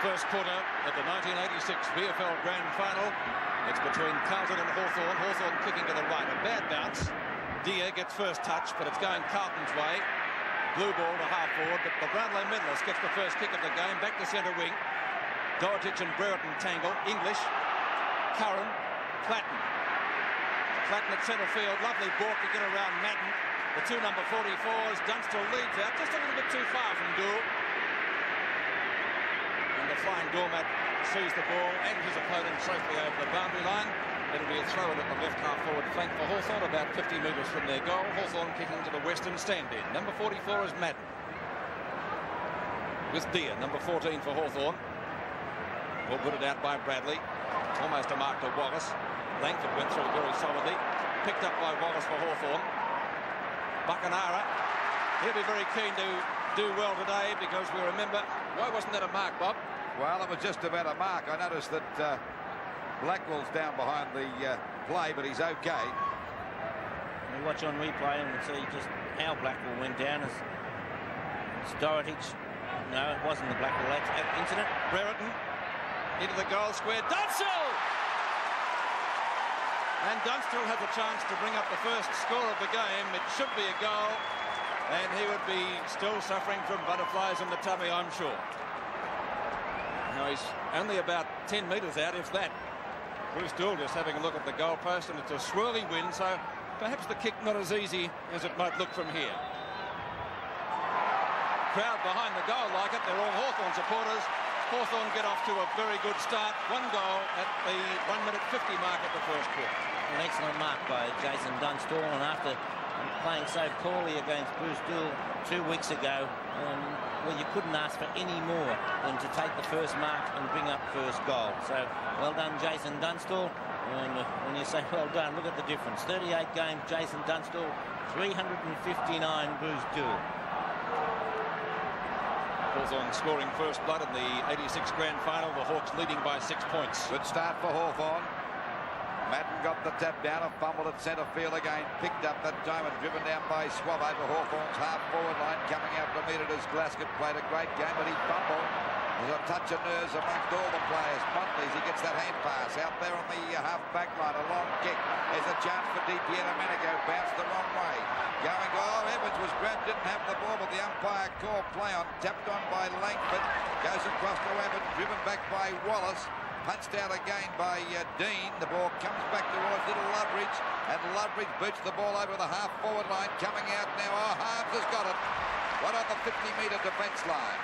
first quarter of the 1986 VFL Grand Final. It's between Carlton and Hawthorn. Hawthorn kicking to the right. A bad bounce. Dia gets first touch, but it's going Carlton's way. Blue ball to half forward, but the Brownlow medalist gets the first kick of the game. Back to centre wing. Dorotich and Brereton tangle. English, Curran, Platten. Platten at centre field. Lovely balk to get around Madden. The two number 44s. Dunstall leads out just a little bit too far from Gould. And the flying doormat sees the ball and his opponent safely over the boundary line. It'll be a throw in at the left half forward flank for Hawthorn, about 50 metres from their goal. Hawthorn kicking to the western stand-in. Number 44 is Madden. With Dia, number 14 for Hawthorn. Will put it out by Bradley. Almost a mark to Wallace. Langford went through very solidly. Picked up by Wallace for Hawthorn. Buckenara. He'll be very keen to do well today because we remember, why wasn't that a mark, Bob? Well, it was just about a mark. I noticed that Blackwell's down behind the play, but he's okay. We watch on replay and we see just how Blackwell went down. It's Dorotich. No, it wasn't the Blackwell incident. Brereton into the goal square. Dunstall! And Dunstall has a chance to bring up the first score of the game. It should be a goal, and he would be still suffering from butterflies in the tummy, I'm sure. Now he's only about 10 metres out, if that. Bruce Dool just having a look at the goalpost, and it's a swirly wind, so perhaps the kick not as easy as it might look from here. Crowd behind the goal like it. They're all Hawthorn supporters. Hawthorn get off to a very good start. One goal at the 1:50 mark at the first quarter. An excellent mark by Jason Dunstall, and after playing so poorly against Bruce Dool 2 weeks ago, well, you couldn't ask for any more than to take the first mark and bring up first goal. So well done, Jason Dunstall. And when you say well done, look at the difference. 38 games, Jason Dunstall. 359, Bruce Dool. Hawthorn scoring first blood in the 86 Grand Final. The Hawks leading by 6 points. Good start for Hawthorn. Madden got the tap down, a fumble at centre field again. Picked up that time and driven down by Swab over Hawthorn's half-forward line. Coming out to meet it as Glasgow played a great game, but he fumbled. There's a touch of nerves amongst all the players. Motley's, he gets that hand pass out there on the half-back line. A long kick. There's a chance for DiPiero Manigo. Bounced the wrong way. Going, oh, Evans was grabbed, didn't have the ball, but the umpire called play on. Tapped on by Langford. Goes across to Evans, driven back by Wallace. Punched out again by Dean. The ball comes back towards little Loveridge, and Loveridge boots the ball over the half-forward line. Coming out now, oh, Harms has got it. Right on the 50-metre defence line.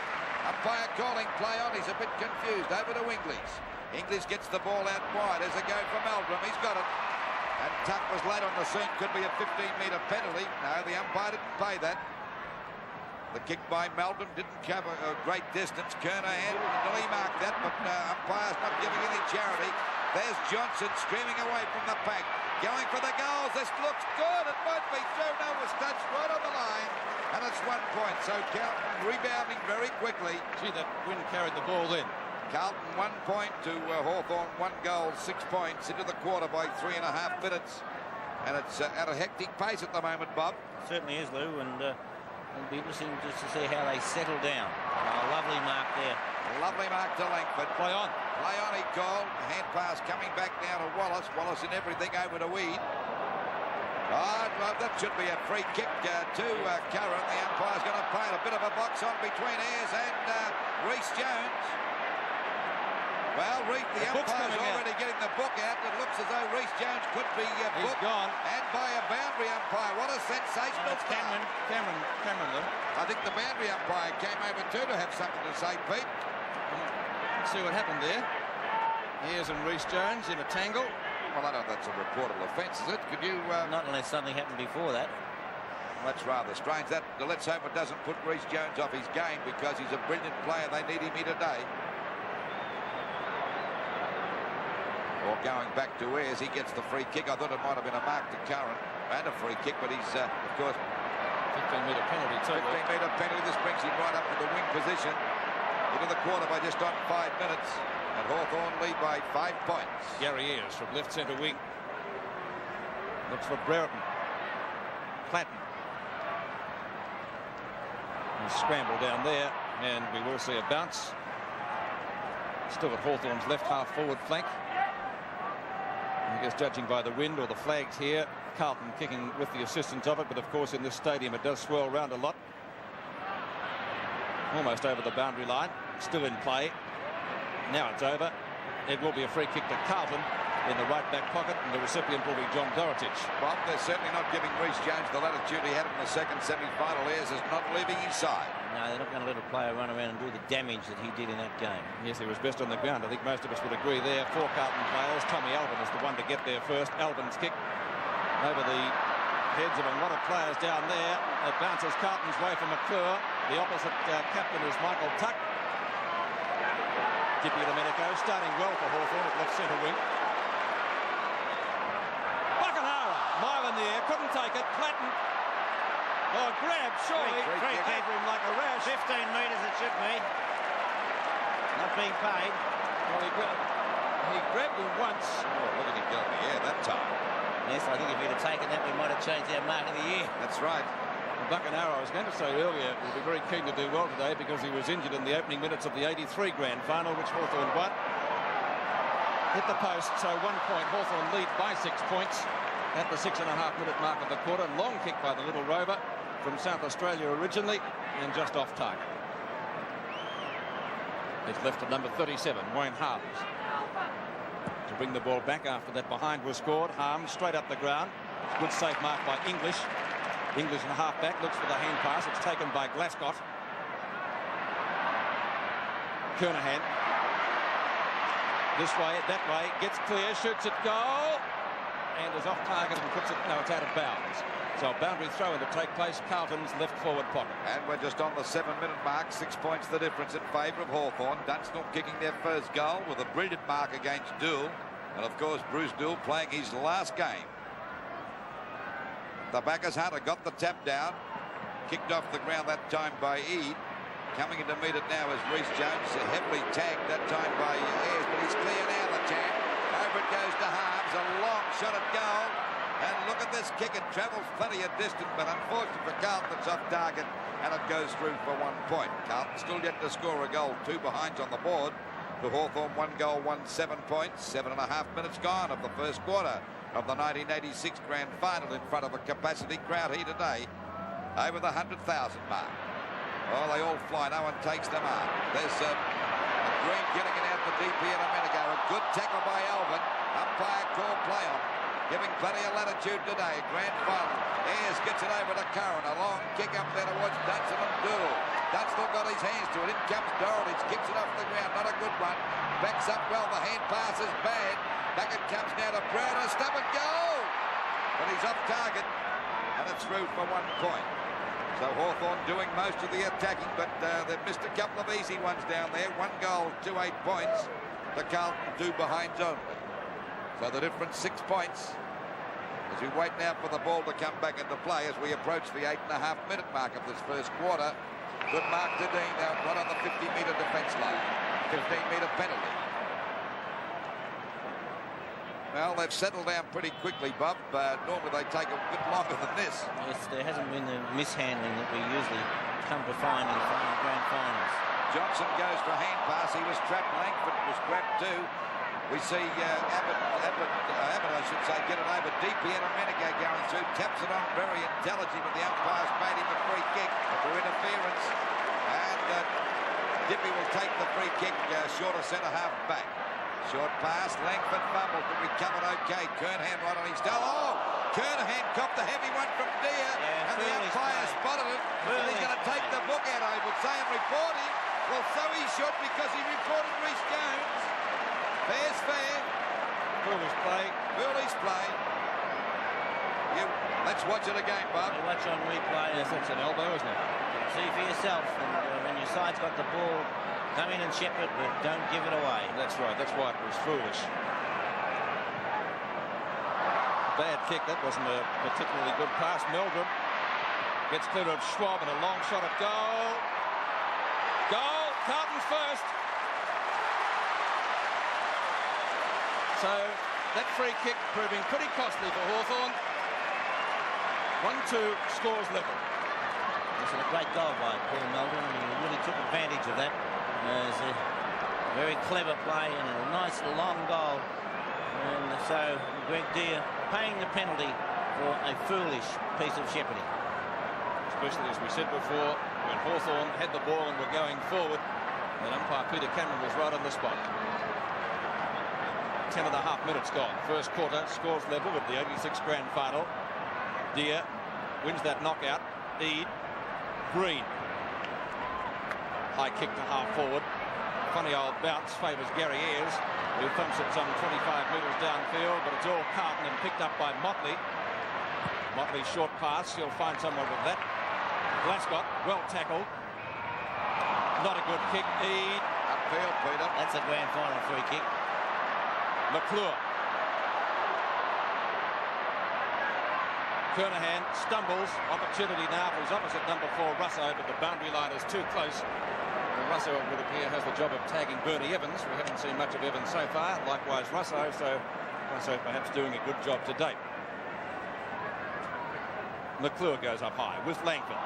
Umpire calling play on. He's a bit confused. Over to Inglis. Inglis gets the ball out wide. There's a go for Meldrum. He's got it. And Tuck was late on the scene. Could be a 15-metre penalty. No, the umpire didn't pay that. The kick by Meldrum didn't cover a great distance. Kerner had nearly marked that, but umpire's not giving any charity. There's Johnson streaming away from the pack. Going for the goals. This looks good. It might be through. No, was touched right on the line. And it's 1 point. So Carlton rebounding very quickly. Gee, that wind carried the ball in. Carlton 1 point to Hawthorn 1 goal, 6 points into the quarter by 3.5 minutes. And it's at a hectic pace at the moment, Bob. It certainly is, Lou, and it'll be interesting just to see how they settle down. A lovely mark there. Lovely mark to Langford. Play on. Play on, he called. Hand pass coming back now to Wallace. Wallace in everything over to Weed. Oh, well, that should be a free kick to Curran. The umpire's going to play a bit of a box on between Ayres and Rhys Jones. Well, the umpire's already getting the book out. It looks as though Rhys Jones could be booked. He's gone. And by a boundary umpire. What a sensational start. Cameron, though. I think the boundary umpire came over too to have something to say, Pete. Let's see what happened there. Ayres and Rhys Jones in a tangle. Well, I don't know if that's a reportable offence, is it? Could you... Not unless something happened before that. That's rather strange. Let's hope it doesn't put Rhys Jones off his game, because he's a brilliant player. They need him here today. Or going back to Ayres, he gets the free kick. I thought it might have been a mark to Curran and a free kick, but he's, of course... 15-metre penalty too. 15-metre penalty. This brings him right up to the wing position. Into the quarter by just on 5 minutes. And Hawthorn lead by 5 points. Gary Ayres from left centre wing. Looks for Brereton. Platten. And scramble down there. And we will see a bounce. Still at Hawthorn's left half forward flank. I guess judging by the wind or the flags here, Carlton kicking with the assistance of it, but of course in this stadium it does swirl round a lot. Almost over the boundary line, still in play. Now it's over. It will be a free kick to Carlton in the right back pocket, and the recipient will be John Dorotich. Bob, they're certainly not giving Reece Jones the latitude he had in the second semi-final. Ayres is not leaving his side. No, they're not going to let a player run around and do the damage that he did in that game. Yes, he was best on the ground. I think most of us would agree there. 4 Carlton players. Tommy Alvin is the one to get there first. Alvin's kick over the heads of a lot of players down there. It bounces Carlton's way from McClure. The opposite captain is Michael Tuck. Dippy Domenico starting well for Hawthorn at left centre wing. Buckenara, mile in the air, couldn't take it. Clatton. Oh, grab, surely. Free kick. Over him like a rash. 15 metres it should be. Not being paid. Well, he grabbed him once. Oh, look at him go in the air that time. Yes, I think if he'd have taken that, we might have changed our mark of the year. That's right. Buckenara, I was going to say earlier, will be very keen to do well today because he was injured in the opening minutes of the 83 grand final, which Hawthorn won. Hit the post, so 1 point. Hawthorn lead by 6 points at the 6.5-minute mark of the quarter. Long kick by the little rover from South Australia originally, and just off target. It's left at number 37, Wayne Harms, to bring the ball back after that behind was scored. Harms straight up the ground. Good safe mark by English. English and half-back looks for the hand pass. It's taken by Glascott. Kernahan. This way, that way, gets clear, shoots it, goal, and is off target and puts it, no, it's out of bounds. So a boundary throw in to take place, Carlton's left forward pocket. And we're just on the 7-minute mark, 6 points the difference in favour of Hawthorn. Dunstall kicking their first goal with a brilliant mark against Dool. And of course, Bruce Dool playing his last game. The backers Hunter got the tap down, kicked off the ground that time by Eade. Coming in to meet it now is Reece Jones, heavily tagged that time by Ayres, but he's clear now, the champ. Over it goes to Harms, a long shot at goal. And look at this kick, it travels plenty of distance, but unfortunately for Carlton, it's off target, and it goes through for 1 point. Carlton still yet to score a goal, 2 behinds on the board. To Hawthorn, 1 goal, 7 points, 7.5 minutes gone of the first quarter of the 1986 grand final in front of a capacity crowd here today, over the 100,000 mark. Oh, they all fly. No one takes them out. There's a Green getting it out to deep here a minute ago. A good tackle by Alvin. Umpire call play on. Giving plenty of latitude today. Grand final. Ayres gets it over to Curran. A long kick up there towards Dunstall and Dool. Dunstall got his hands to it. In comes Dorotich. Kicks it off the ground. Not a good one. Backs up well. The hand pass is bad. Back it comes now to Brown. A stop and goal. But he's off target. And it's through for 1 point. So Hawthorn doing most of the attacking, but they've missed a couple of easy ones down there. 1 goal, 8 points. The Carlton 2 behinds only. So the difference 6 points. As we wait now for the ball to come back into play as we approach the 8.5-minute mark of this first quarter. Good mark to Dean now, right on the 50-metre defence line. 15-metre penalty. Well, they've settled down pretty quickly, Bob. Normally they take a bit longer than this. Yes, there hasn't been the mishandling that we usually come to find in grand finals. Johnson goes for a hand pass. He was trapped. Langford was trapped too. We see Abbott, I should say, get it over deep here. And Menega going through, taps it on very intelligently, but the umpire's made him a free kick for interference. And Dippy will take the free kick short of centre-half back. Short pass, Langford fumbled, but recovered okay. Kernahan right on his tail. Oh! Kernahan copped the heavy one from Deere, and the umpire spotted it. And he's going to take the book out, I would say, and report him. Well, so he should, because he reported Reece Jones. Fair's fair. Foolish play. Foolish play. Let's watch it again, Bob. You watch on replay. Yes, that's an elbow, isn't it? See for yourself. And when your side's got the ball, come in and chip it, but don't give it away. That's right. That's why it was foolish. Bad kick. That wasn't a particularly good pass. Meldrum gets clear of Schwab and a long shot at goal. Goal. Carlton's first. So that free kick proving pretty costly for Hawthorn. 1-2, scores level. It's a great goal by Paul Meldrum. He really took advantage of that. As Very clever play and a nice long goal. And so Greg Deere paying the penalty for a foolish piece of shepherding. Especially, as we said before, when Hawthorn had the ball and were going forward, and umpire Peter Cameron was right on the spot. 10.5 minutes gone. First quarter, scores level with the 86 grand final. Deere wins that knockout. Eade, Green. High kick to half forward. Funny old bounce favours Gary Ayres, who thumps it some 25 metres downfield, but it's all Carlton and picked up by Motley. Motley's short pass, he'll find someone with that. Glascott, well tackled. Not a good kick. Eade. Upfield, Peter. That's a grand final free kick. McClure. Kernahan stumbles. Opportunity now for his opposite number 4, Russo, but the boundary line is too close. And Russo, it would appear, has the job of tagging Bernie Evans. We haven't seen much of Evans so far. Likewise, Russo, so Russo perhaps doing a good job to date. McClure goes up high with Langford.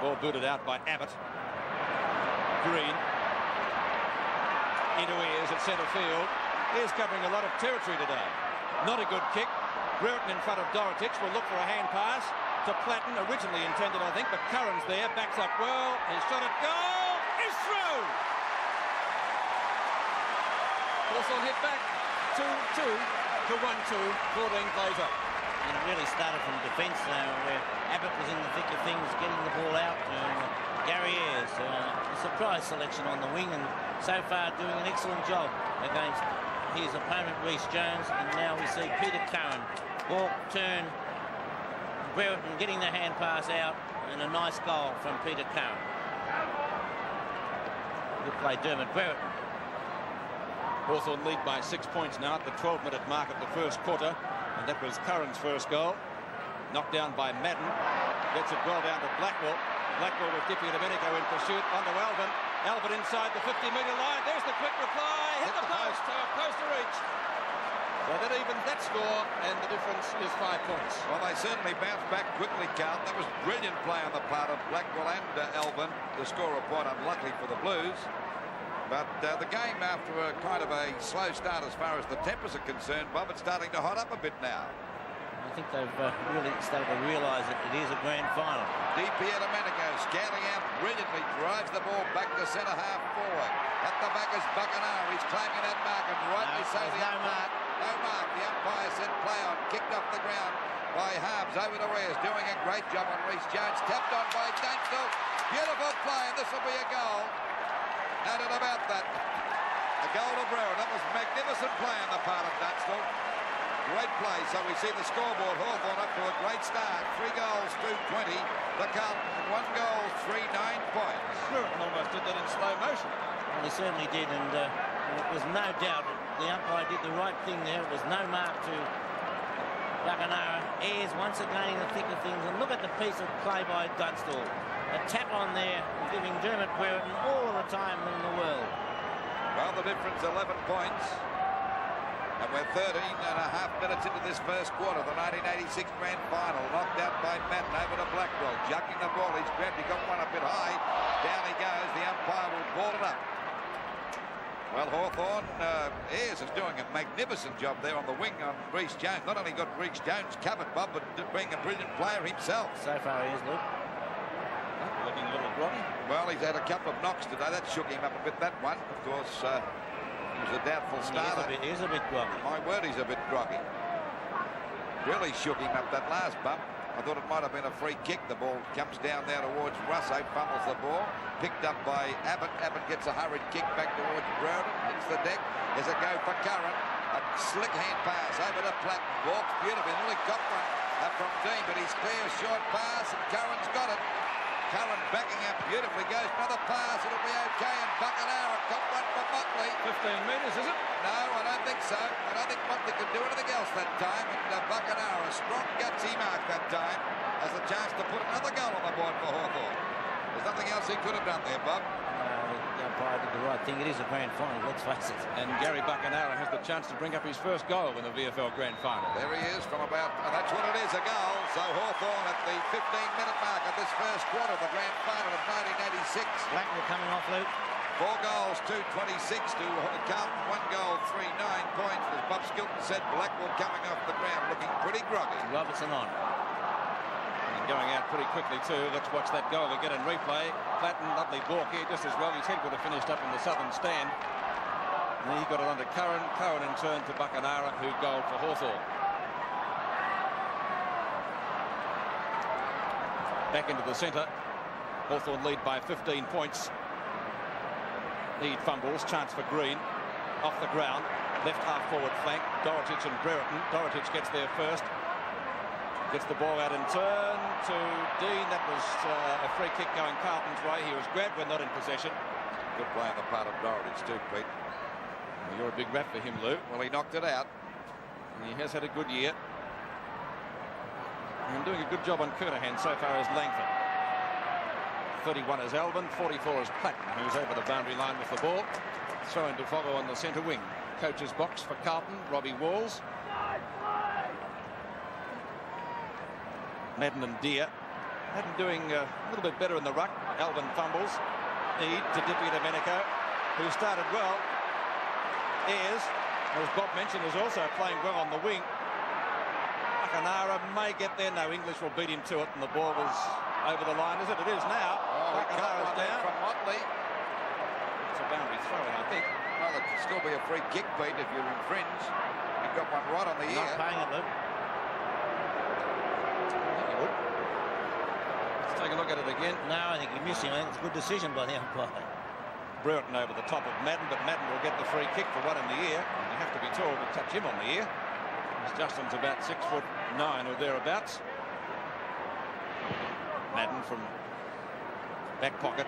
Ball booted out by Abbott. Green. Into Ayres at centre field. Ayres covering a lot of territory today. Not a good kick. Brereton in front of Dorotich will look for a hand pass to Platten, originally intended, I think, but Curran's there, backs up well. His shot at goal is through. Hawthorn hit back 2-2 to 1-2. 14 plays up. And it really started from defence now, where Abbott was in the thick of things, getting the ball out. Gary Ayres, a surprise selection on the wing, and so far doing an excellent job against his opponent, Rhys Jones. And now we see Peter Curran. Ball turn, Brereton getting the hand pass out, and a nice goal from Peter Curran. Good play, Dermot Brereton. Hawthorn lead by 6 points now at the 12-minute mark of the first quarter. And that was Curran's first goal. Knocked down by Madden. Gets it well down to Blackwell. Blackwell with Dippy Domenico in pursuit. Onto Alvin. Alvin inside the 50-metre line. There's the quick reply. Hit the post. Post to reach. So that evens that score, and the difference is 5 points. Well, they certainly bounced back quickly, Carlton. That was brilliant play on the part of Blackwell and Alvin to score a point, unluckily for the Blues. But the game, after a kind of a slow start as far as the tempers are concerned, Bob, it's starting to hot up a bit now. I think they've really started to realise that it is a grand final. DP Domenico scaling out brilliantly, drives the ball back to centre half forward. At the back is Buckenara. He's claiming that mark, and rightly so. No mark. No mark. The umpire said play on. Kicked off the ground by Harms over to Ayres, doing a great job on Rhys Jones. Tapped on by Dunstall. Beautiful play, and this will be a goal. No doubt about that. A goal to Brewer. That was magnificent play on the part of Dunstall. Great play. So we see the scoreboard. Hawthorn up to a great start. 3 goals, 2-20. The Carlton, 1 goal, 3-9 points. Brereton almost did that in slow motion. Well, he certainly did, and there was no doubt the umpire did the right thing there. It was no mark to Buckenara. Ayres once again in the thick of things, and look at the piece of play by Dunstall. A tap on there, giving Dermot Brereton all of the time in the world. Well, the difference 11 points. And we're 13.5 minutes into this first quarter. The 1986 grand final. Knocked out by Madden over to Blackwell. Jucking the ball. He's grabbed. He got one a bit high. Down he goes. The umpire will ball it up. Well, Hawthorn, Ayres is doing a magnificent job there on the wing on Rhys Jones. Not only got Rhys Jones covered, Bob, but being a brilliant player himself. So far he is, Luke. Looking a little groggy. Well, he's had a couple of knocks today. That shook him up a bit, that one. Of course, he was a doubtful starter. He is a bit groggy. My word, he's a bit groggy. Really shook him up, that last bump. I thought it might have been a free kick. The ball comes down there towards Russo, fumbles the ball. Picked up by Abbott. Abbott gets a hurried kick back towards Brereton. Hits the deck. There's a go for Curran. A slick hand pass over to Platt. Walks beautifully. Nearly got one from Dean, but he's clear. Short pass, and Curran's got it. Curran backing up beautifully. Goes another pass. It'll be okay. And Buckenara got one for Motley. 15 metres, is it? No, I don't think so. I don't think Motley could do anything else that time. And Buckenara, a strong gutsy mark that time, has a chance to put another goal on the board for Hawthorn. There's nothing else he could have done there, Bob. The umpire did the right thing. It is a grand final, let's face it. And Gary Buckenara has the chance to bring up his first goal in the VFL Grand Final. There he is from about, that's what it is, a goal. So Hawthorn at the 15-minute mark of this first quarter of the Grand Final of 1986. Blackwell coming off, Luke. 4 goals, 2-26 to Carlton, 1 goal, 3-9 points. As Bob Skilton said, Blackwell coming off the ground looking pretty groggy. Robertson on. And going out pretty quickly too. Let's watch that goal again in replay. Flattened, lovely walk here just as well. His head would have finished up in the southern stand. And then he got it under Curran. Curran in turn to Buckenara, who goaled for Hawthorn. Back into the centre. Hawthorn lead by 15 points. Need fumbles, chance for Green. Off the ground, left half forward flank. Dorotic and Brereton. Dorotic gets there first. Gets the ball out in turn to Dean. That was a free kick going Carlton's way. He was grabbed when not in possession. Good play on the part of Dorotic too, Pete. Well, you're a big rap for him, Lou. Well, he knocked it out. And he has had a good year. And doing a good job on Kernahan so far as Langford. 31 is Alvin, 44 is Platten, who's over the boundary line with the ball. Throw into Foggo on the centre wing. Coach's box for Carlton, Robbie Walls. Madden and Deere. Madden doing a little bit better in the ruck. Alvin fumbles. Eade to Dippy Domenico, who started well. Ayres, as Bob mentioned, is also playing well on the wing. Buckenara may get there. No, English will beat him to it, and the ball was over the line, is it? It is now. Oh, Buckenara's down. From Motley. It's a boundary throw, I think. Well, it could still be a free kick, Pete, if you infringe. He got one right on the ear. Not paying it, Luke. I think he would. Let's take a look at it again. No, I think you're missing. I think it's a good decision by the umpire. Brereton over the top of Madden, but Madden will get the free kick for one in the ear. You have to be tall to touch him on the ear. Justin's about 6'9" or thereabouts. Madden from back pocket.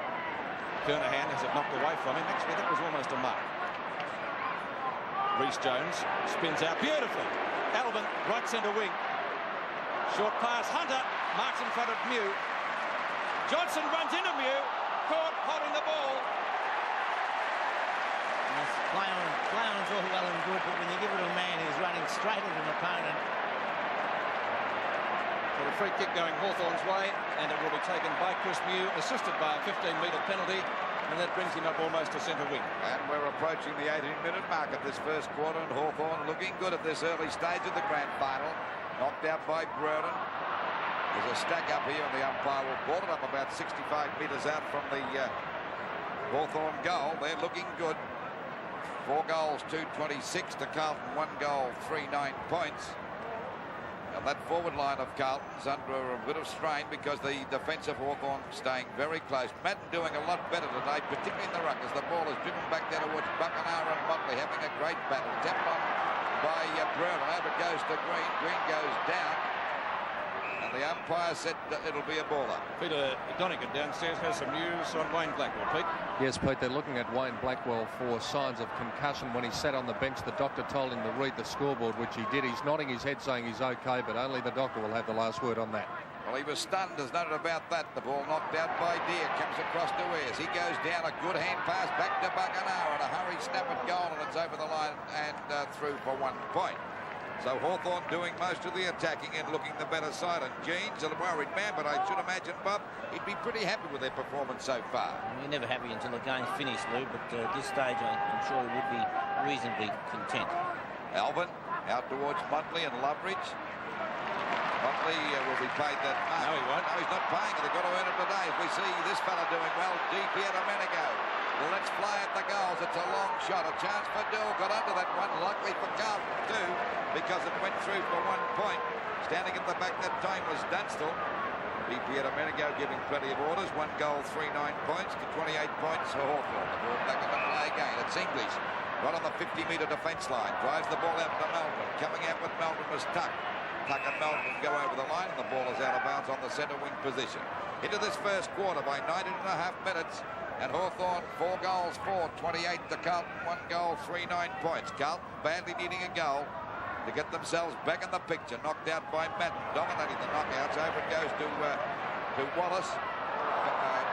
Kernahan has it knocked away from him. Actually, that was almost a mark. Rhys Jones spins out beautifully. Alvin, right centre wing. Short pass. Hunter marks in front of Mew. Johnson runs into Mew. Caught holding the ball. Play on's all well and good, but when you give it to a man who's running straight at an opponent. So the free kick going Hawthorn's way, and it will be taken by Chris Mew, assisted by a 15-metre penalty, and that brings him up almost to centre wing. And we're approaching the 18-minute mark of this first quarter, and Hawthorn looking good at this early stage of the grand final. Knocked out by Brereton. There's a stack up here, and the umpire will ball it up about 65 metres out from the Hawthorn goal. They're looking good. 4 goals, 2-26 to Carlton, 1 goal, 3-9 points. And that forward line of Carlton's under a bit of strain because the defence of Hawthorn staying very close. Madden doing a lot better today, particularly in the ruck as the ball is driven back there towards Buckenara and Motley, having a great battle. Tapped on by Brereton. Over it goes to Green. Green goes down. And the umpire said that it'll be a baller. Peter Donegan downstairs has some news on Wayne Blackwell, Pete. Yes, Pete, they're looking at Wayne Blackwell for signs of concussion. When he sat on the bench, the doctor told him to read the scoreboard, which he did. He's nodding his head saying he's okay, but only the doctor will have the last word on that. Well, he was stunned. There's no doubt about that. The ball knocked out by Deere. Comes across to Ayres. He goes down. A good hand pass back to Buckenara. And a hurry snap at goal. And it's over the line and through for 1 point. So Hawthorn doing most of the attacking and looking the better side. And Jean's a worried man, but I should imagine, Bob, he'd be pretty happy with their performance so far. You're never happy until the game's finished, Lou, but at this stage I'm sure he would be reasonably content. Alvin out towards Motley and Loveridge. Motley will be paid that mark. No, he won't. No, he's not paying it. They've got to earn it today. As we see this fella doing well, Domenico. Well, let's fly at the goals. It's a long shot. A chance for Dill. Got under that one. Luckily for Carlton, too, because it went through for 1 point. Standing at the back that time was Dunstall. Domenico giving plenty of orders. 1 goal, 3-9 points to 28 points for Hawthorn. The ball back into play again. It's English. Right on the 50-metre defence line. Drives the ball out to Melbourne. Coming out with Melbourne was Tuck. Tuck and Melbourne go over the line, and the ball is out of bounds on the centre wing position. Into this first quarter by 19.5 minutes. And Hawthorn, 4 goals, 28 to Carlton, 1 goal, 3-9 points. Carlton badly needing a goal to get themselves back in the picture. Knocked out by Madden, dominating the knockouts. Over it goes to Wallace.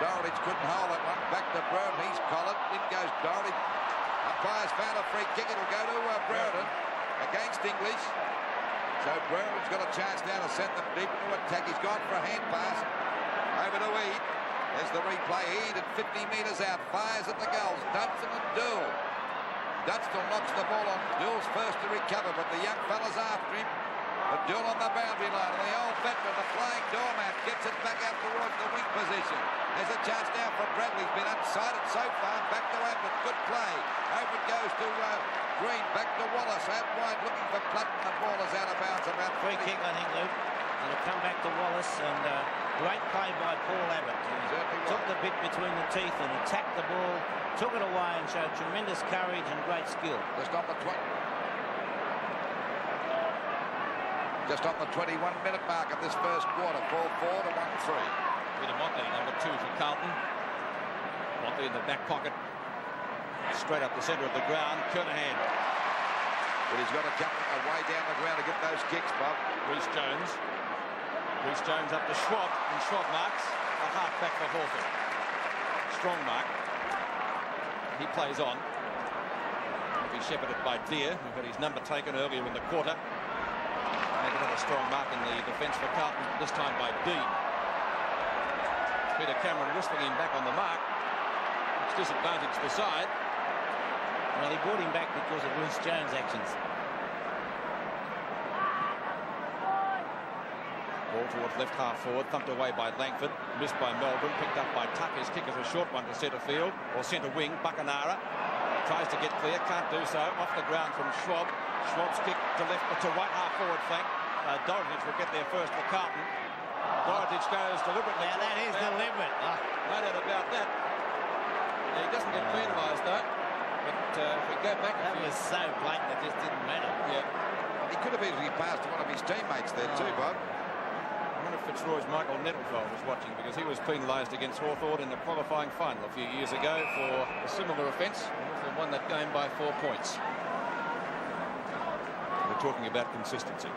Dorotic couldn't hold that one. Back to Brereton. He's collared. In goes Dorotic. Umpire's found a free kick. It'll go to Brereton against English. So Brereton's got a chance now to send them deep into attack. He's gone for a hand pass over to Eade. There's the replay. Heated 50 metres out. Fires at the goals. Dunstan and Dool. Dunstan knocks the ball on. Dool's first to recover, but the young fella's after him. But Dool on the boundary line. And the old veteran, the flying doormat, gets it back out towards the wing position. There's a chance now for Bradley. He's been unsighted so far. Back to Abbott. Good play. Over it goes to Green. Back to Wallace. Out wide looking for Plutton. The ball is out of bounds. About free kick, I think, Luke. It'll come back to Wallace, and great play by Paul Abbott. He took the bit between the teeth and attacked the ball, took it away and showed tremendous courage and great skill. Just on the 21-minute mark of this first quarter. 4-4 to 1-3. Peter Motley, number 2 for Carlton. Motley in the back pocket. Straight up the centre of the ground. Kernahan. But he's got to come away down the ground to get those kicks, Bob. Rhys Jones. Rhys Jones up to Schwab, and Schwab marks a half-back for Hawthorn. Strong mark. He plays on. He'll be shepherded by Deere, who had his number taken earlier in the quarter. Make another strong mark in the defence for Carlton, this time by Dean. Peter Cameron whistling him back on the mark, which disadvantaged the side. Well, he brought him back because of Rhys Jones' actions. Ball towards left half forward, thumped away by Langford, missed by Melbourne, picked up by Tuck. His kick is a short one to centre field, or centre wing. Buckenara tries to get clear, can't do so. Off the ground from Schwab. Schwab's kick to left, to right half forward flank. Dorotage will get there first for Carlton. Dorotage goes deliberately. Now that is deliberate. No doubt about that. He doesn't get penalised though. But if we go back, that was so blatant it just didn't matter. Yeah, he could have easily passed to one of his teammates there too, Bob. I wonder if Fitzroy's Michael Nettlefold was watching, because he was penalised against Hawthorn in the qualifying final a few years ago for a similar offence. Hawthorn won that game by 4 points. We're talking about consistency.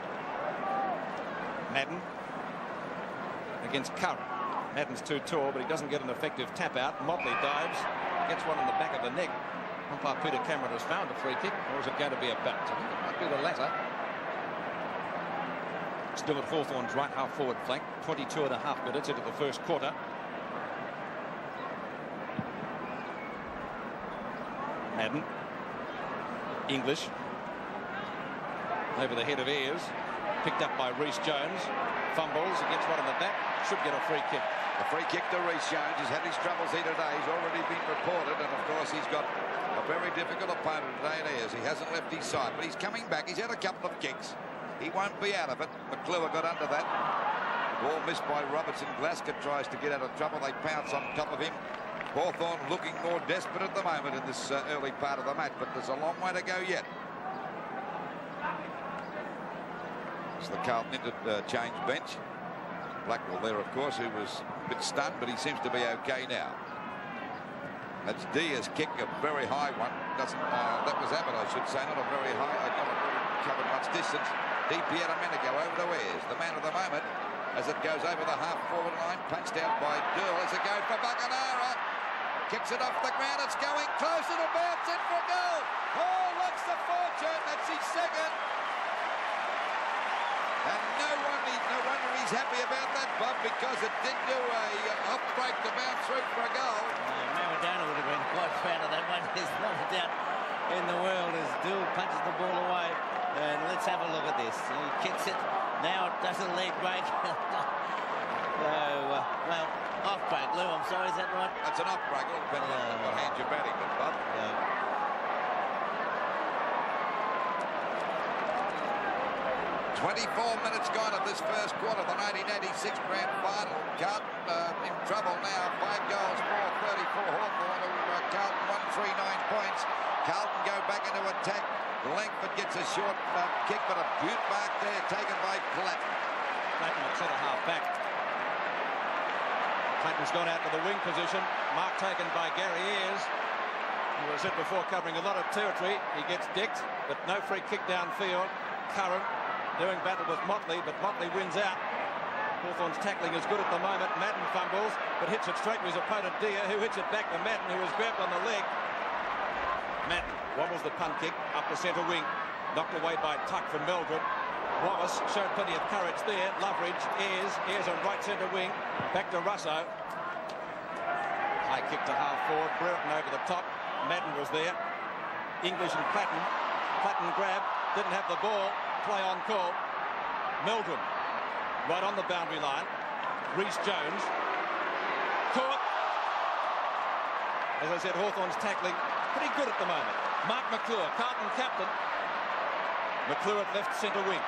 Madden against Curran. Madden's too tall, but he doesn't get an effective tap out. Motley dives, gets one in the back of the neck. Umpire Peter Cameron has found a free kick, or is it going to be a bounce? I think it might be the latter. Still at Hawthorn's right half forward flank. 22.5 minutes into the first quarter. Madden. English. Over the head of Ayres. Picked up by Rhys Jones. Fumbles. He gets one in the back. Should get a free kick. A free kick to Rhys Jones. He's had his troubles here today. He's already been reported, and of course he's got a very difficult opponent today in Ayres. He hasn't left his side, but he's coming back. He's had a couple of kicks. He won't be out of it. McClure got under that. Ball missed by Robertson. Glasgow tries to get out of trouble. They pounce on top of him. Hawthorn looking more desperate at the moment in this early part of the match, but there's a long way to go yet. It's the Carlton interchange bench. Blackwell there, of course, who was a bit stunned, but he seems to be okay now. That's Diaz kick, a very high one. That was Abbott, I should say, not a very high. Not covered much distance. Di Pierdomenico over to Ayres, the man of the moment, as it goes over the half-forward line, punched out by Dool. As it goes for Buckenara, kicks it off the ground. It's going close to the bounce in for a goal. Oh, looks the fortune. That's his second. And no wonder he's happy about that, Bob, because it did do a off break to bounce through for a goal. Maradona would have been quite proud of that one. There's not a doubt in the world as Dool punches the ball away. And let's have a look at this. He kicks it. Now it does a leg break. Well, off break, Lou, I'm sorry, is that right? That's an off break. All depends on what hand you're batting with, Bob. 24 minutes gone of this first quarter, the 1986 grand final. Carlton in trouble now. 5 goals, 4-34 Hawthorn. Carlton 139 points. Carlton go back into attack. Langford gets a short kick, but a beaut mark there taken by Platten. Platten at centre half back. Platten's gone out to the wing position. Mark taken by Gary Ayres, who was said before covering a lot of territory. He gets decked, but no free kick downfield. Curran doing battle with Motley, but Motley wins out. Hawthorn's tackling is good at the moment. Madden fumbles, but hits it straight to his opponent Deere, who hits it back to Madden, who was grabbed on the leg. Madden wobbles the punt kick up the centre wing, knocked away by Tuck from Melbourne. Wallace showed plenty of courage there. Loveridge, Ayres on right centre wing, back to Russo. kick to half forward. Brereton over the top. Madden was there. English and Platten. Platten grabbed. Didn't have the ball. Play on call. Meldrum right on the boundary line. Rhys Jones. Caught. As I said, Hawthorn's tackling pretty good at the moment. Mark McClure, Carlton captain. McClure at left centre wing.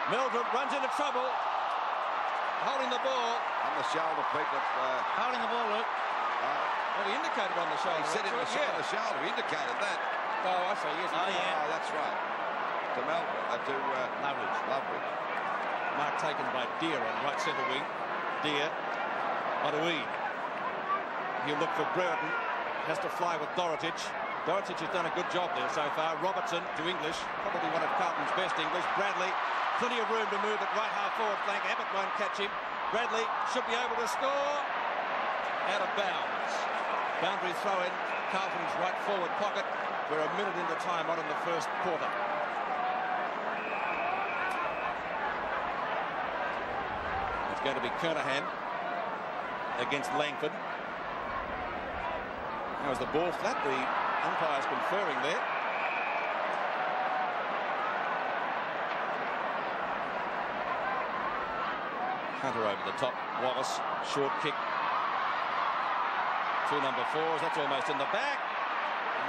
Meldrum runs into trouble. Holding the ball. On the shoulder, Pete. Holding the ball, Luke. Well, he indicated on the shoulder. He said on the shoulder. He indicated that. Oh, I see. Yes, yeah. Oh, that's right. To Melbourne. To Loveridge. Mark taken by Deer on right centre wing. Deer. Maduid. He'll look for Brereton. Has to fly with Dorotic. Dorotic has done a good job there so far. Robertson to English. Probably one of Carlton's best English. Bradley. Plenty of room to move at right half forward flank. Abbott won't catch him. Bradley should be able to score. Out of bounds. Boundary throw in. Carlton's right forward pocket. We're a minute into time on in the first quarter. It's going to be Kernahan against Langford. Now is the ball flat? The umpire's conferring there. Hunter over the top. Wallace, short kick. Two number 4s. That's almost in the back.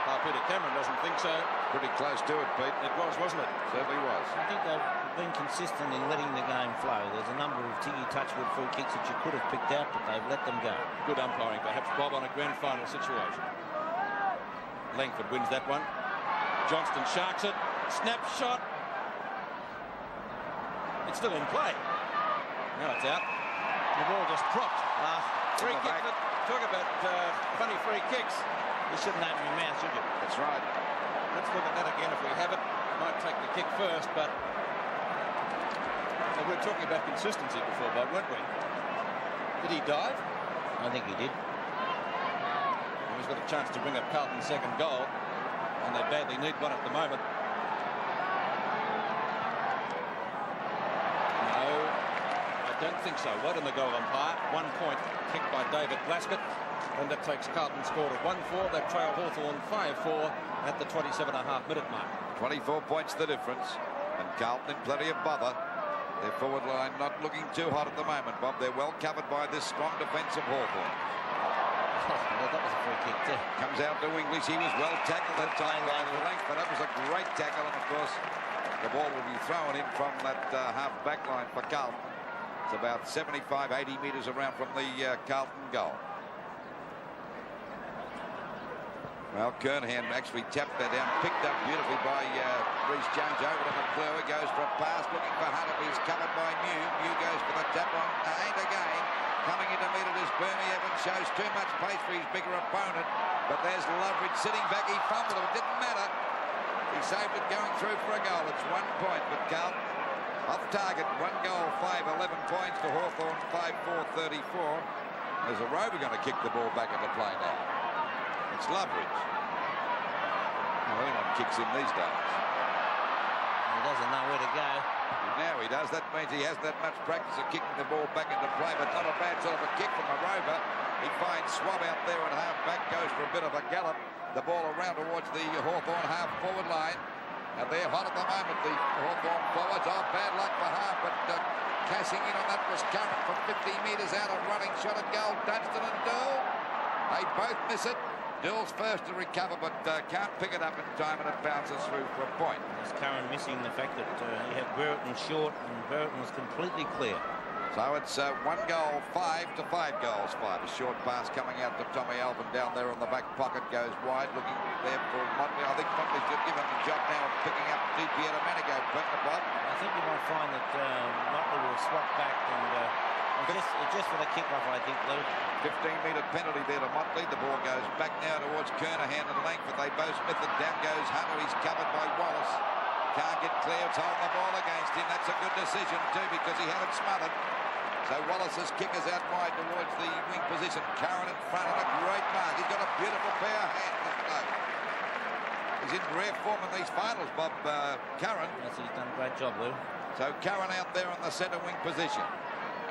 Umpire Peter Cameron doesn't think so. Pretty close to it, Pete. It was, wasn't it? Certainly was. I think they've been consistent in letting the game flow. There's a number of Tiggy Touchwood free kicks that you could have picked out, but they've let them go. Good umpiring, perhaps, Bob, on a grand final situation. Langford wins that one. Johnston sharks it. Snap shot. It's still in play. Now it's out. The ball just dropped. Free kick. Talk about funny free kicks. You shouldn't open your mouth, should you? That's right. Let's look at that again if we have it. Might take the kick first, but we were talking about consistency before, Bob, weren't we? Did he dive? I think he did. He's got a chance to bring up Carlton's second goal, and they badly need one at the moment. No, I don't think so. Right in the goal umpire. 1 point kicked by David Glasgow, and that takes Carlton's score to 1-4. They trail Hawthorn 5-4 at the 27.5-minute mark. 24 points the difference, and Carlton in plenty of bother. Their forward line not looking too hot at the moment, Bob. They're well covered by this strong defence of Hawthorn. Well, that was a free kick too. Comes out to English. He was well tackled that time by length, but that was a great tackle, and of course the ball will be thrown in from that half back line for Carlton. It's about 75, 80 metres around from the Carlton goal. Well, Kernahan actually tapped that down, picked up beautifully by Rhys Jones over to McClure. Goes for a pass, looking for Hunter. He's covered by New. New goes for the tap on Ain't again. Coming in to meet it is Bernie Evans. Shows too much pace for his bigger opponent. But there's Loveridge sitting back. He fumbled it. It didn't matter. He saved it going through for a goal. It's 1 point, but Carlton off target. 1 goal, 5-11 points to Hawthorn. 5-4-34. There's a rover going to kick the ball back into play now. It's Loveridge. Well, anyone kicks him these days. He doesn't know where to go. Now he does. That means he hasn't had much practice of kicking the ball back into play, but not a bad sort of a kick from a rover. He finds Swab out there at half back, goes for a bit of a gallop. The ball around towards the Hawthorn half forward line. And they're hot at the moment, the Hawthorn forwards. Oh, bad luck for half, but cashing in on that was Curran from 50 metres out. A running shot at goal. Dunstan and Dill. They both miss it. Dill's first to recover, but can't pick it up in time, and it bounces through for a point. There's Curran missing the fact that he had Brereton short, and Brereton was completely clear. So it's 1 goal, 5 to 5 goals, 5. A short pass coming out to Tommy Alvin down there on the back pocket, goes wide, looking there for Motley. I think Motley's just given the job now of picking up Pierre Manigo. I think you might find that Motley will swap back and just for the kick-off, I think, Lou. 15-metre penalty there to Motley. The ball goes back now towards Kernahan and Langford. They both smith it. Down goes Hunter. He's covered by Wallace. Can't get clear. It's holding the ball against him. That's a good decision, too, because he had it smothered. So Wallace's kick is out wide towards the wing position. Curran in front and a great mark. He's got a beautiful pair of hands, this bloke. He's in rare form in these finals, Bob. Curran. Yes, he's done a great job, Lou. So Curran out there on the centre wing position.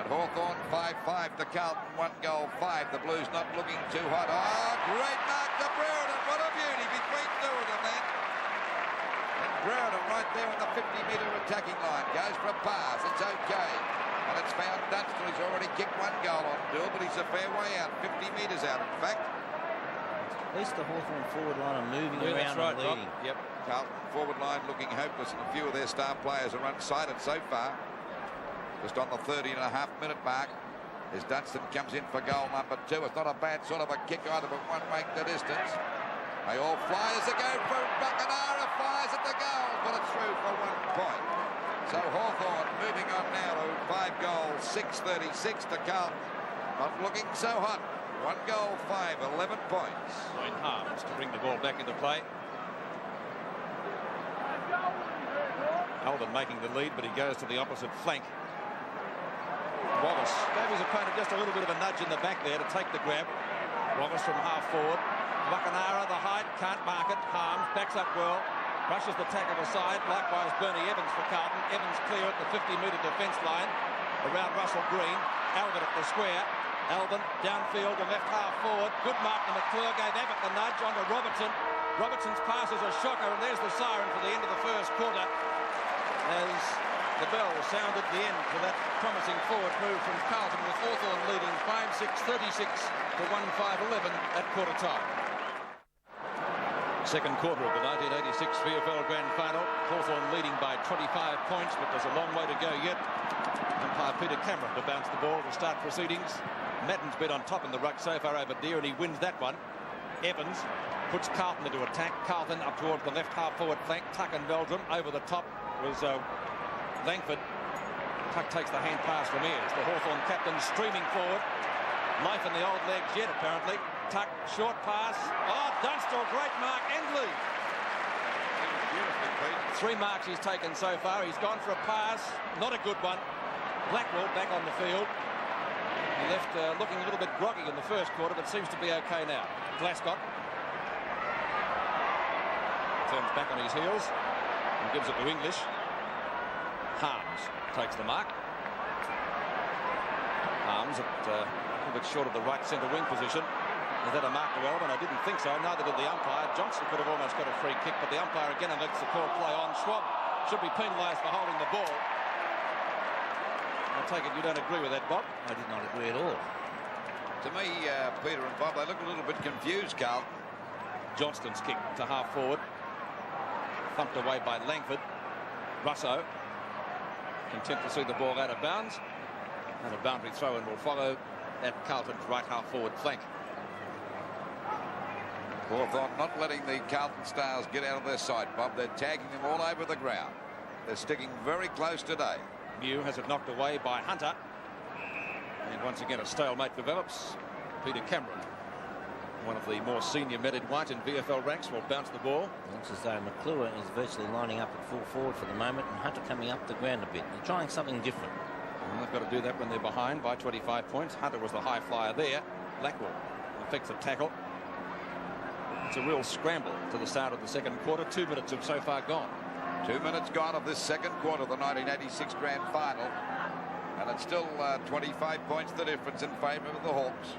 And Hawthorn 5-5 to Carlton, 1-5. The Blues not looking too hot. Oh, great mark to Brereton. What a beauty between two of them then. And Brereton right there on the 50-metre attacking line. Goes for a pass. It's okay. And it's found Dunstall. He's already kicked 1 goal on Dill, but he's a fair way out. 50 metres out, in fact. At least the Hawthorn forward line are moving around and leading. Yep. Carlton forward line looking hopeless, and a few of their star players are unsighted so far. Just on the 30.5-minute mark as Dunstan comes in for goal number 2. It's not a bad sort of a kick either, but one make the distance. They all fly as they go for Buckenara, fires at the goal, but it's through for 1 point. So Hawthorn moving on now to 5 goals, 6:36 to Carlton. Not looking so hot. 1 goal, 11 points. Wayne Harms to bring the ball back into play. Alden making the lead, but he goes to the opposite flank. Wallace gave his opponent just a little bit of a nudge in the back there to take the grab. Wallace from half forward. Buckenara, the height, can't mark it. Harms backs up well, brushes the tackle aside. Likewise, Bernie Evans for Carlton. Evans clear at the 50-metre defence line around Russell Green. Albert at the square. Alban downfield to left half forward. Good mark to McClure. Gave Abbott the nudge onto Robertson. Robertson's pass is a shocker, and there's the siren for the end of the first quarter as the bell sounded the end for that promising forward move from Carlton, with Hawthorn leading 5-6, 36 to 1-5-11 at quarter time. Second quarter of the 1986 VFL Grand Final. Hawthorn leading by 25 points, but there's a long way to go yet. Umpire Peter Cameron to bounce the ball to start proceedings. Madden's been on top in the ruck so far over Deer, and he wins that one. Evans puts Carlton into attack. Carlton up towards the left half forward flank. Tuck and Meldrum over the top was Langford. Tuck takes the hand pass from Ayres. The Hawthorn captain streaming forward. Life in the old legs yet, apparently. Tuck, short pass. Oh, Dunstall, great mark. Endley. 3 marks he's taken so far. He's gone for a pass. Not a good one. Blackwell back on the field. He left looking a little bit groggy in the first quarter, but seems to be okay now. Glascott turns back on his heels and gives it to English. Harms takes the mark. Harms at a little bit short of the right centre wing position. Is that a mark to Alban? I didn't think so. Neither did the umpire. Johnson could have almost got a free kick, but the umpire again lets the call play on. Schwab should be penalised for holding the ball. I take it you don't agree with that, Bob? I did not agree at all. To me, Peter and Bob, they look a little bit confused, Carl. Johnston's kick to half forward. Thumped away by Langford. Russo content to see the ball out of bounds. And a boundary throw in will follow at Carlton's right half forward flank. Hawthorn not letting the Carlton Stars get out of their sight, Bob. They're tagging them all over the ground. They're sticking very close today. Mew has it knocked away by Hunter. And once again a stalemate develops. Peter Cameron, one of the more senior men in white in VFL ranks, will bounce the ball. It looks as though McClure is virtually lining up at full forward for the moment, and Hunter coming up the ground a bit. They're trying something different. And they've got to do that when they're behind by 25 points. Hunter was the high flyer there. Blackwell effects a tackle. It's a real scramble to the start of the second quarter. 2 minutes have so far gone. 2 minutes gone of this second quarter of the 1986 Grand Final. And it's still 25 points the difference in favour of the Hawks.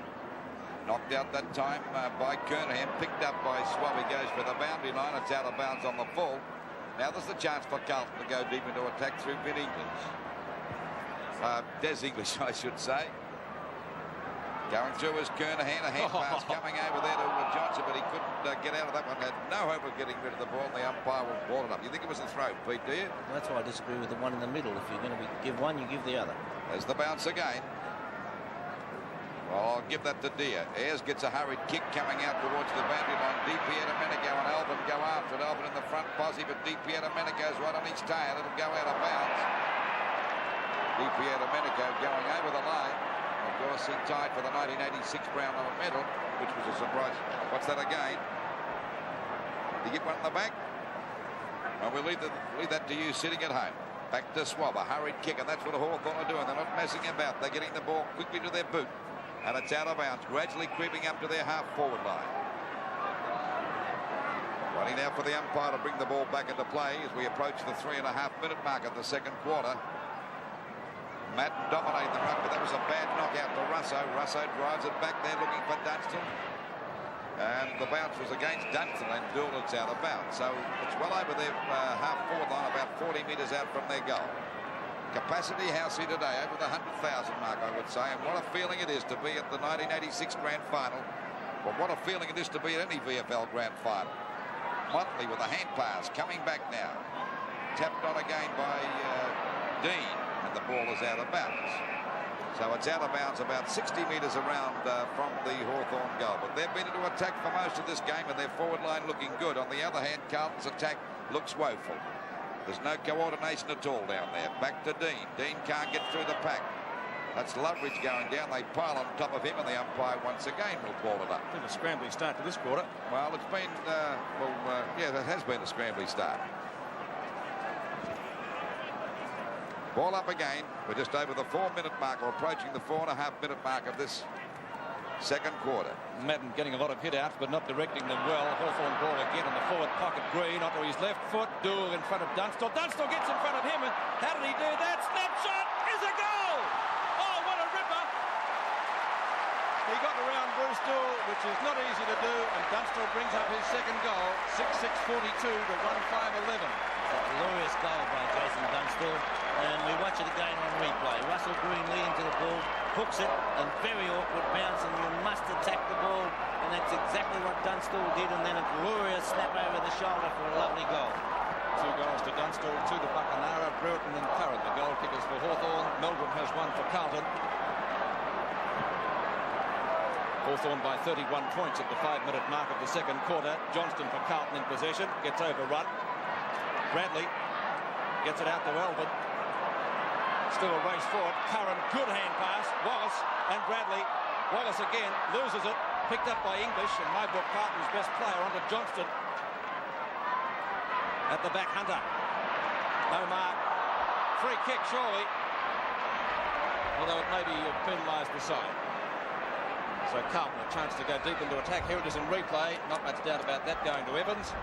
Knocked out that time by Kernahan. Picked up by Swab. He goes for the boundary line. It's out of bounds on the full. Now there's the chance for Carlton to go deep into attack through Vin English. Des English, I should say. Going through is Kernahan. A hand pass coming over there to Johnson, but he couldn't get out of that one. Had no hope of getting rid of the ball, and the umpire will ball it up. You think it was a throw, Pete, do you? Well, that's why I disagree with the one in the middle. If you're going to give one, you give the other. There's the bounce again. Well, I'll give that to Deer. Ayres gets a hurried kick coming out towards the boundary line. DiPierdomenico and Alban go after it. Alban in the front posse, but DiPierdomenico's right on his tail. It'll go out of bounds. DiPierdomenico going over the line. Of course, he tied for the 1986 Brownlow medal, which was a surprise. What's that again? Did you get one in the back? Well, we'll leave that to you sitting at home. Back to Swab, a hurried kick, and that's what Hawthorn are doing. They're not messing about. They're getting the ball quickly to their boot. And it's out of bounds, gradually creeping up to their half-forward line. Running now for the umpire to bring the ball back into play as we approach the 3.5-minute mark of the second quarter. Madden dominated the ruck, but that was a bad knockout to Russo. Russo drives it back there looking for Dunstall. And the bounce was against Dunstall, and Doolan's out of bounds. So it's well over their half-forward line, about 40 metres out from their goal. Capacity housey today, over the 100,000 mark, I would say. And what a feeling it is to be at the 1986 Grand Final. But what a feeling it is to be at any VFL Grand Final. Motley with a hand pass, coming back now. Tapped on again by Dean, and the ball is out of bounds. So it's out of bounds about 60 metres around from the Hawthorn goal. But they've been into attack for most of this game, and their forward line looking good. On the other hand, Carlton's attack looks woeful. There's no coordination at all down there. Back to Dean. Dean can't get through the pack. That's Loveridge going down. They pile on top of him, and the umpire once again will ball it up. It's been a scrambly start to this quarter. Well, it's been, yeah, that has been a scrambly start. Ball up again. We're just over the 4-minute mark, or approaching the 4.5-minute mark of this second quarter. Madden getting a lot of hit outs, but not directing them well. Hawthorn ball again in the forward pocket. Green onto his left foot. Dool in front of Dunstall. Dunstall gets in front of him, and how did he do that? Snapshot is a goal! Oh, what a ripper! He got around Bruce Dool, which is not easy to do, and Dunstall brings up his second goal. 6-6-42 to 1-5-11. A glorious goal by Jason Dunstall, and we watch it again on replay. Russell Green leading to the ball, hooks it, and very awkward bounce, and you must attack the ball, and that's exactly what Dunstall did, and then a glorious snap over the shoulder for a lovely goal. 2 goals to Dunstall, 2 to Buckenara, Brereton and Curran, the goal kickers for Hawthorn. Melbourne has 1 for Carlton. Hawthorn by 31 points at the 5-minute mark of the second quarter. Johnston for Carlton in possession, gets overrun. Bradley gets it out to Elvin. Still a race forward. Curran, good hand pass. Wallace and Bradley. Wallace again loses it. Picked up by English, and my book, Carlton's best player, onto Johnston. At the back, Hunter. No mark. Free kick, surely. Although it may be penalised the side. So Carlton a chance to go deep into attack. Here it is in replay. Not much doubt about that going to Evans.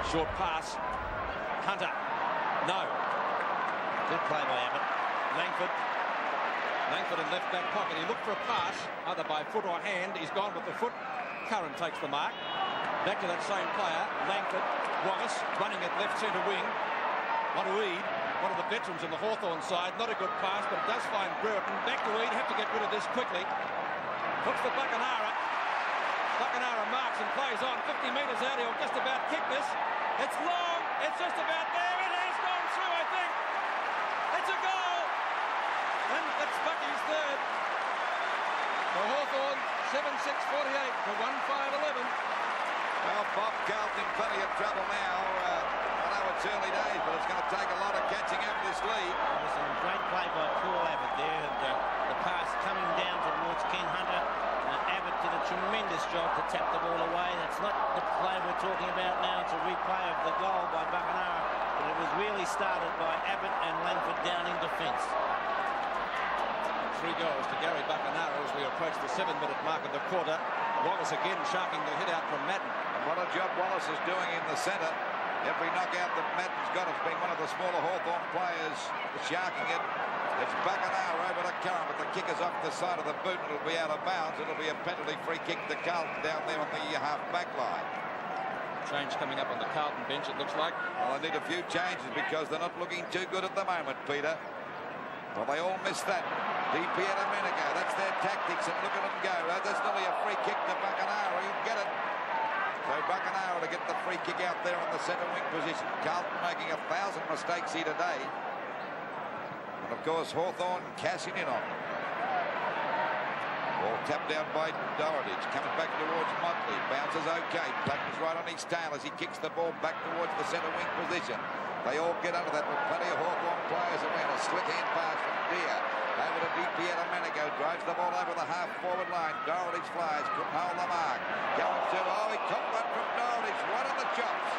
Short pass. Hunter. No. Good play by Abbott. Langford. Langford in left back pocket. He looked for a pass, either by foot or hand. He's gone with the foot. Curran takes the mark. Back to that same player. Langford. Wallace running at left centre wing. On to Eade, one of the veterans on the Hawthorn side. Not a good pass, but it does find Brereton. Back to Eade. Have to get rid of this quickly. Hooks for Buckenara. Buckenara marks and plays on. 50 metres out. He'll just about kick this. It's long. It's just about there. It has gone through, I think. It's a goal. And it's Bucky's third. For Hawthorn, 7-6-48 to 1-5-11. Well, Bob Carlton in plenty of trouble now. I know it's early days, but it's going to take a lot of catching up this lead. Listen, great play by Paul Abbott there, and the pass coming down towards Ken Hunter. Abbott did a tremendous job to tap the ball away. That's not the play we're talking about now. It's a replay of the goal by Buckenara, but it was really started by Abbott and Langford down in defence. 3 goals to Gary Buckenara as we approach the 7-minute mark of the quarter. Wallace again sharking the hit out from Madden. And what a job Wallace is doing in the centre. Every knockout that Madden's got has been one of the smaller Hawthorn players sharking it. It's Buckenara over to Curran, but the kick is off the side of the boot. It'll be out of bounds. It'll be a penalty free kick to Carlton down there on the half-back line. Change coming up on the Carlton bench, it looks like. Well, they need a few changes because they're not looking too good at the moment, Peter. Well, they all missed that. DP at a minute ago. That's their tactics, and look at them go. That's nearly a free kick to Buckenara. He'll get it. So Buckenara to get the free kick out there on the centre wing position. Carlton making 1,000 mistakes here today. And of course, Hawthorn cashing in on them. Ball tapped down by Dorotage. Comes back towards Motley. Bounces okay. Plattons right on his tail as he kicks the ball back towards the centre wing position. They all get under that with plenty of Hawthorn players around. A slick hand pass from Deer. Over to DP at a Manigo. Drives the ball over the half-forward line. Dorotage flies. Couldn't hold the mark. Going to, oh, he took one from Dorotage. Right on the chops.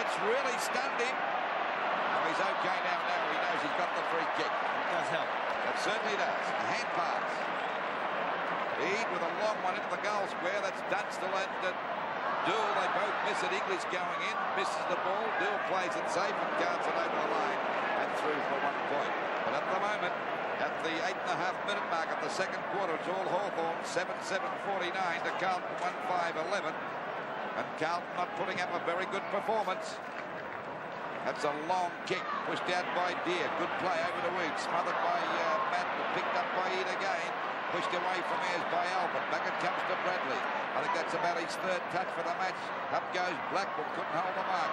It's really stunned him. Oh, he's okay now. He knows he's got the free kick. It does help. It certainly does. A hand pass. Eade with a long one into the goal square. That's Dunstall and Dool, they both miss it. English going in, misses the ball. Dool plays it safe and guards it over the line and through for 1 point. But at the moment, at the 8.5-minute mark of the second quarter, it's all Hawthorn, 7-7-49 to Carlton 1-5-11. And Carlton not putting up a very good performance. That's a long kick, pushed out by Deer. Good play over to Weed, smothered by Madden, picked up by Eade again. Pushed away from Ayres by Albert. Back it comes to Bradley. I think that's about his 3rd touch for the match. Up goes Blackwood, couldn't hold the mark.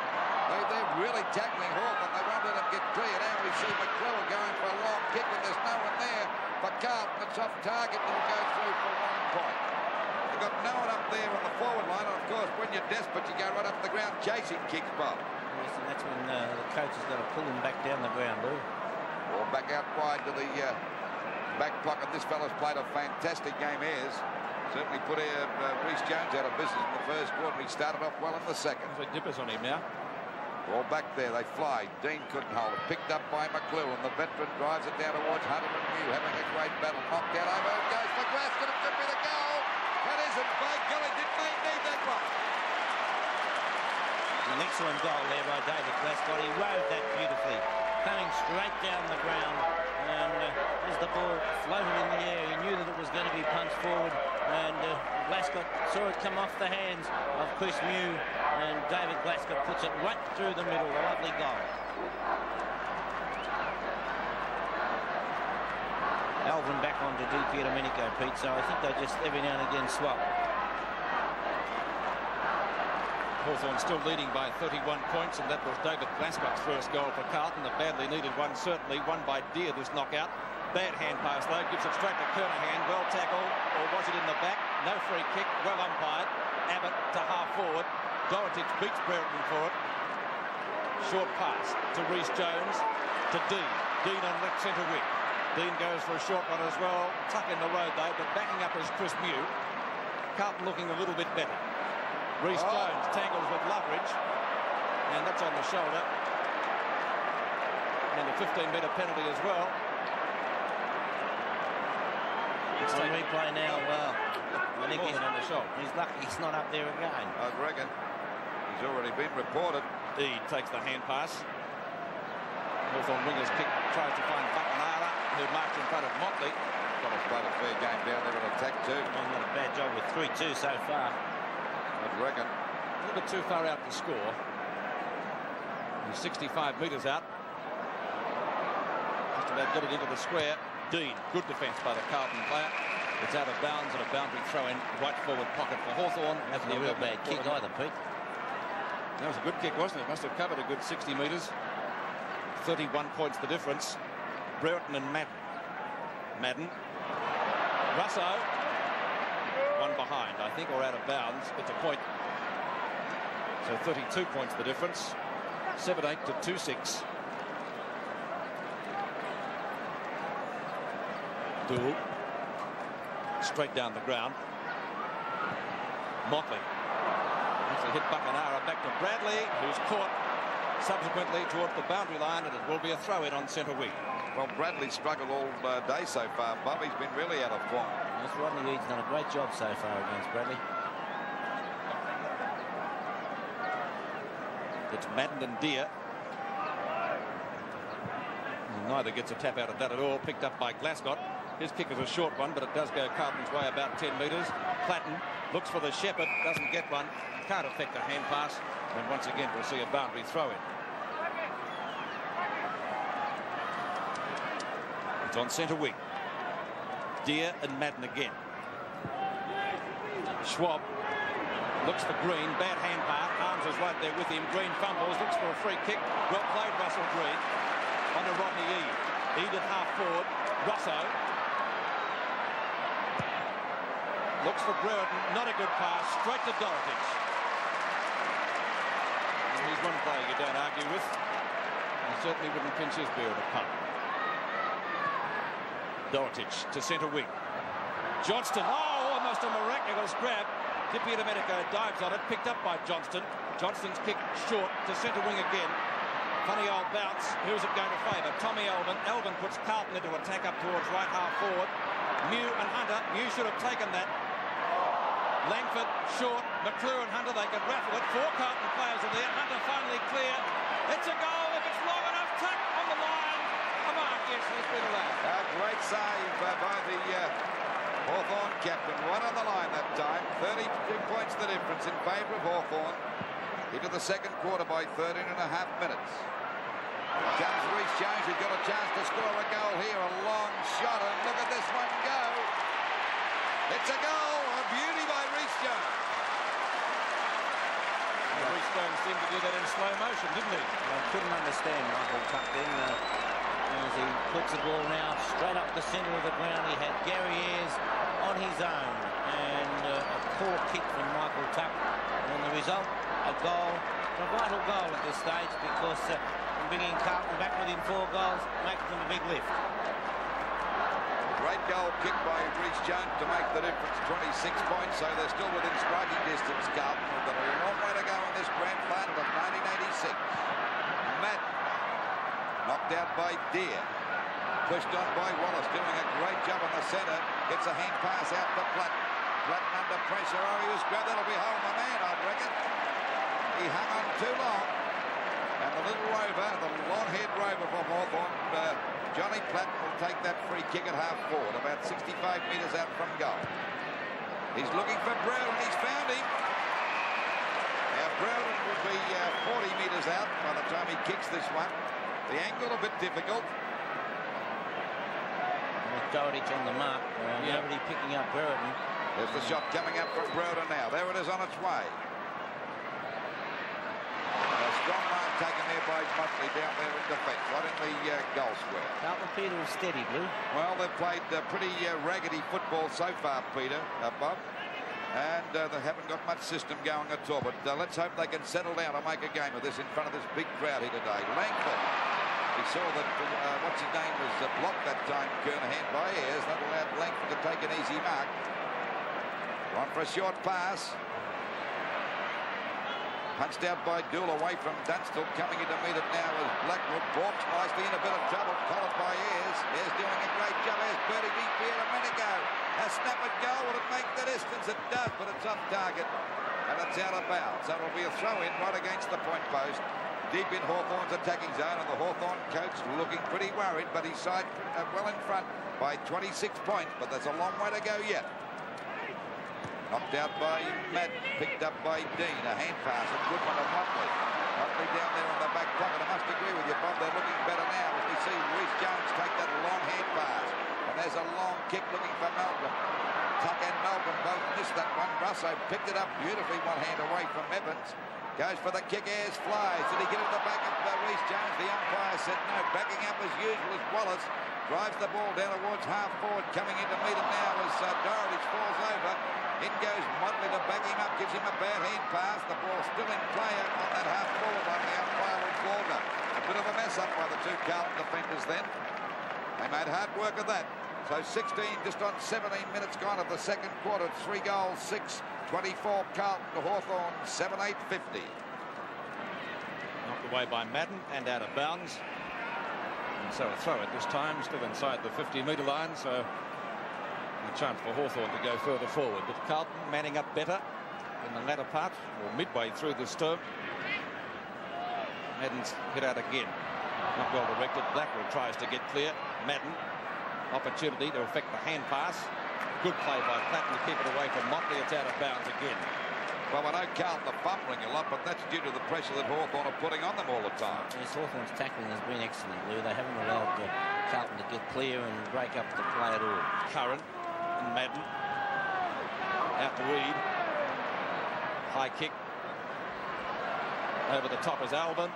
They're really tackling Hawthorn. They won't let him get clear. Now we see McClellan going for a long kick, but there's no one there for Carlton. It's off target. It'll go through for 1 point. They've got no one up there on the forward line, and of course, when you're desperate, you go right up the ground chasing kicks, Bob. Yes, and that's when the coach has got to pull him back down the ground, Lou. Or back out wide to the back pocket. This fella's played a fantastic game. Ayres certainly put Reece Jones out of business in the first quarter. He started off well in the second. There's a dippers on him now. All back there, they fly. Dean couldn't hold it. Picked up by McLuhan. The veteran drives it down towards Hunter and Mew, having a great battle. Knocked out over. It goes for Glasgow. It could be the goal. That isn't. By golly, didn't they need that one? An excellent goal there by David Glasgow. He rode that beautifully, coming straight down the ground. And as the ball floated in the air, he knew that it was going to be punched forward. And Glasgow saw it come off the hands of Chris Mew. And David Glasgow puts it right through the middle. A lovely goal. Alvin back onto Di Pierdomenico, Pete. So I think they just every now and again swap. Hawthorn still leading by 31 points, and that was David Glasgott's first goal for Carlton. A badly needed one, certainly. Won by Deer, this knockout. Bad hand pass, though. Gives it straight to Kernahan. Well tackled, or was it in the back? No free kick. Well umpired. Abbott to half forward. Dorotich beats Brereton for it. Short pass to Reece Jones, to Dean. Dean on left centre wing. Dean goes for a short one as well. Tuck in the road, though, but backing up is Chris Mew. Carlton looking a little bit better. Reece Jones tangles with Loveridge, and that's on the shoulder. And a 15-metre penalty as well. It's on replay now. Well, I think he's on the shoulder. He's lucky he's not up there again. I reckon he's already been reported. Eade takes the hand pass. Hawthorn wingers kick, tries to find Bacanara, who marks in front of Motley. Got to play a fair game down there in attack too. Well, not a bad job with 3-2 so far. I reckon. A little bit too far out to score. He's 65 metres out. Just about got it into the square. Dean, good defence by the Carlton player. It's out of bounds and a boundary throw in right forward pocket for Hawthorn. That's a real bad kick either, Pete. That was a good kick, wasn't it? Must have covered a good 60 metres. 31 points the difference. Brereton and Madden. Russo. One behind, I think, or out of bounds. It's a point. So 32 points the difference. 7-8 to 2-6. Dool. Straight down the ground. Motley. Actually hit Bacanara. Back to Bradley, who's caught subsequently towards the boundary line, and it will be a throw-in on centre wing. Well, Bradley struggled all day so far. Bobby's been really out of form. Yes, Rodney Eade's done a great job so far against Bradley. It's Madden and Deer. Neither gets a tap out of that at all. Picked up by Glasgow. His kick is a short one, but it does go Carlton's way about 10 metres. Platten looks for the Shepherd, doesn't get one. Can't affect a hand pass. And once again, we'll see a boundary throw-in. It's on centre wing. Deer and Madden again. Schwab looks for Green. Bad hand pass. Arms is right there with him. Green fumbles. Looks for a free kick. Well played, Russell Green. On to Rodney Eade. Eade at half forward. Rosso. Looks for Brereton. Not a good pass. Straight to Dorotich. And he's one player you don't argue with. He certainly wouldn't pinch his beer at a pub. Dorotich to centre wing. Johnston. Oh, almost a miraculous grab. Di Pierdomenico dives on it. Picked up by Johnston. Johnston's kick short to centre wing again. Funny old bounce. Who's it going to favour? Tommy Elvin. Elvin puts Carlton into attack up towards right half forward. Mew and Hunter. Mew should have taken that. Langford short, McClure and Hunter, they can raffle it. 4 Carlton players are there. Hunter finally clear. It's a goal if it's long enough. Tuck on the line. A mark, yes, has been allowed. A great save by the Hawthorn captain. One on the line that time. 32 points the difference in favour of Hawthorn. Into the second quarter by 13 and a half minutes. Comes Reece Jones, who's got a chance to score a goal here. A long shot, and look at this one go. It's a goal. A beauty by Reece Jones. Reece Jones seemed to do that in slow motion, didn't he? I couldn't understand Michael Tuck then. As he puts the ball now straight up the centre of the ground. He had Gary Ayres on his own, and a poor kick from Michael Tuck. And the result, a goal, a vital goal at this stage, because bringing Carlton back within 4 goals makes them a big lift. Great goal kick by Reece Jones to make the difference. 26 points, so they're still within striking distance. Carlton have got a long way to go in this grand final of 1986. Matt knocked out by Deere. Pushed on by Wallace, doing a great job on the centre. Gets a hand pass out to Platten. Platten under pressure. Oh, he was grabbed. That'll be home the man, I reckon. He hung on too long. And the little rover, the long-haired rover from Hawthorn, Johnny Platten will take that free kick at half forward, about 65 metres out from goal. He's looking for Browden. He's found him. Now, Browden will be 40 metres out by the time he kicks this one. The angle a bit difficult. Doherty on the mark. Nobody picking up Browden. There's the shot coming up from Browden now. There it is on its way. A strong mark taken there by Motley down there in defence, right in the goal square. Carlton, Peter, is steady, Blue. Well, they've played pretty raggedy football so far, Peter, Bob. And they haven't got much system going at all. But let's hope they can settle down and make a game of this in front of this big crowd here today. Langford. We saw that, what's his name, was blocked that time, Kernahan by Ayres. That allowed Langford to take an easy mark. On for a short pass. Punched out by Dool away from Dunstall. Coming in to meet it now is Blackwood. Balks nicely in a bit of trouble. Collared by Ayres. Ayres doing a great job. Ayres birdie deep here a minute ago. A snap and goal. Will it make the distance? It does, but it's off target. And it's out of bounds. So it'll be a throw-in right against the point post. Deep in Hawthorn's attacking zone, and the Hawthorn coach looking pretty worried, but his side well in front by 26 points, but there's a long way to go yet. Knocked out by Madden, picked up by Dean, a hand pass, a good one to Motley. Motley down there on the back pocket. I must agree with you, Bob, they're looking better now as we see Reece Jones take that long hand pass. And there's a long kick looking for Melbourne. Tuck and Melbourne both missed that one. Russo picked it up beautifully, one hand away from Evans. Goes for the kick, Ayres flies. Did he get it the back of Reece Jones? The umpire said no. Backing up as usual as Wallace. Drives the ball down towards half forward. Coming in to meet it now as Doherty falls over. In goes Motley to back him up. Gives him a bad hand pass. The ball still in play on that half forward line. The umpire will call that. A bit of a mess up by the 2 Carlton defenders then. They made hard work of that. So 16, just on 17 minutes gone of the second quarter. 3 goals, 6-24 Carlton to Hawthorn, 7-8-50. Knocked away by Madden and out of bounds. And so a throw at this time, still inside the 50-metre line. So a chance for Hawthorn to go further forward. But Carlton manning up better in the latter part, or midway through this term. Madden's hit out again. Not well directed. Blackwood tries to get clear. Madden. Opportunity to affect the hand pass. Good play by Platten to keep it away from Motley. It's out of bounds again. Well, I know Carlton are fumbling a lot, but that's due to the pressure that Hawthorn are putting on them all the time. Yes, Hawthorn's tackling has been excellent, Lou. They haven't allowed Carlton to get clear and break up the play at all. Curran and Madden. Out to Reed. High kick. Over the top is Alban.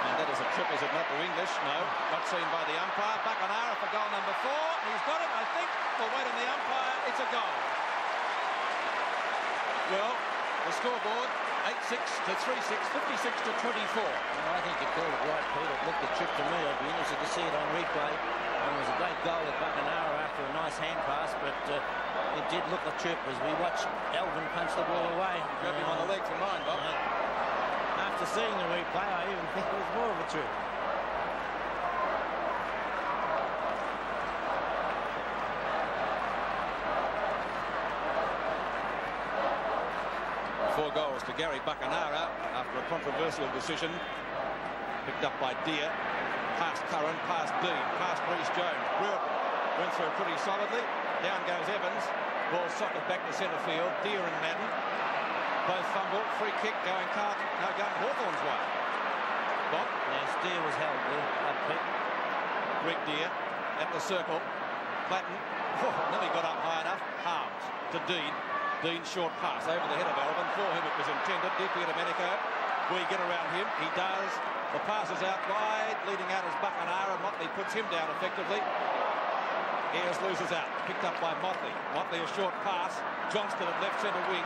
And that is a trip, is it not, to English? No, not seen by the umpire. Bacanara for goal number 4. He's got it, I think. We'll wait on the umpire. It's a goal. Well, the scoreboard, 8-6 to 3-6, 56 to 24. Well, I think you called it right, Pete. It looked a trip to me. I'd be interested to see it on replay. It was a great goal at Bacanara after a nice hand pass, but it did look a trip as we watched Elvin punch the ball away. Grab him on the leg for mine, Bob. After seeing the replay, I even think it was more of a trip. 4 goals to Gary Buckenara after a controversial decision. Picked up by Deere. Past Curran, past Dean, past Reece Jones. Brereton went through pretty solidly. Down goes Evans. Ball socket back to centre field. Deere and Madden both fumble. Free kick going Carlton. No, going Hawthorn's way. Bob? Yes, Deere was held there. Up quick. Greg Deere at the circle. Platten. Nearly got up high enough. Harms to Dean. Dean short pass over the head of Alvin. For whom it was intended. Deep here to Medico. Will he get around him? He does. The pass is out wide. Leading out is Buckenara. Motley puts him down effectively. Ayres loses out. Picked up by Motley. Motley a short pass. Johnston at left centre wing.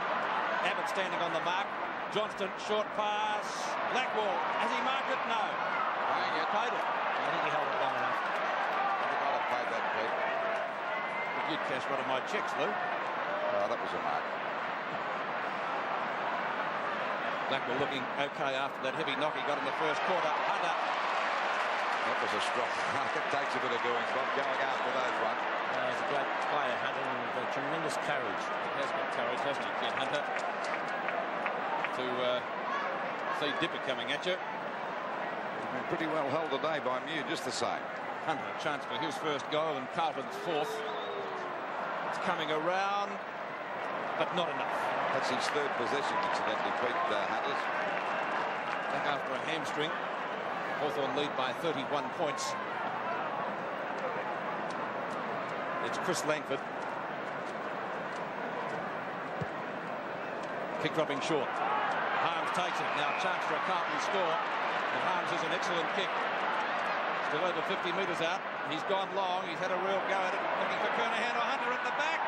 Abbott standing on the mark. Johnston short pass. Blackwell. Has he marked it? No. Playing it. Paid it. I think he held it long enough. I think I'd have played that, Pete. You'd cash one of my checks, Lou. Oh, that was a mark. Blackwell looking okay after that heavy knock he got in the first quarter. Hunter. That was a strong mark. It takes a bit of doing, Bob, going after those one. He's a great player, Hunter, with tremendous courage. He has got courage, hasn't he, Ken Hunter? To see Dipper coming at you. Been pretty well held today by Mew, just the same. Hunter, a chance for his first goal and Carlton's fourth. It's coming around, but not enough. That's his third possession, incidentally, Pete, Hunters. Back after a hamstring. Hawthorn lead by 31 points. It's Chris Langford. Kick dropping short. Harms takes it. Now a chance for a Carlton score. And Harms is an excellent kick. Still over 50 metres out. He's gone long. He's had a real go at it. Looking for Kernahan or Hunter at the back.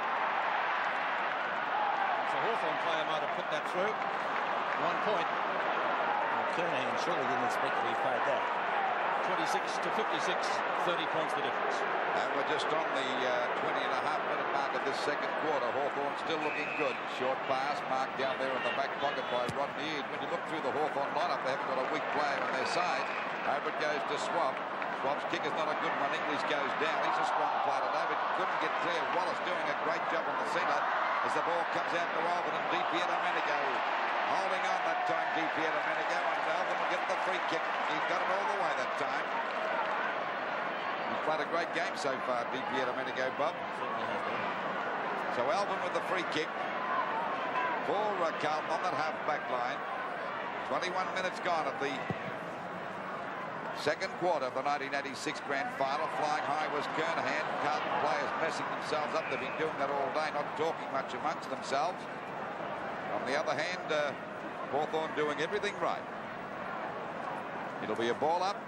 So Hawthorn player might have put that through. 1 point. Well, Kernahan surely didn't expect to be paid that. 26 to 56. 30 points the difference. And we're just on the 20.5-minute mark of this second quarter. Hawthorn still looking good. Short pass marked down there in the back pocket by Rodney. When you look through the Hawthorn lineup, they haven't got a weak player on their side. Over it goes to Swab. Swab's kick is not a good one. English goes down. He's a strong player today, but couldn't get clear. Wallace doing a great job on the centre as the ball comes out to Alvin and Di Pierdomenico. Holding on that time, Di Pierdomenico, and Alvin will get the free kick. He's got it all the way that time. He's played a great game so far, Di Pierdomenico, Bob. Certainly has been. So Alvin with the free kick for Carlton on that half-back line. 21 minutes gone of the second quarter of the 1986 grand final. Flying high was Kernahan. Carlton players messing themselves up. They've been doing that all day, not talking much amongst themselves. On the other hand, Hawthorn doing everything right. It'll be a ball up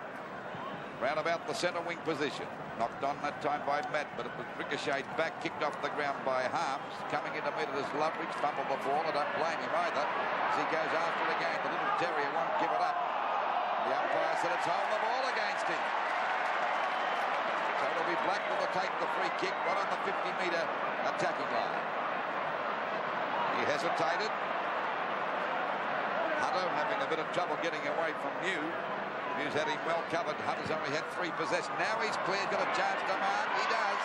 round about the centre wing position. Knocked on that time by Matt, but it was ricocheted back, kicked off the ground by Harms. Coming in to meet it as Loveridge, fumbled the ball. I don't blame him either as he goes after it again. The little terrier won't give it up. The umpire said it's holding the ball against him. So it'll be Blackwell to take the free kick right on the 50-metre attacking line. He hesitated. Hunter having a bit of trouble getting away from Mew. Mew's had him well covered. Hunter's only had 3 possessions. Now he's clear, got a chance to mark. He does.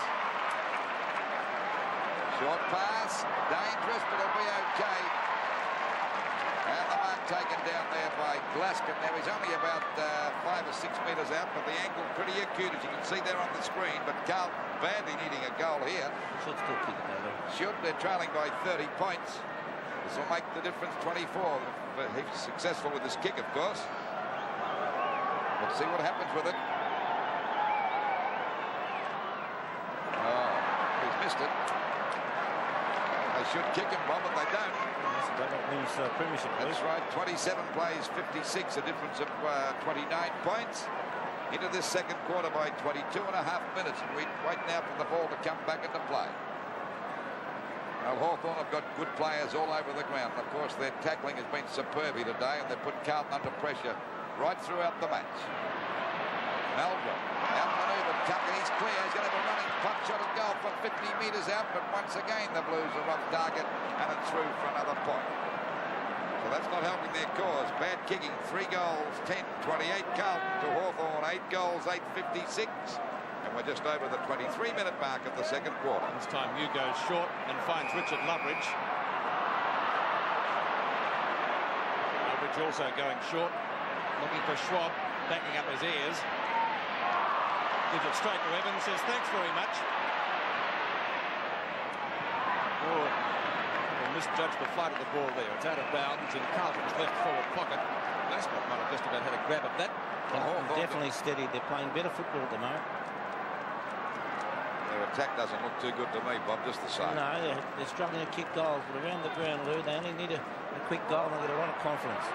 Short pass. Dangerous, but it'll be okay. And the mark taken down there by Glasgow. Now he's only about 5 or 6 metres out, but the angle pretty acute, as you can see there on the screen. But Carlton badly needing a goal here. Should still kick it over. Should. They're trailing by 30 points. This will make the difference 24. If he's successful with his kick, of course. Let's see what happens with it. Oh, he's missed it. They should kick him, Bob, but they don't. Premiership. That's right. 27 plays, 56, a difference of 29 points. Into this second quarter by 22.5 minutes. And we wait now for the ball to come back into play. Now, Hawthorn have got good players all over the ground. And of course, their tackling has been superb here today, and they've put Carlton under pressure right throughout the match. Meldrum, outmaneuvered, Tucker, he's clear. He's going to have a running punt shot at goal from 50 metres out, but once again, the Blues are off target, and it's through for another point. So that's not helping their cause. Bad kicking, 3 goals, 10-28 Carlton to Hawthorn, 8 goals, 8-56. And we're just over the 23-minute mark of the second quarter. This time Mew goes short and finds Richard Loveridge. Aldridge also going short, looking for Schwab, backing up his ears. Gives it straight to Evans, says thanks very much. Oh, misjudged the flight of the ball there. It's out of bounds in Carlton's left forward pocket. Glasgow might have just about had a grab at that. Definitely steady. They're playing better football at the moment. Their attack doesn't look too good to me, Bob, just the same. No, they're struggling to kick goals, but around the ground, Lou, they only need a quick goal and get a lot of confidence.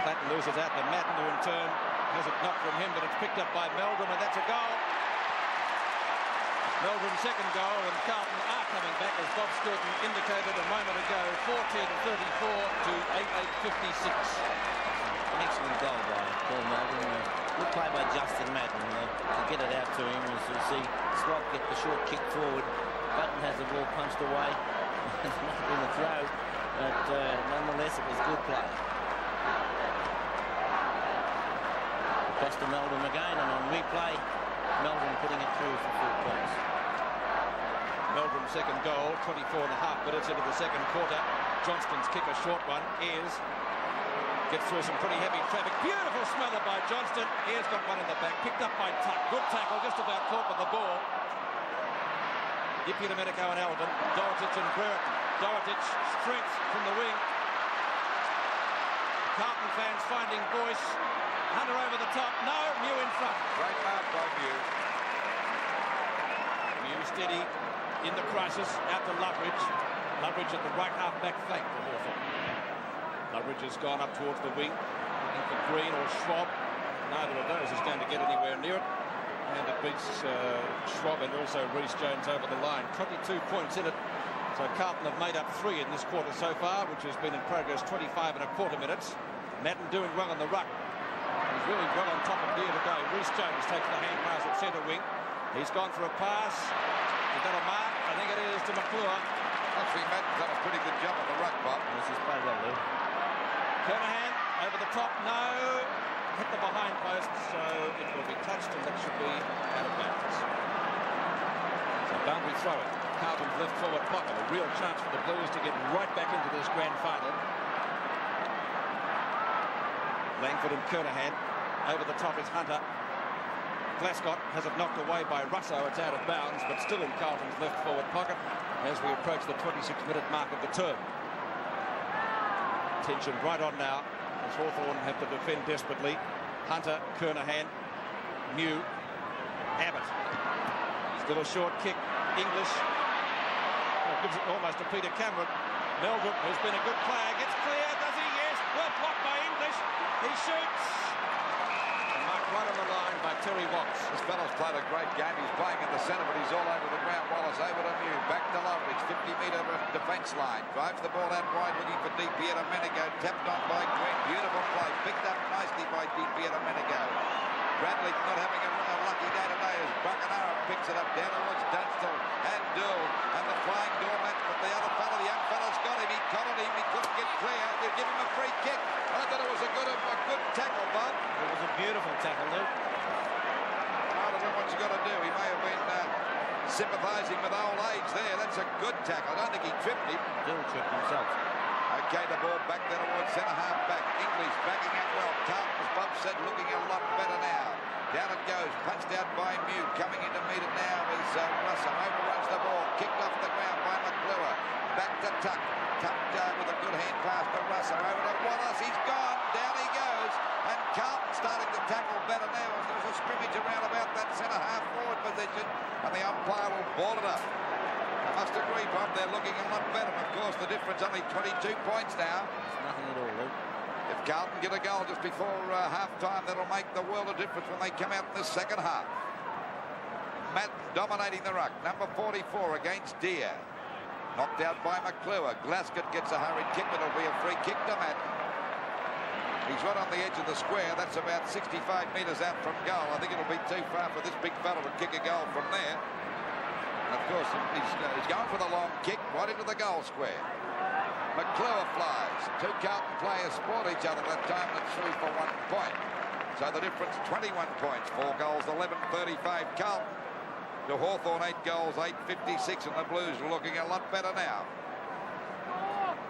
Platten loses out to Madden, who in turn has it knocked from him, but it's picked up by Meldrum, and that's a goal. Meldrum's second goal, and Carlton are coming back, as Bob Stilton indicated a moment ago, 14-34 to 8-8-56. Excellent goal by Paul Meldrum. Good play by Justin Madden to get it out to him. As you see, Swab get the short kick forward. Button has the ball punched away. It's not been a throw, but nonetheless, it was good play. Across to Meldrum again, and on replay, Meldrum putting it through for 4 points. Meldrum's second goal, 24.5 minutes into the second quarter. Johnston's kick, a short one, gets through some pretty heavy traffic. Beautiful smeller by Johnston. Here's got one in the back, picked up by Tuck. Good tackle, just about caught with the ball. Dippy to Medico and Alvin. Dorotic and Brereton. Dorotic, strength from the wing. Carlton fans finding Boyce. Hunter over the top. No, Mew in front. Great mark by Mew. Mew steady in the crisis. Out to Loveridge. Loveridge at the right half-back flank for Hawthorn. Loveridge has gone up towards the wing, looking for Green or Schwab. Neither of those is going to get anywhere near it. And it beats Schwab and also Reece Jones over the line. 22 points in it. So Carlton have made up 3 in this quarter so far, which has been in progress 25.25 minutes. Madden doing well on the ruck. He's really well on top of here today. Reece Jones takes the hand pass at centre wing. He's gone for a pass. He's got a mark. I think it is to McClure. Actually, Madden's done a pretty good job on the ruck, Bob. This is played well, Lou. Kernahan over the top, no. Hit the behind post, so it will be touched, and that should be out of bounds. So boundary throwing. Carlton's left forward pocket. A real chance for the Blues to get right back into this grand final. Langford and Kernahan. Over the top is Hunter. Glasgow has it knocked away by Russo. It's out of bounds, but still in Carlton's left forward pocket as we approach the 26-minute mark of the term. Tension right on now as Hawthorn have to defend desperately. Hunter, Kernahan, Mew, Abbott. Still a short kick. English. Well, gives it almost to Peter Cameron. Meldrum, who's been a good player, gets clear. Does he? Yes. Well blocked by English. He shoots. And marked right on the line by Terry Watts. This fella's played a great game. He's playing in the centre, but he's all over the ground. Wallace over to Mew. Back to Loveridge. 50-metre defence line. Drives the ball out wide, looking for Di Pierdomenico. Tapped on by Green. Beautiful play. Picked up nicely by Di Pierdomenico. Bradley not having a lucky day today as Buckenara picks it up down towards Dunstall and Dill. And the flying doormat, but the other fella, the young fella's got him. He collared him. He couldn't get clear. You give him a free kick. I thought it was a good tackle, Bob. It was a beautiful tackle, Luke. I don't know what you got to do. He may have been sympathising with old age there. That's a good tackle. I don't think he tripped him. Dill tripped himself. Okay, the ball back there towards centre half back. English backing up well. Carlton, as Bob said, looking a lot better now. Down it goes, punched out by Mew. Coming in to meet it now is Russell. Overruns the ball, kicked off the ground by McClure. Back to Tuck. Tuck with a good hand pass to Russell. Over to Wallace, he's gone. Down he goes. And Carlton starting to tackle better now as there's a scrimmage around about that centre half forward position. And the umpire will ball it up. I must agree, Bob, they're looking a lot better. Of course, the difference only 22 points now. It's nothing at all, Luke. If Carlton get a goal just before half-time, that'll make the world of difference when they come out in the second half. Madden dominating the ruck. Number 44 against Deere. Knocked out by McClure. Glasgow gets a hurried kick, but it'll be a free kick to Madden. He's right on the edge of the square. That's about 65 metres out from goal. I think it'll be too far for this big fella to kick a goal from there. And of course, he's going for the long kick right into the goal square. McClure flies. 2 Carlton players fought each other that time and it's through for 1 point. So the difference 21 points. 4 goals, 11-35 Carlton. To Hawthorn, 8 goals, 8-56, and the Blues are looking a lot better now.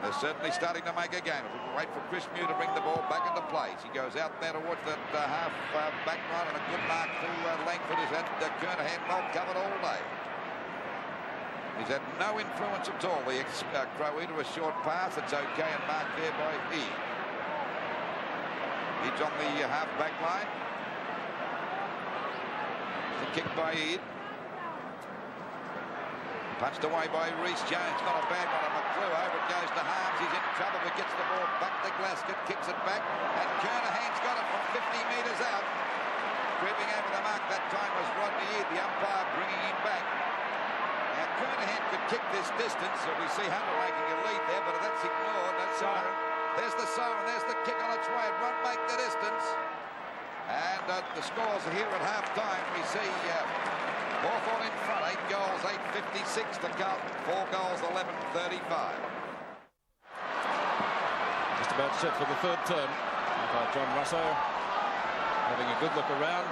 They're certainly starting to make a game. We'll wait for Chris Mew to bring the ball back into place. He goes out there towards that half back line, and a good mark through Langford has had Kernahan well covered all day. He's had no influence at all. The ex-Crow into a short pass. It's okay and marked there by Eade. Eade's on the half back line. The kick by Eade. Punched away by Reece Jones. Not a bad one. And McClue over it goes to Harms. He's in trouble, but gets the ball back to Glasgow. Kicks it back. And Kernahan's got it from 50 metres out. Creeping over the mark that time was Rodney Eade, the umpire bringing him back. Now Kernahan could kick this distance, so we see Hunter making a lead there, but that's ignored. That's there's the siren. There's the kick on its way. It won't make the distance. And the scores are here at half-time. We see Hawthorn in front, 8 goals, 8.56 to Carlton, 4 goals, 11.35. Just about set for the third term by John Russo, having a good look around.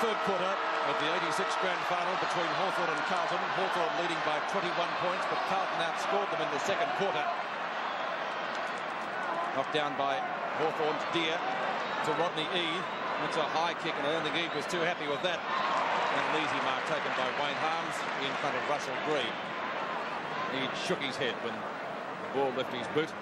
Third quarter of the 86 grand final between Hawthorn and Carlton. Hawthorn leading by 21 points, but Carlton outscored them in the second quarter. Knocked down by Hawthorn's Deer to Rodney Eade. It's a high kick, and I don't think Eade was too happy with that. And an easy mark taken by Wayne Harms in front of Russell Green. Eade shook his head when the ball left his boot.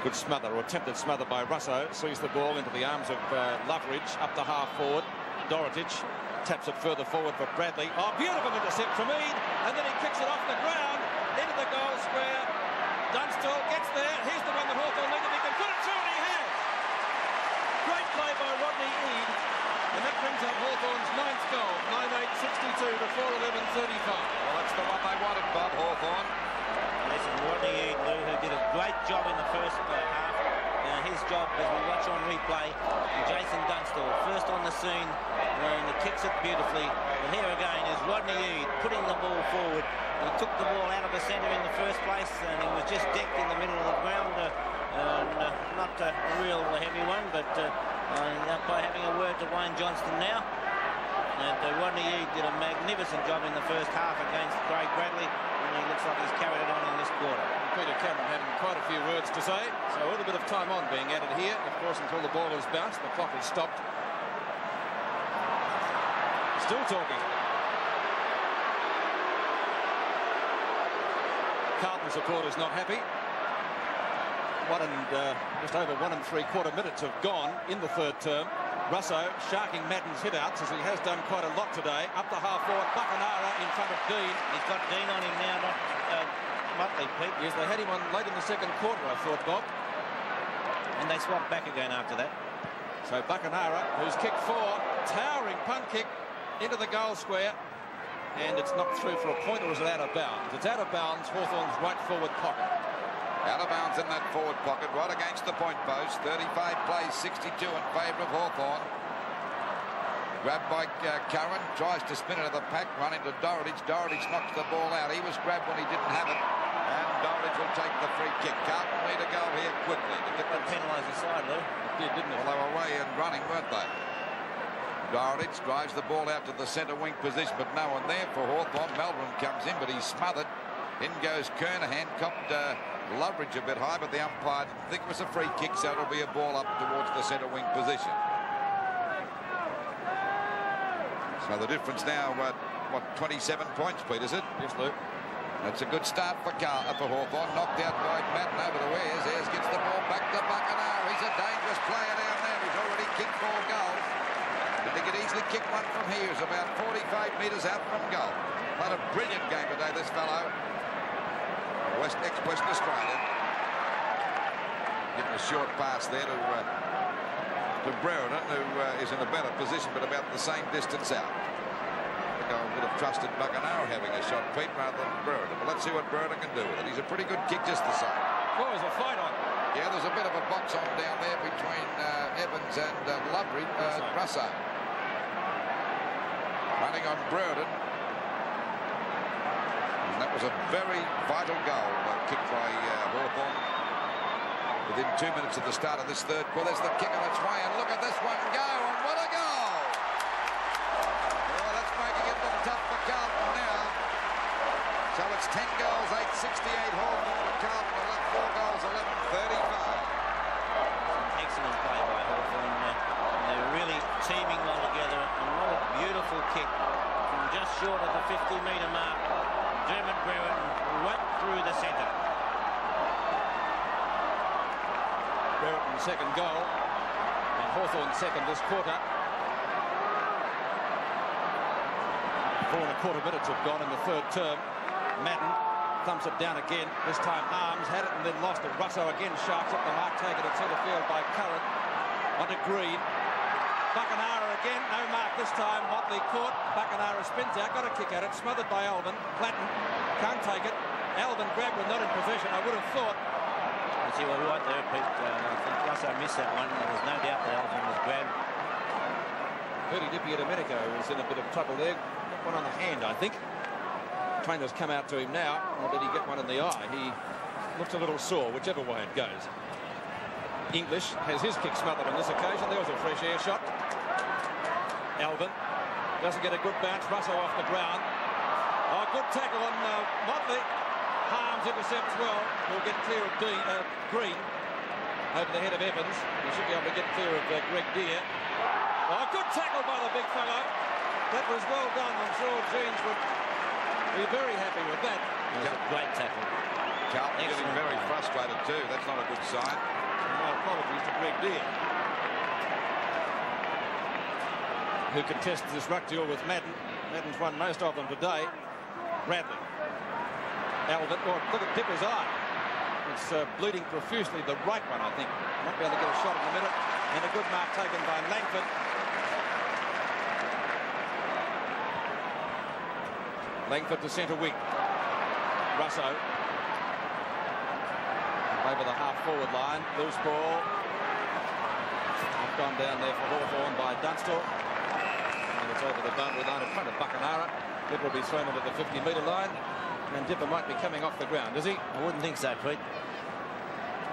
Good smother, or attempted smother by Russo. Sees the ball into the arms of Loveridge, up the half forward. Dorotich taps it further forward for Bradley. Oh, beautiful intercept from Eade, and then he kicks it off the ground into the goal square. Dunstall gets there. Here's the one that Hawthorn needed. He can put it through, and he has. Great play by Rodney Eade, and that brings up Hawthorn's 9th goal, 9-8-62 to 4-11-35. Well, that's the one they wanted, Bob, Hawthorn. Listen, Rodney Eade, Lou, who did a great job in the first half. His job, as we watch on replay, and Jason Dunstall first on the scene, and he kicks it beautifully. And here again is Rodney Eade putting the ball forward. He took the ball out of the centre in the first place, and he was just decked in the middle of the ground. Not a real heavy one, but by having a word to Wayne Johnston now. And Rodney Eade did a magnificent job in the first half against Craig Bradley, and he looks like he's carried it on in this quarter. Peter Cameron having quite a few words to say, so a little bit of time on being added here, of course, until the ball is bounced. The clock is stopped. Still talking. Carlton supporters not happy. Just over 1 3/4 minutes have gone in the third term. Russo sharking Madden's hit-outs, as he has done quite a lot today. Up the half-forward, Buckenara in front of Dean. He's got Dean on him now, not Motley, Pete. Yes, they had him on late in the second quarter, I thought, Bob. And they swapped back again after that. So Buckenara, who's kicked 4, towering punt kick into the goal square. And it's knocked through for a point, or is it out of bounds? It's out of bounds, Hawthorn's right forward pocket. Out of bounds in that forward pocket, right against the point post. 35 plays, 62 in favour of Hawthorn. Grabbed by Curran, tries to spin it to the pack, run into Dorotich. Dorotich knocks the ball out. He was grabbed when he didn't have it. And Dorotich will take the free kick. Carlton need a goal here quickly to get They penalised the side, Lou. It did, didn't it? Well, they were away and running, weren't they? Dorotich drives the ball out to the centre wing position, but no one there for Hawthorn. Melbourne comes in, but he's smothered. In goes Kernahan, copped Loveridge a bit high, but the umpire didn't think it was a free kick, so it'll be a ball up towards the centre wing position. So the difference now, what, 27 points, Pete, is it? Yes, Luke. That's a good start for Hawthorn. Knocked out by Madden over to Ayres. Ayres gets the ball back to Buckenara. He's a dangerous player down there. He's already kicked 4 goals. And he could easily kick one from here. He's about 45 metres out from goal. What a brilliant game today, this fellow. Ex-Western Australia. Getting a short pass there to Brereton, who is in a better position, but about the same distance out. I think I would have trusted Buckenara having a shot, Pete, rather than Brereton. But let's see what Brereton can do with it. He's a pretty good kick just the same. Oh, there's a fight on. Yeah, there's a bit of a box on down there between Evans and Loveridge, Russo. Running on Brereton. And that was a very vital goal kicked by Hawthorn. Within 2 minutes of the start of this third quarter, there's the kick on its way, and look at this one go, and what a goal! Well, that's making it look tough for Carlton now. So It's 10 goals, 868 Hawthorn to Carlton, 4 goals, 11:35. Excellent play by Hawthorn. They were really teaming well together, and what a beautiful kick from just short of the 50-metre mark. Dermot Brereton right through the centre. Brereton's second goal, and Hawthorn's second this quarter. 4.25 minutes have gone in the third term. Madden thumps it down again. This time Arms had it and then lost it. Russo again sharks up the mark, taken at centre field by Curran. Onto Green. Buckenara again, no mark this time. Motley caught. Buckenara spins out, got a kick at it, smothered by Alvin. Platten can't take it. Alvin grabbed with not in possession. I would have thought. You were right there, Pete. I think Russo missed that one. There was no doubt that Alvin was grabbed. Hurdy Dippy at America was in a bit of trouble there. Got one on the hand, I think. Trainers come out to him now, or did he get one in the eye? He looks a little sore, whichever way it goes. English has his kick smothered on this occasion. There was a fresh air shot. Alvin doesn't get a good bounce. Russo off the ground. Oh, good tackle on Motley. Harms intercepts well. Will get clear of Green over the head of Evans. He should be able to get clear of Greg Deere. Oh, good tackle by the big fellow. That was well done. I'm sure Jeans would be very happy with that. It was a great tackle. Carlton getting very frustrated too. That's not a good sign. My apologies to Greg Deere, who contests this ruck duel with Madden. Madden's won most of them today. Bradley. Alvin, oh, look at Dipper's eye. It's bleeding profusely. The right one, I think. Might be able to get a shot in a minute. And a good mark taken by Langford. Langford to centre wing. Russo. Over the half-forward line. Loose ball. Gone down there for Hawthorn by Dunstall. And it's over the boundary line in front of Buckenara. It will be thrown into the 50-metre line. And Dipper might be coming off the ground, is he? I wouldn't think so, Pete.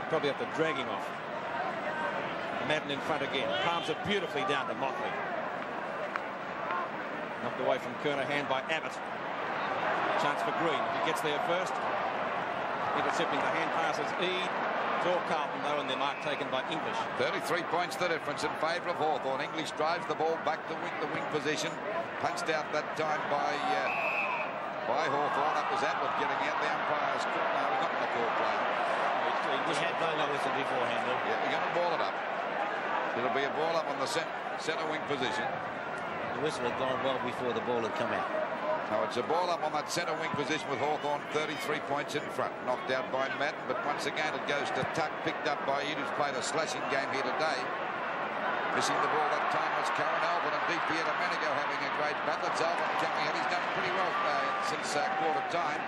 Probably have to drag him off. Madden in front again. Palms it beautifully down to Motley. Knocked away from Kernahan by Abbott. Chance for Green. If he gets there first. Intercepting the hand passes. Eade. It's all Carlton, though, and the mark taken by English. 33 points the difference in favour of Hawthorn. English drives the ball back to the wing position. Punched out that time by Hawthorn. That was Abbott getting out. The umpire's call. No, he's not going to call play. He had blown the whistle beforehand. Yeah, you're going to ball it up. It'll be a ball up on the centre wing position. The whistle had gone well before the ball had come out. No, it's a ball up on that centre wing position with Hawthorn 33 points in front. Knocked out by Madden, but once again it goes to Tuck, picked up by Eade, who's played a slashing game here today. Missing the ball that time was Karen Alvin, and DP at Amenigo having a great battle. It's Alvin coming out. He's done pretty well since quarter time.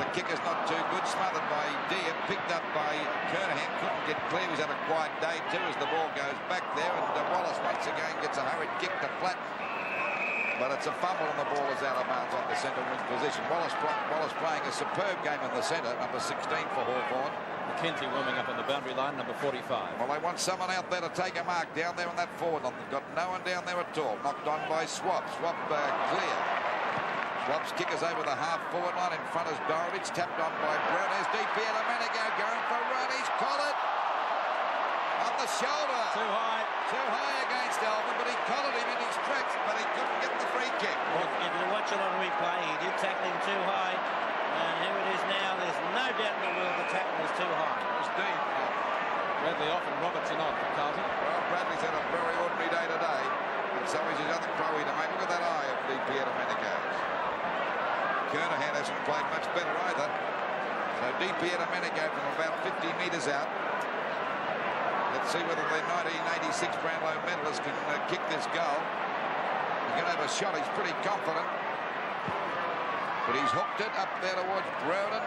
But the kick is not too good. Smothered by Deere, picked up by Kernahan. Couldn't get clear. He's had a quiet day too as the ball goes back there. And Wallace once again gets a hurried kick to Platten. But it's a fumble and the ball is out of bounds on the centre wing position. Wallace playing a superb game in the centre, number 16 for Hawthorn. McKenzie warming up on the boundary line, number 45. Well, they want someone out there to take a mark down there on that forward line. They've got no one down there at all. Knocked on by Swap. Swap clear. Swap's kick is over the half-forward line. In front is Dorowitz. Tapped on by Brown. There's DP and Amenigo going for a run. He's collared on the shoulder. Too high. Too high against Alvin, but he collared him in his tracks, but he couldn't get the free kick. Well, if you watch it on replay, he did tackle him too high. And here it is now. There's no doubt in the world the tackle was too high. It was deep. Bradley off and Robertson on for Carlton. Well, Bradley's had a very ordinary day today, and so is his other pro to make. Look at that eye of DP at Amenigo's. Kernahan hasn't played much better either. So DP at Amenigo from about 50 metres out. Let's see whether the 1986 Brownlow medalist can kick this goal. He's going to have a shot. He's pretty confident. But he's hooked it up there towards Broden.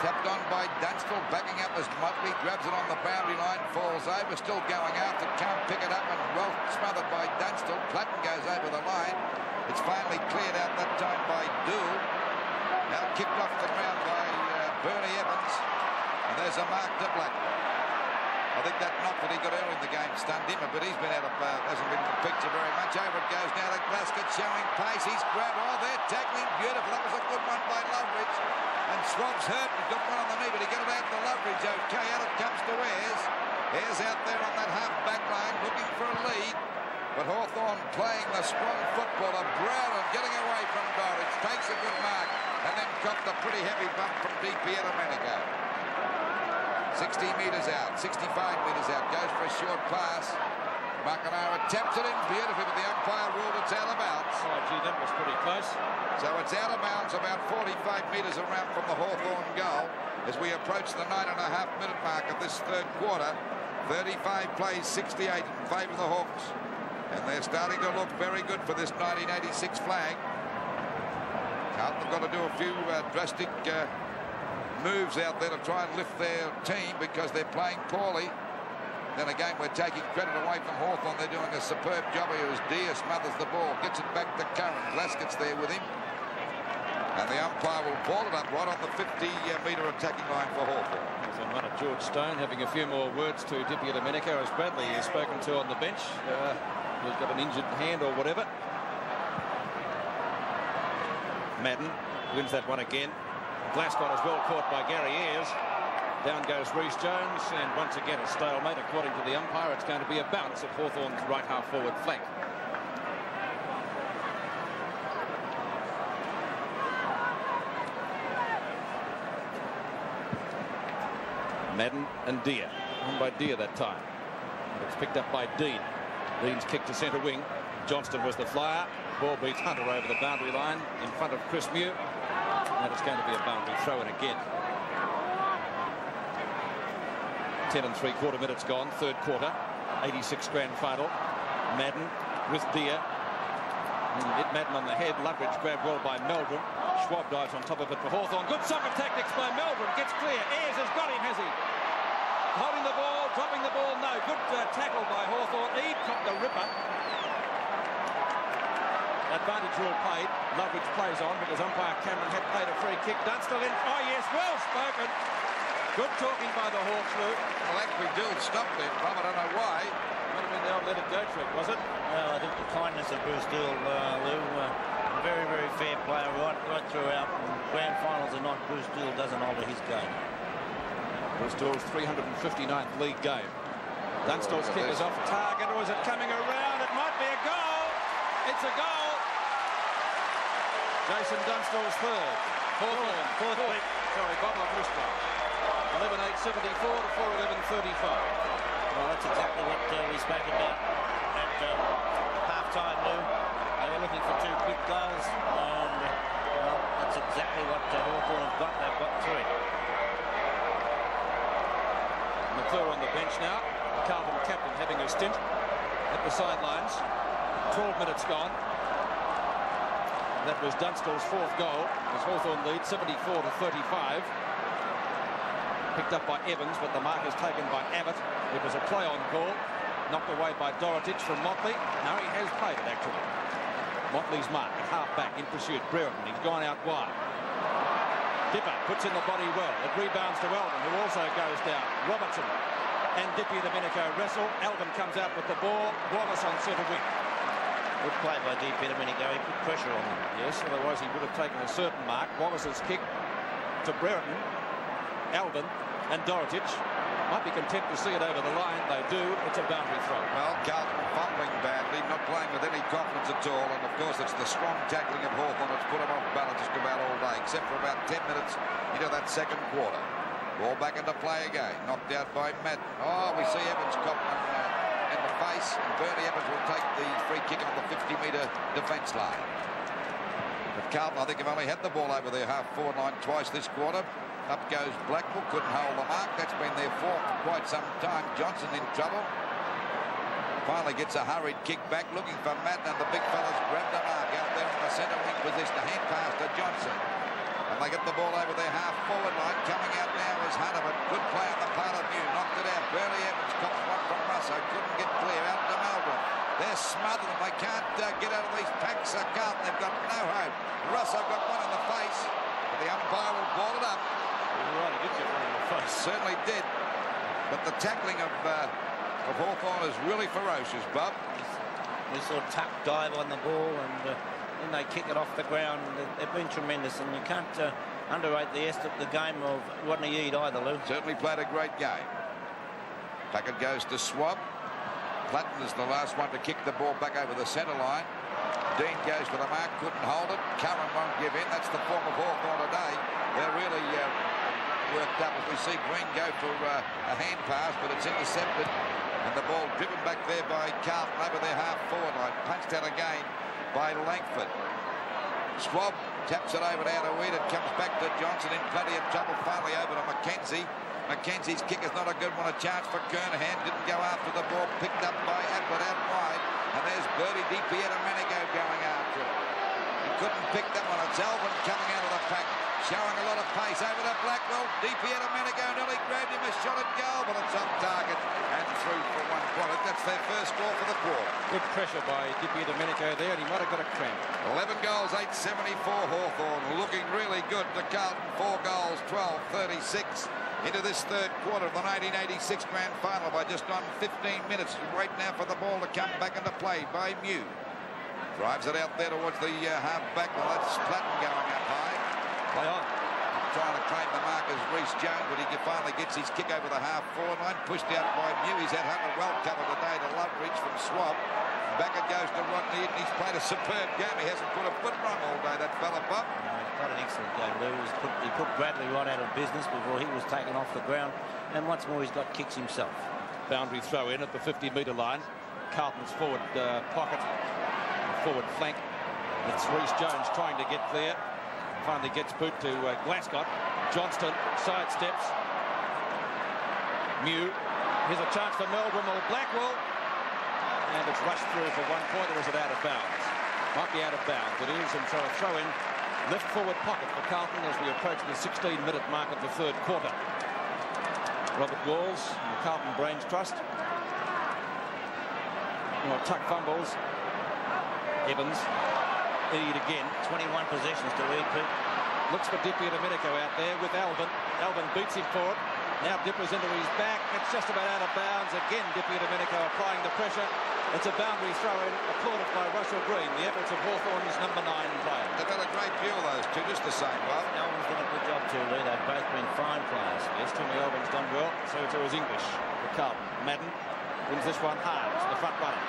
Tapped on by Dunstall, backing up as Motley grabs it on the boundary line, falls over, still going after, can't pick it up, and well smothered by Dunstall. Platten goes over the line. It's finally cleared out that time by Dool. Now kicked off. off the ground by Bernie Evans. And there's a mark to Blackburn. I think that knock that he got early in the game stunned him, but he's been out of, hasn't been in the picture very much. Over it goes now to Glasgow, showing pace. He's grabbed, oh, they're tackling beautiful. That was a good one by Loveridge. And Schwab's hurt. He's got one on the knee, but he got it out to Loveridge. Okay, out it comes to Ayres. Ayres out there on that half-back line looking for a lead. But Hawthorn playing the strong football of Brown getting away from Dorridge. Takes a good mark and then copped a pretty heavy bump from Domenico. 60 metres out, 65 metres out, goes for a short pass. McNamara taps it in beautifully, but the umpire ruled it's out of bounds. Oh, gee, that was pretty close. So it's out of bounds about 45 metres around from the Hawthorn goal as we approach the 9.5-minute mark of this third quarter. 35 plays, 68 in favour of the Hawks. And they're starting to look very good for this 1986 flag. Carlton have got to do a few drastic moves out there to try and lift their team because they're playing poorly. Then again, we're taking credit away from Hawthorn. They're doing a superb job here as Deere smothers the ball, gets it back to Curran. Glasgott's there with him. And the umpire will ball it up right on the 50-metre attacking line for Hawthorn. And one of George Stone having a few more words to Domenico as Bradley is spoken to on the bench. He's got an injured hand or whatever. Madden wins that one again. Glasgow is well caught by Gary Ayres. Down goes Rhys Jones, and once again a stalemate. According to the umpire, it's going to be a bounce at Hawthorn's right half-forward flank. Madden and Deere. On by Deere that time. It's picked up by Dean. Dean's kick to centre wing. Johnston was the flyer. Ball beats Hunter over the boundary line in front of Chris Mew. And it's going to be a boundary throw in again. 10 3/4 minutes gone, third quarter, 86 grand final. Madden with Deere. Hit Madden on the head. Loveridge grabbed well by Meldrum. Schwab dives on top of it for Hawthorn. Good soccer tactics by Meldrum. Gets clear. Ayres has got him, has he? Holding the ball, dropping the ball. No. Good tackle by Hawthorn. Ede copped the ripper. Advantage rule played. Loveridge plays on because umpire Cameron had played a free kick. Dunstall in. Oh, yes. Well spoken. Good talking by the Hawks, Lou. Well, actually, Dill stopped it, Bob. I don't know why. Might have been the old let it go trick, was it? Well, I think the kindness of Bruce Dill, Lou, very, very fair player right throughout. Grand finals or not, Bruce Dill doesn't alter his game. Bruce Dill's 359th league game. Dunstall's kick is off target, or is it coming around? It might be a goal. It's a goal. Jason Dunstall's third. Fourth. Sorry, Bob, I've missed one. 11:8:74 to 4:11:35. Well, that's exactly what we spoke about at half-time, Lou. They were looking for 2 quick goals, and well, that's exactly what Hawthorn have got. They've got 3. McClure on the bench now. Carlton captain having a stint at the sidelines. 12 minutes gone. That was Dunstall's 4th goal as Hawthorn lead 74 to 35. Picked up by Evans, but the mark is taken by Abbott. It was a play-on call, knocked away by Dorotich from Motley. No, he has played it, actually. Motley's mark at half-back in pursuit. Brereton, he's gone out wide. Dipper puts in the body well. It rebounds to Eldon, who also goes down. Robertson and Domenico wrestle. Eldon comes out with the ball. Wallace on centre wing. Good play by Domenico. He put pressure on him. Yes, otherwise he would have taken a certain mark. Wallace's kick to Brereton. Eldon and Dorotich might be content to see it over the line. They do. It's a boundary throw. Well, Carlton fumbling badly, not playing with any confidence at all. And, of course, it's the strong tackling of Hawthorn that's put them off balance just about all day, except for about 10 minutes into that second quarter. Ball back into play again. Knocked out by Madden. Oh, we see Evans cop in the face. And Bernie Evans will take the free kick on the 50-metre defence line. But Carlton, I think, have only had the ball over their half-forward line twice this quarter. Up goes Blackwell, couldn't hold the mark. That's been their fault for quite some time. Johnson in trouble. Finally gets a hurried kick back, looking for Madden, and the big fellas grab the mark out there in the centre wing position. A hand pass to Johnson. And they get the ball over their half-forward line. Coming out now is Hunter, but good play on the part of Mew. Knocked it out. Burley Evans cops one from Russo. Couldn't get clear. Out to Meldrum. They're smothered and they can't get out of these packs. Carlton, they've got no hope. Russo got one in the face, but the umpire will ball it up. Right, he did get one in the face. Certainly did. But the tackling of Hawthorn is really ferocious, Bob. We saw Tuck dive on the ball, and then they kick it off the ground. They've been tremendous, and you can't underrate the game of Rodney Eade either, Lou. Certainly played a great game. Tuckett goes to Swab. Platten is the last one to kick the ball back over the centre line. Dean goes for the mark, couldn't hold it. Curran won't give in. That's the form of Hawthorn today. They're really worked up as we see Green go for a hand pass, but it's intercepted. And the ball driven back there by Carlton over their half-forward line. Punched out again by Langford. Swab taps it over now to Weed. It comes back to Johnson in plenty of trouble. Finally over to Mackenzie. Mackenzie's kick is not a good one. A chance for Kernahan. Didn't go after the ball. Picked up by Ablett out wide. And there's Bertie DiPiedomenico going after it. He couldn't pick that one. It's Alvin coming out of the pack. Showing a lot of pace over to Blackwell. DiPiedomenico nearly grabbed him a shot at goal, but it's off target and through for 1 point. That's their first score for the quarter. Good pressure by DiPiedomenico there, and he might have got a cramp. 11 goals, 874 Hawthorn. Looking really good to Carlton. 4 goals, 12-36 into this third quarter of the 1986 grand final by just on 15 minutes. Wait now for the ball to come back into play by Mew. Drives it out there towards the half-back. Well, that's Platten going up high. Play on. Trying to claim the mark as Reece Jones, but he finally gets his kick over the half-forward line. Pushed out by Mew. He's had Hunter well covered today to Loveridge from Swab. Back it goes to Rodney, and he's played a superb game. He hasn't put a foot wrong all day, that fella, Bob. He's played an excellent game, Lou. He put Bradley right out of business before he was taken off the ground. And once more, he's got kicks himself. Boundary throw in at the 50-metre line. Carlton's forward pocket, forward flank. It's Reece Jones trying to get clear. Finally gets boot to Glascott. Johnston sidesteps. Mew. Here's a chance for Melbourne or Blackwell. And it's rushed through for 1 point, or is it out of bounds? Might be out of bounds. It is, and so a throw in left forward pocket for Carlton as we approach the 16-minute mark of the third quarter. Robert Walls, the Carlton Brains Trust. Tuck fumbles. Evans. Eade again. 21 possessions to Eade, Pete. Looks for DiPiedomenico out there with Alvin. Alvin beats him for it. Now Dippers into his back. It's just about out of bounds. Again, DiPiedomenico applying the pressure. It's a boundary throw-in applauded by Russell Green, the efforts of Hawthorn's number 9 player. They've had a great view of those two, just the same, Bob. Alvin's done a good job too, Lou. They've both been fine players. Yes, Timmy Alvin's done well. So is English for Carlton. Madden wins this one hard. It's the front runner.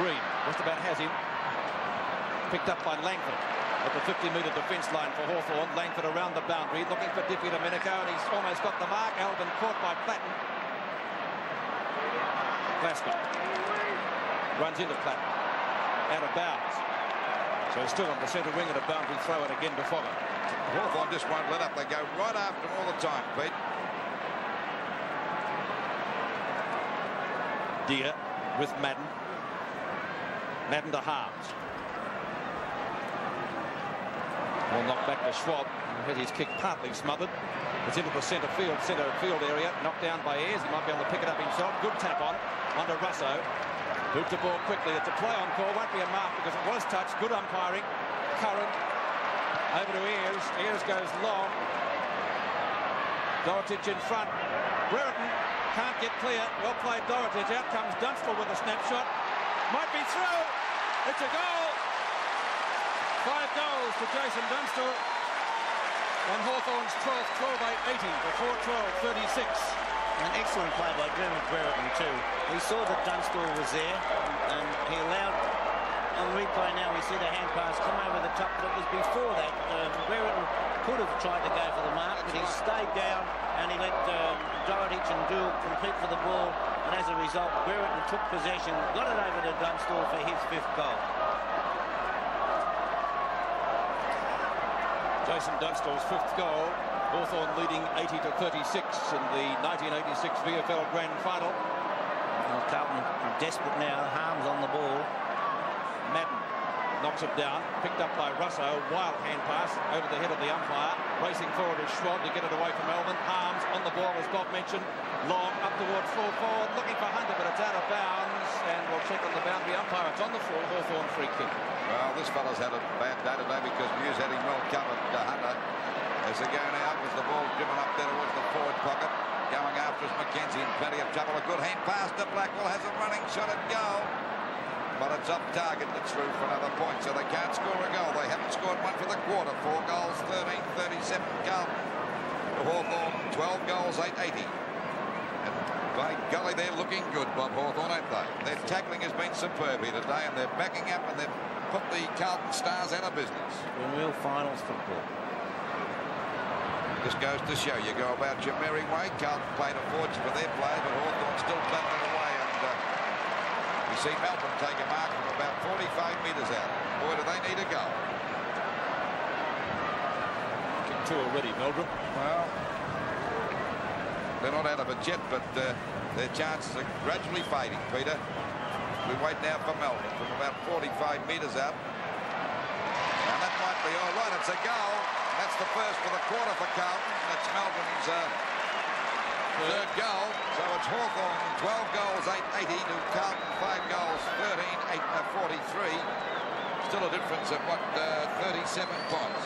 Green just about has him. Picked up by Langford at the 50-metre defence line for Hawthorn. Langford around the boundary, looking for DiPiedomenico, and he's almost got the mark. Alvin caught by Platten. Glasgow runs into Platten. Out of bounds. So he's still on the centre wing at a boundary throw, and again to Fogger. Hawthorn just won't let up. They go right after him all the time, Pete. Deer with Madden. Madden to halves. Will knock back to Schwab, who had his kick partly smothered. It's into the centre field area. Knocked down by Ayres. He might be able to pick it up himself. Good tap onto Russo. Boot the ball quickly. It's a play on call. Won't be a mark because it was touched. Good umpiring. Curran over to Ayres. Ayres goes long. Dorotic in front. Brereton can't get clear. Well played, Dorotic. Out comes Dunstall with a snapshot. Might be through. It's a goal. 5 goals to Jason Dunstall. And Hawthorn's 12th, 12-8-80 before 12-36. An excellent play by Dermot Brereton too. He saw that Dunstall was there, and he allowed, on replay now, we see the hand pass come over the top, but it was before that. Brereton could have tried to go for the mark, but he stayed down, and he let Dorotic and Dool compete for the ball, and as a result, Brereton took possession, got it over to Dunstall for his 5th goal. Jason Dunstall's 5th goal. Hawthorn leading 80-36 in the 1986 VFL Grand Final. Carlton desperate now. Harms on the ball. Madden knocks it down, picked up by Russo, wild hand pass over the head of the umpire, racing forward is Schwab to get it away from Melbourne. Harms on the ball, as Bob mentioned, long up towards full forward, looking for Hunter, but it's out of bounds, and we'll check on the boundary umpire. It's on the full, Hawthorn free kick. Well, this fella's had a bad day today because Muse had him well covered, Hunter. As they go now with the ball driven up there towards the forward pocket. Going after is Mackenzie in plenty of trouble. A good hand pass to Blackwell, has a running shot at goal. But it's off target and it's through for another point, so they can't score a goal. They haven't scored one for the quarter. 4 goals, 13-37 Carlton. Hawthorn, 12 goals, 880. And by golly, they're looking good, Bob Hawthorn, aren't they? Their tackling has been superb here today, and they're backing up and they've put the Carlton Stars out of business. In real finals football. This goes to show you go about your merry way. Carlton played a fortune for their play, but Hawthorn still battling away. And we see Melbourne take a mark from about 45 metres out. Boy, do they need a goal. Kick 2 already, Melbourne. Well, they're not out of it yet, but their chances are gradually fading, Peter. We wait now for Melbourne from about 45 metres out. And that might be all right. It's a goal. That's the first for the quarter for Carlton. That's Melbourne's third goal. So it's Hawthorn 12 goals, 880 to Carlton 5 goals, 13-8-43. Still a difference of what, 37 points.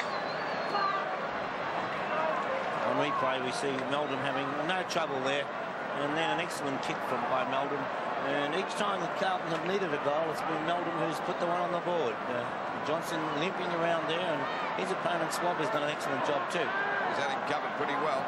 On replay, we see Melbourne having no trouble there, and then an excellent kick by Melbourne. And each time that Carlton have needed a goal, it's been Melbourne who's put the one on the board. Johnson limping around there, and his opponent Swab has done an excellent job too. He's had him covered pretty well.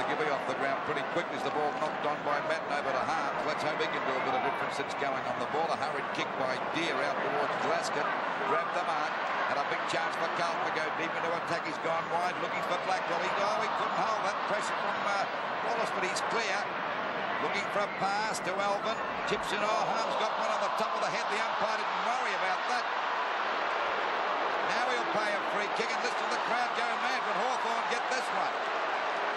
They're giving off the ground pretty quick as the ball knocked on by Madden over to Harms. Let's hope he can do a bit of difference that's going on the ball. A hurried kick by Deere out towards Glasgow. Grabbed the mark. Had a big chance for Carlton to go deep into attack. He's gone wide looking for Blackwell. He couldn't hold that pressure from Wallace, but he's clear. Looking for a pass to Elvin. Chips in. Harms got one on the top of the head. The umpire didn't worry about that. Now he'll pay a free kick and listen to the crowd go mad when Hawthorn get this one.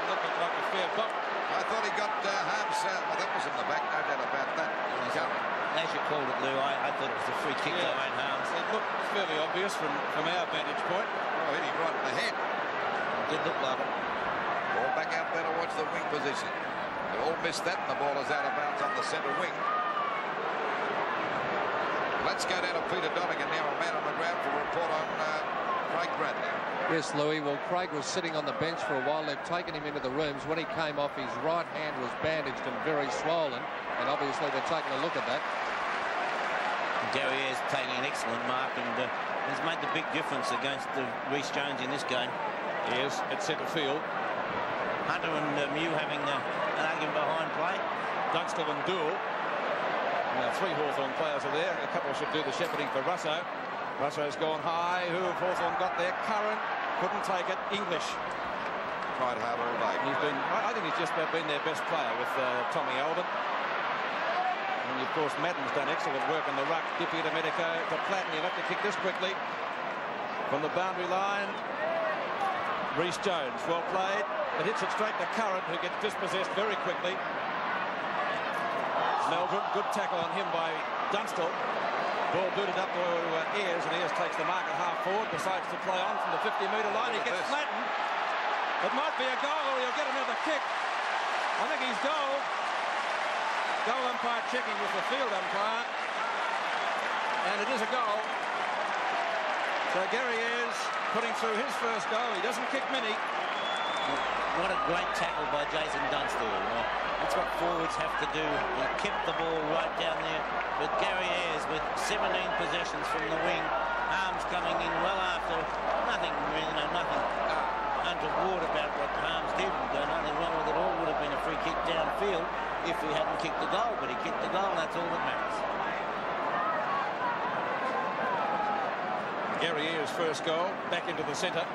Looking like a fair buck. I thought he got Harms. Well, that was in the back, no doubt about that. As you called it, Lou, I thought it was a free kick to Wayne Harms. It looked fairly obvious from our vantage point. Oh, hit him right in the head. It did look like it. Ball back out there towards the wing position. They all missed that, and the ball is out of bounds on the centre wing. Let's go down to Peter Donegan now, a man on the ground for a report on Craig Bradley. Yes, Louis. Well, Craig was sitting on the bench for a while. They've taken him into the rooms. When he came off, his right hand was bandaged and very swollen, and obviously they're taking a look at that. Gary Ayres taking an excellent mark, and has made the big difference against Reece Jones in this game. Ayres at centre field. Hunter and Mew having an argument behind play. Dunstall and Doull. Now 3 Hawthorn players are there. A couple should do the shepherding for Russo. Russo's gone high. Who have Hawthorn got there? Curran couldn't take it. English Tried hard all day. I think he's just about been their best player with Tommy Alvin. And of course Madden's done excellent work on the ruck. Dippy to Medico to Platten. He'll have to kick this quickly from the boundary line. Reece Jones, well played. It hits it straight to Curran, who gets dispossessed very quickly. Melbourne, good tackle on him by Dunstall. Ball booted up to Ayres, and Ayres takes the mark at half forward, decides to play on from the 50-metre line. He gets flattened. It might be a goal, or he'll get another kick. I think he's goal. Goal umpire checking with the field umpire. And it is a goal. So Gary Ayres putting through his first goal. He doesn't kick many. What a great tackle by Jason Dunstall. That's what forwards have to do. He kept the ball right down there. But Gary Ayres with 17 possessions from the wing. Harms coming in well after. Nothing untoward about what Harms did. Nothing wrong with it all. Would have been a free kick downfield if he hadn't kicked the goal. But he kicked the goal, and that's all that matters. Gary Ayres' first goal, back into the centre.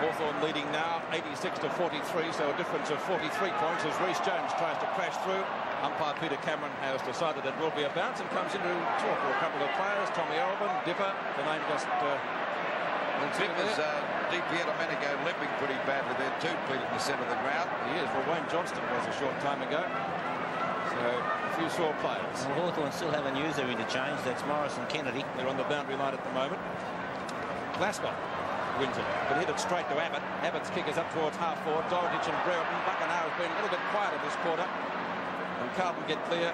Hawthorn leading now 86-43, so a difference of 43 points as Reece Jones tries to crash through. Umpire Peter Cameron has decided it will be a bounce and comes in to talk to a couple of players. Tommy Alvin, Dipper, the name just Dipper's DiPiero Domenico limping pretty badly there too, Pete, in the centre of the ground. He is. Well, Wayne Johnston was a short time ago. So a few sore players. Well, Hawthorn still haven't used their interchange. That's Morris and Kennedy. They're on the boundary line at the moment. Glasgow wins it, but hit it straight to Abbott. Abbott's kick is up towards half-forward. Dorotich and Brereton. Buckenham has been a little bit quieter this quarter. And Carlton get clear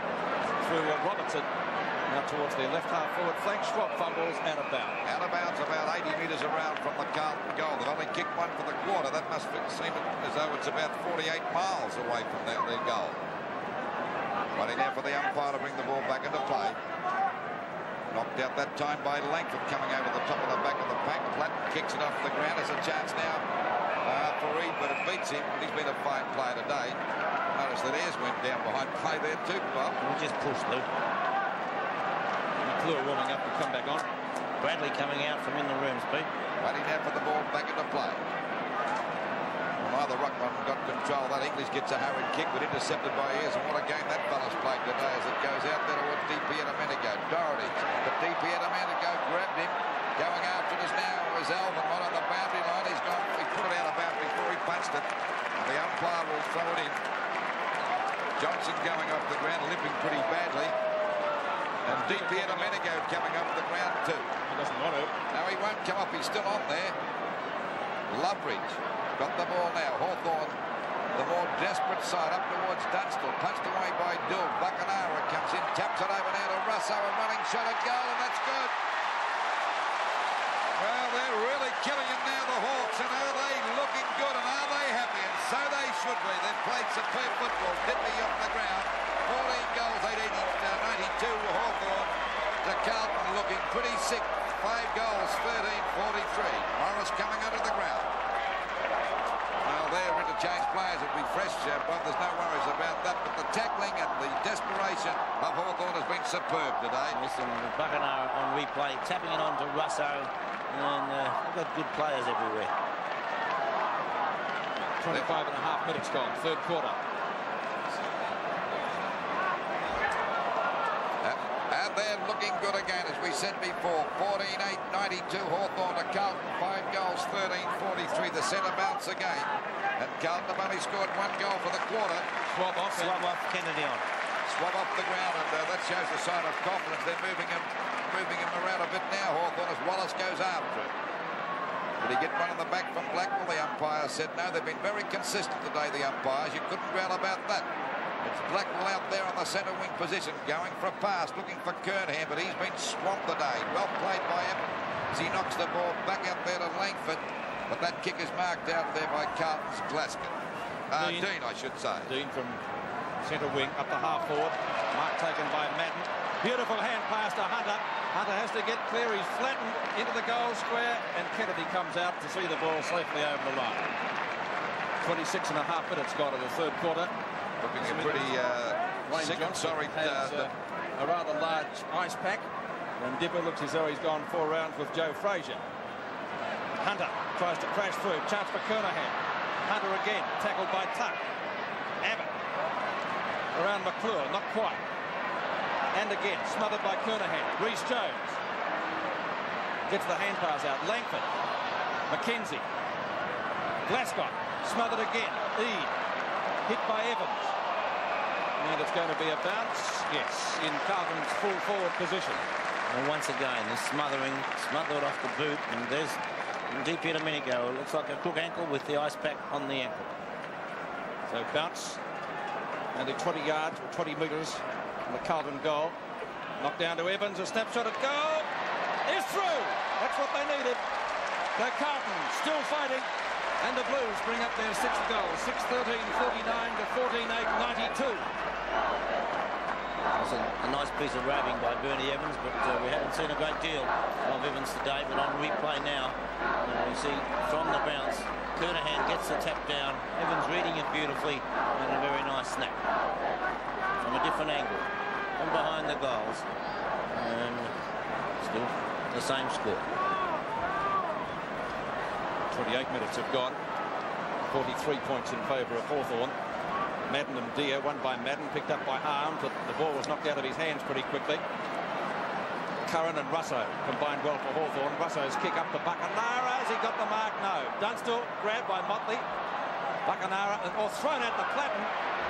through Robertson. Now towards their left half-forward flank. Schwab fumbles out of bounds. Out of bounds about 80 metres around from the Carlton goal. They've only kicked one for the quarter. That must seem as though it's about 48 miles away from their goal. Waiting there for the umpire to bring the ball back into play. Knocked out that time by Langford, coming over the top of the back of the pack. Platten kicks it off the ground. There's a chance now for Reid, but it beats him. He's been a fine player today. Notice that Ayres went down behind play there too, Bob. We just pushed, Lou. McClure warming up to come back on. Bradley coming out from in the rooms, Pete. Waiting now for the ball back into play. Neither ruckman got control. That English gets a hurried kick, but intercepted by Ayres. And what a game that fella's played today as it goes out there towards DP and a minute ago. Doherty, but DP and a minute ago grabbed him. Going after us now is Alvin, not on the boundary line. He's gone. He put it out of boundary before he punched it. And the umpire will throw it in. Johnson going off the ground, limping pretty badly. And DP and a minute ago coming off the ground too. He doesn't want to. No, he won't come up. He's still on there. Loveridge got the ball now. Hawthorn, the more desperate side, up towards Dunstall. Punched away by Dill. Buckenham comes in, taps it over now to Russo. A running shot at goal, and that's good. Well, they're really killing him now, the Hawks. And are they looking good, and are they happy? And so they should be. They've played superb football. Diddley off the ground. 14 goals, 92 Hawthorn. To Carlton looking pretty sick. 5 goals, 13-43. Morris coming under the ground. Well, their interchange players will be fresh, but there's no worries about that. But the tackling and the desperation of Hawthorn has been superb today. Listen, Buckenham on replay, tapping it on to Russo, and we've got good players everywhere. 25 and a half minutes gone, third quarter. And they're looking good again, as we said before. 14-8-92 Hawthorn to Carlton. 5 goals, 13-43. The centre bounce again. And Carlton have only scored 1 goal for the quarter. Swab off. Kennedy on. Swab off the ground, and that shows a sign of confidence. They're moving him around a bit now, Hawthorn, as Wallace goes after it. Did he get one in the back from Blackwell? The umpire said no. They've been very consistent today, the umpires. You couldn't growl about that. It's Blackwell out there on the centre wing position, going for a pass, looking for Kernham, but he's been swamped today. Well played by him as he knocks the ball back out there to Langford. But that kick is marked out there by Carlton's Glasgow. Dean, I should say. Dean from centre wing up the half forward. Mark taken by Madden. Beautiful hand pass to Hunter. Hunter has to get clear. He's flattened into the goal square, and Kennedy comes out to see the ball safely over the line. 26 and a half minutes gone in the third quarter. Looking a pretty sick and sorry. Has a rather large ice pack, and Dipper looks as though he's gone 4 rounds with Joe Frazier. Hunter tries to crash through. Chance for Kernaghan. Hunter again, tackled by Tuck. Abbott around McClure, not quite. And again, smothered by Kernaghan. Rhys Jones gets the hand pass out. Langford, McKenzie, Glasgow, smothered again. Eade, hit by Evans. And it's going to be a bounce, yes, in Carlton's full forward position. And once again, the smothered off the boot, and there's DP a minute ago. It looks like a crook ankle with the ice pack on the ankle. So bounce, only 20 yards or 20 metres from the Carlton goal. Knocked down to Evans, a snapshot at goal. Is through. That's what they needed. So Carlton still fighting, and the Blues bring up their 6th goal. 6-13-49 to 14-8-92. That's a nice piece of rabbing by Bernie Evans, but we haven't seen a great deal of Evans today. But on replay now, we see from the bounce, Kernaghan gets the tap down. Evans reading it beautifully, and a very nice snap from a different angle, from behind the goals, and still the same score. 28 minutes have gone. 43 points in favour of Hawthorn. Madden and Deer, won by Madden, picked up by Arms, but the ball was knocked out of his hands pretty quickly. Curran and Russo combined well for Hawthorn. Russo's kick up to Buckenham. Has he got the mark? No. Dunstall grabbed by Motley. Buckenara, or thrown out to Platten.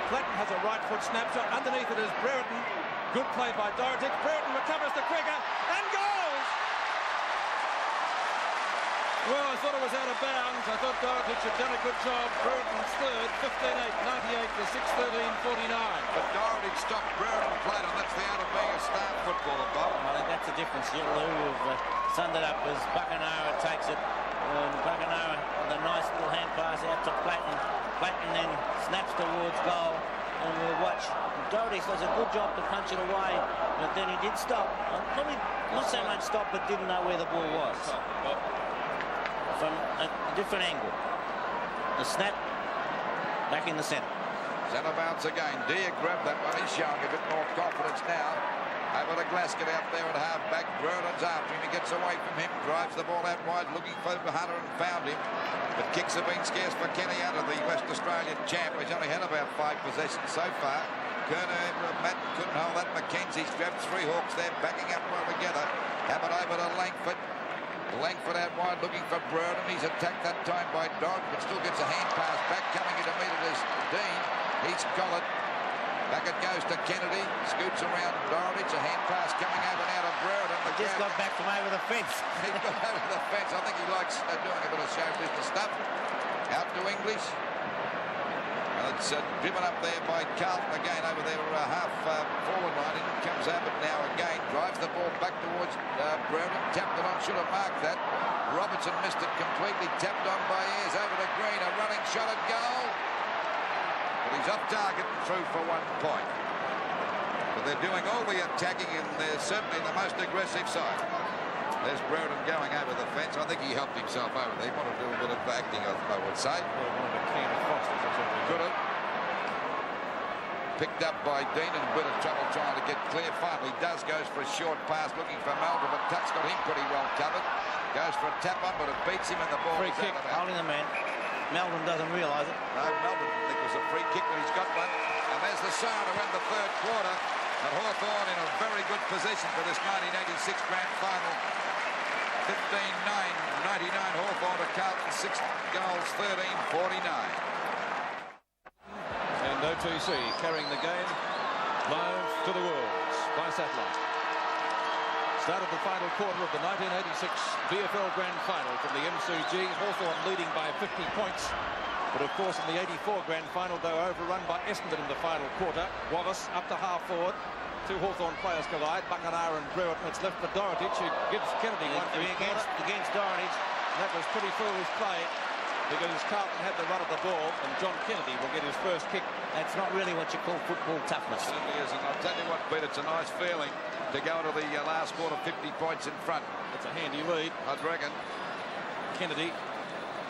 Platten has a right foot snapshot. Underneath it is Brereton. Good play by Dorotich. Brereton recovers the quicker and goals! Well, I thought it was out of bounds. I thought Dorotich had done a good job. Brereton's third, 15-8, 98 to 6-13, 49. But Dorotich stopped Brereton played on. That's the out of being a star footballer, Bob. I think that's the difference. Lou have summed it up as Buckenara takes it. Buckenara with a nice little hand pass out to Platten. Platten then snaps towards goal. And we'll watch. Dorotich does a good job to punch it away, but then he did stop. Probably not so much stop, but didn't know where the ball was. From a different angle. The snap back in the centre. Centre bounce again. Deer grabbed that one. He's showing a bit more confidence now. Over to Glasgow out there at half-back. Brereton's after him. He gets away from him. Drives the ball out wide, looking for Hunter and found him. But kicks have been scarce for Kenny Hunter, the West Australian champ. He's only had about 5 possessions so far. Kerner, Madden couldn't hold that. McKenzie's grabbed 3 Hawks there, backing up well together. Have it over to Langford. Langford out wide looking for Brereton. He's attacked that time by Dodd, but still gets a hand pass back. Coming in to meet it is Dean. He's got it. Back it goes to Kennedy. Scoots around Dorotich. A hand pass coming over now to Brereton. He just got back from over the fence. He got over the fence. I think he likes doing a bit of show business stuff. Out to English. And it's driven up there by Carlton again over there half forward line. In comes Abbott now again. Drives the ball back towards Brereton. Tapped it on. Should have marked that. Robertson missed it completely. Tapped on by Ayres over to Green. A running shot at goal. But he's off target and through for 1 point. But they're doing all the attacking, and they're certainly the most aggressive side. There's Brereton going over the fence. I think he helped himself over there. He wanted to do a bit of acting, I would say. Could have. Picked up by Dean in a bit of trouble trying to get clear. Finally does. Goes for a short pass looking for Melbourne, but Tuck's got him pretty well covered. Goes for a tap on, but it beats him, and the ball Free kick, holding the man. Melbourne doesn't realise it. No, Melbourne didn't think it was a free kick, but he's got one. And there's the sign to end the third quarter. And Hawthorn in a very good position for this 1986 grand final. 15-9, 99 Hawthorn to Carlton, 6 goals, 13-49. And OTC carrying the game live to the world by satellite. Start of the final quarter of the 1986 VFL Grand Final from the MCG. Hawthorn leading by 50 points. But of course in the 84 Grand Final they were overrun by Essendon in the final quarter. Wallace up to half forward. 2 Hawthorn players collide. Buckenara and Brereton. It's left for Dorotich, who gives Kennedy one for against Dorotich. That was pretty foolish play, because Carlton had the run of the ball, and John Kennedy will get his first kick. That's not really what you call football toughness. It certainly is, and I'll tell you what, Pete, it's a nice feeling to go into the last quarter 50 points in front. It's a handy lead. I'd reckon. Kennedy,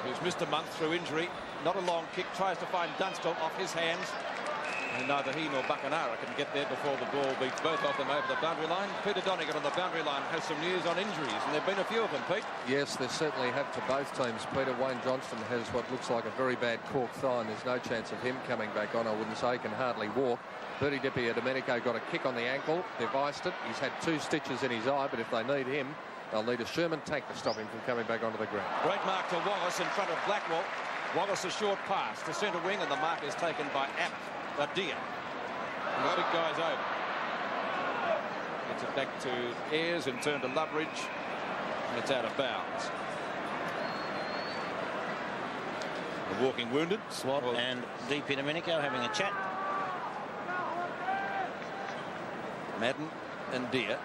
who's missed a month through injury, not a long kick, tries to find Dunstall off his hands. And neither he nor Buckenara can get there before the ball beats both of them over the boundary line. Peter Donegan on the boundary line has some news on injuries, and there have been a few of them, Pete. Yes, there certainly have to both teams. Peter, Wayne Johnston has what looks like a very bad cork thigh, and there's no chance of him coming back on. I wouldn't say he can hardly walk. Bertie Di Domenico got a kick on the ankle. They've iced it. He's had 2 stitches in his eye, but if they need him, they'll need a Sherman tank to stop him from coming back onto the ground. Great mark to Wallace in front of Blackwell. Wallace a short pass to centre wing, and the mark is taken by Deer. The big guy's over. Gets it back to Ayres and turn to Loveridge, and it's out of bounds. The walking wounded. Swab and Di Domenico having a chat. Madden and Deer.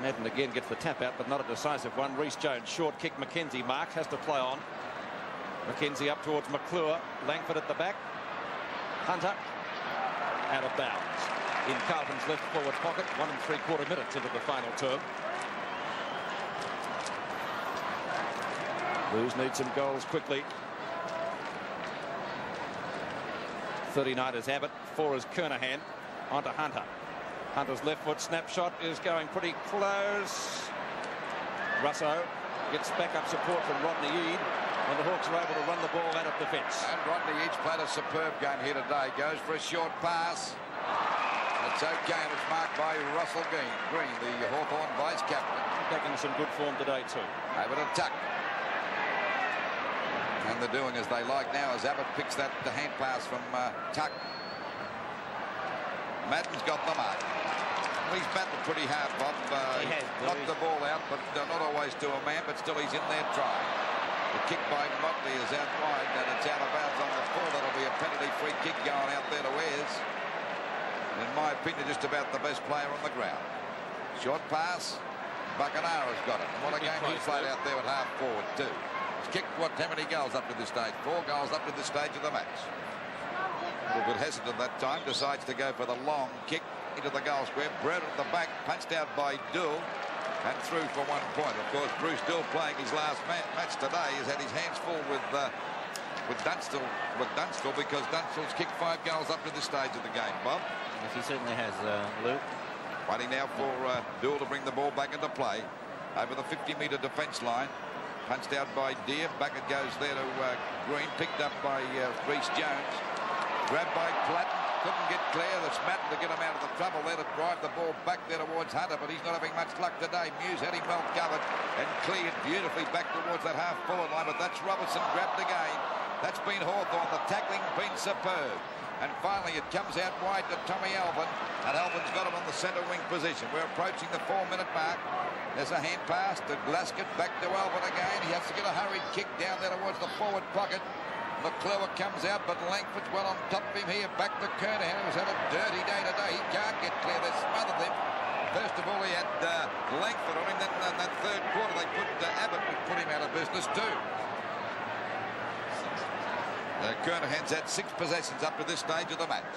Madden again gets the tap out, but not a decisive one. Rhys Jones, short kick. McKenzie marks, has to play on. McKenzie up towards McClure. Langford at the back. Hunter out of bounds. In Carlton's left forward pocket, 1 3/4 minutes into the final term. Blues need some goals quickly. 39ers Abbott, 4 is Kernahan. On to Hunter. Hunter's left foot snapshot is going pretty close. Russo gets backup support from Rodney Eade, and the Hawks are able to run the ball out of defence. And Rodney Eade's played a superb game here today. Goes for a short pass. It's okay, and it's marked by Russell Green, the Hawthorn vice-captain. Taking some good form today too. Over to Tuck. And they're doing as they like now as Abbott picks that hand pass from Tuck. Madden's got the mark. Well, he's battled pretty hard, Bob. He has, knocked the ball out, but not always to a man, but still he's in there trying. The kick by Motley is out wide, and it's out of bounds on the floor. That'll be a penalty free kick going out there to Ayres. In my opinion, just about the best player on the ground. Short pass. Buckenara's got it. What a game he played out there at half forward, too. He's kicked, how many goals up to this stage? 4 goals up to this stage of the match. A little bit hesitant that time. Decides to go for the long kick into the goal square. Brett at the back, punched out by Dool. And through for 1 point. Of course, Bruce Dill playing his last match today has had his hands full with Dunstall because Dunstall's kicked 5 goals up to this stage of the game, Bob. Yes, he certainly has, Luke. Waiting now for Dool to bring the ball back into play over the 50-metre defence line. Punched out by Deer. Back it goes there to Green. Picked up by Rhys Jones. Grabbed by Platten. Couldn't get clear. That's Madden to get him out of the trouble there to drive the ball back there towards Hunter, but he's not having much luck today. Muse had him well covered and cleared beautifully back towards that half-forward line, but that's Robertson grabbed again. That's been Hawthorn. The tackling been superb. And finally it comes out wide to Tommy Alvin, and Alvin's got it on the centre wing position. We're approaching the 4-minute mark. There's a hand pass to Glasgow, back to Alvin again. He has to get a hurried kick down there towards the forward pocket. McClure comes out, but Langford's well on top of him here. Back to Kernahan, who's had a dirty day today. He can't get clear. They smothered him. First of all, he had Langford on him. Then in that third quarter, they put Abbott, who put him out of business too. Kernahan's had 6 possessions up to this stage of the match.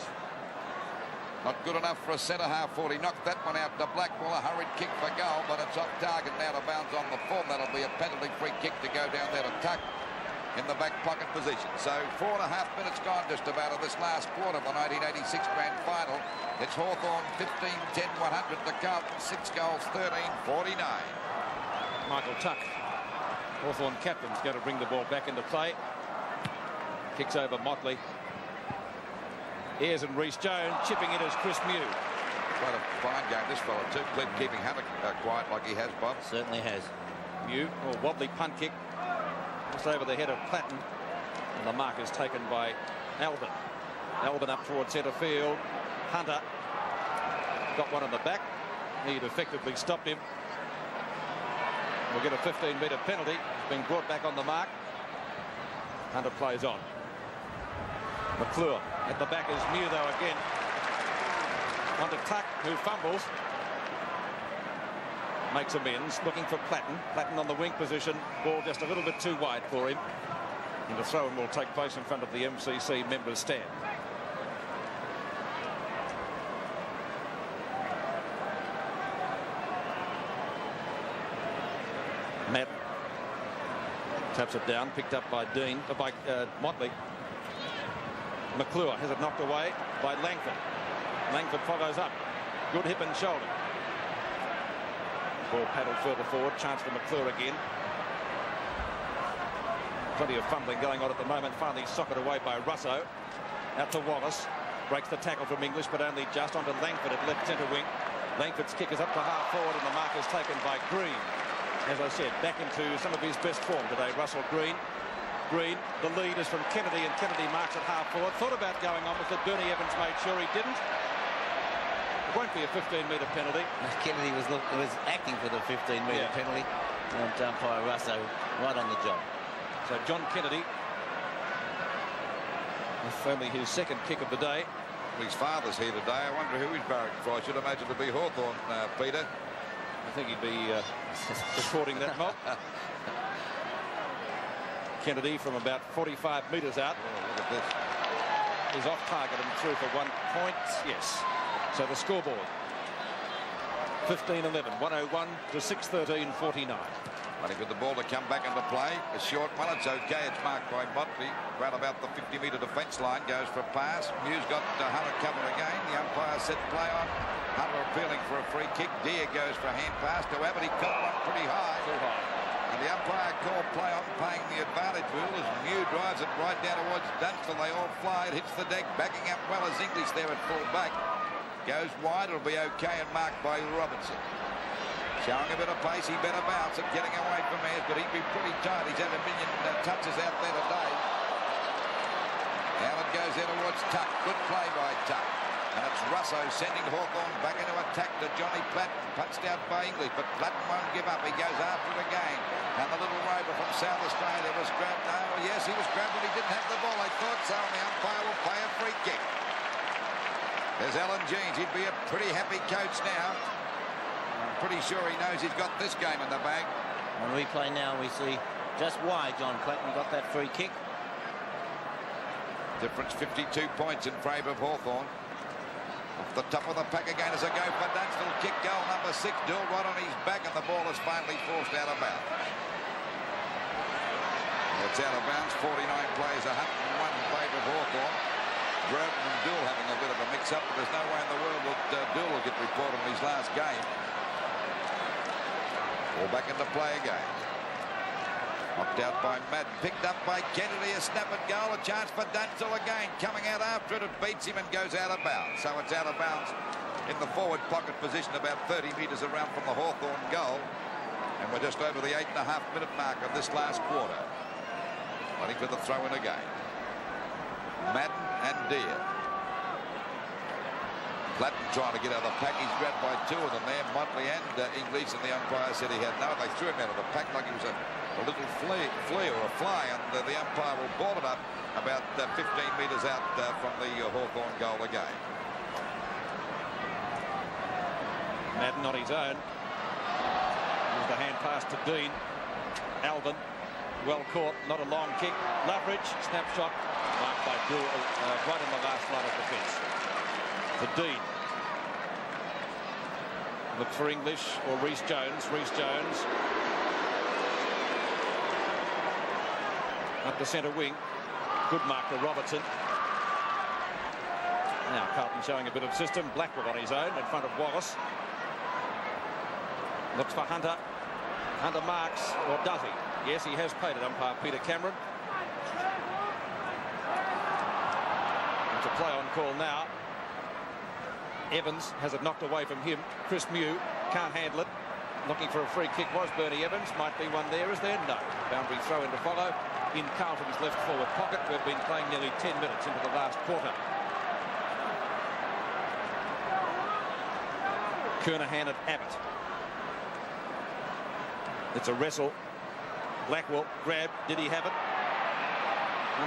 Not good enough for a centre half forward. He knocked that one out to Blackwell. A hurried kick for goal, but it's off target now to bounce on the form. That'll be a penalty free kick to go down there to Tuck in the back pocket position. So 4.5 minutes gone just about of this last quarter of the 1986 Grand Final. It's Hawthorn 15-10-100 to Carlton. 6 goals, 13-49. Michael Tuck, Hawthorn captain's going to bring the ball back into play. Kicks over Motley. Ayres and Rhys Jones. Chipping it as Chris Mew. Quite a fine game this fella too. Clint keeping Hunter quiet like he has, Bob. Certainly has. Mew, or wobbly punt kick. Just over the head of Platten. And the mark is taken by Alvin. Alvin up towards centre field. Hunter got one in the back. He'd effectively stopped him. We'll get a 15-metre penalty. He's been brought back on the mark. Hunter plays on. McClure at the back is Mew though again. On to Tuck, who fumbles. Makes amends, looking for Platten. Platten on the wing position. Ball just a little bit too wide for him. And the throw-in will take place in front of the MCC members' stand. Matt taps it down, picked up by Motley. McClure has it knocked away by Langford. Langford follows up. Good hip and shoulder. Ball paddled further forward. Chance for McClure again. Plenty of fumbling going on at the moment. Finally socked away by Russo. Out to Wallace. Breaks the tackle from English, but only just onto Langford at left centre wing. Langford's kick is up to half forward, and the mark is taken by Green. As I said, back into some of his best form today, Russell Green. Green, the lead is from Kennedy, and Kennedy marks at half forward. Thought about going on with it. Bernie Evans made sure he didn't. It won't be a 15-metre penalty. Kennedy was acting for the 15-metre penalty, and umpire Russo right on the job. So John Kennedy, with only his 2nd kick of the day. His father's here today. I wonder who he's barracking for. I should imagine to be Hawthorn, Peter. I think he'd be recording that mob. Kennedy from about 45 metres out. Oh, look at this. Is off target and through for 1 point. Yes. So the scoreboard 15-11, 101 to 6-13-49. Waiting for the ball to come back into play. A short one. It's okay. It's marked by Motley. Round about the 50-metre defence line. Goes for a pass. Mew's got Hunter covered again. The umpire set play on. Hunter appealing for a free kick. Deer goes for a hand pass to Abbott. He caught one pretty high. Too high. And the umpire called play on, paying the advantage wheel as Mew drives it right down towards Dunstall. They all fly. It hits the deck, backing up well as English there at full back. Goes wide. It'll be okay and marked by Robertson. Showing a bit of pace. He better bounce at getting away from Ayres, but he'd be pretty tight. He's had a million touches out there today. Now it goes there towards Tuck. Good play by Tuck. And it's Russo sending Hawthorn back into attack to Johnny Platten. Punched out by English, but Platten won't give up. He goes after it again. And the little rover from South Australia was grabbed. No, yes, he was grabbed, but he didn't have the ball. I thought so, and the umpire will play a free kick. There's Alan Jeans. He'd be a pretty happy coach now. I'm pretty sure he knows he's got this game in the bag. On replay now, we see just why John Platten got that free kick. Difference 52 points in favour of Hawthorn. Off the top of the pack again as a go for Dunstall. Kick goal number 6. Dill right on his back, and the ball is finally forced out of bounds. It's out of bounds. 49 plays, 101 in favour of Hawthorn. Groden and Dill having a bit of a mix-up, but there's no way in the world that Dill will get reported in his last game. All back into play again. Knocked out by Madden, picked up by Kennedy, a snap at goal, a chance for Dunstall again, coming out after it, it beats him and goes out of bounds. So it's out of bounds in the forward pocket position, about 30 metres around from the Hawthorn goal. And we're just over the 8.5-minute mark of this last quarter. Waiting for the throw in again. Madden and Deere. Platten trying to get out of the pack. He's grabbed by 2 of them there, Motley and English, and the umpire said he had no. They threw him out of the pack like he was a little flea or a fly, and the umpire will ball it up about 15 metres out from the Hawthorn goal again. Madden on his own. With the hand pass to Dean. Alvin, well caught, not a long kick. Loveridge, snapshot, marked by Bill right in the last line of defence. To Dean. Look for English or Rhys Jones. Rhys Jones. Up the centre wing. Good mark to Robertson. Now Carlton showing a bit of system. Blackwood on his own in front of Wallace. Looks for Hunter. Hunter marks, or does he? Yes, he has played it, umpire Peter Cameron. It's a play on call now. Evans has it knocked away from him. Chris Mew can't handle it. Looking for a free kick was Bernie Evans. Might be one there, is there? No. Boundary throw in to follow. In Carlton's left forward pocket. We've been playing nearly 10 minutes into the last quarter. Kernahan at Abbott. It's a wrestle. Blackwell grab. Did he have it?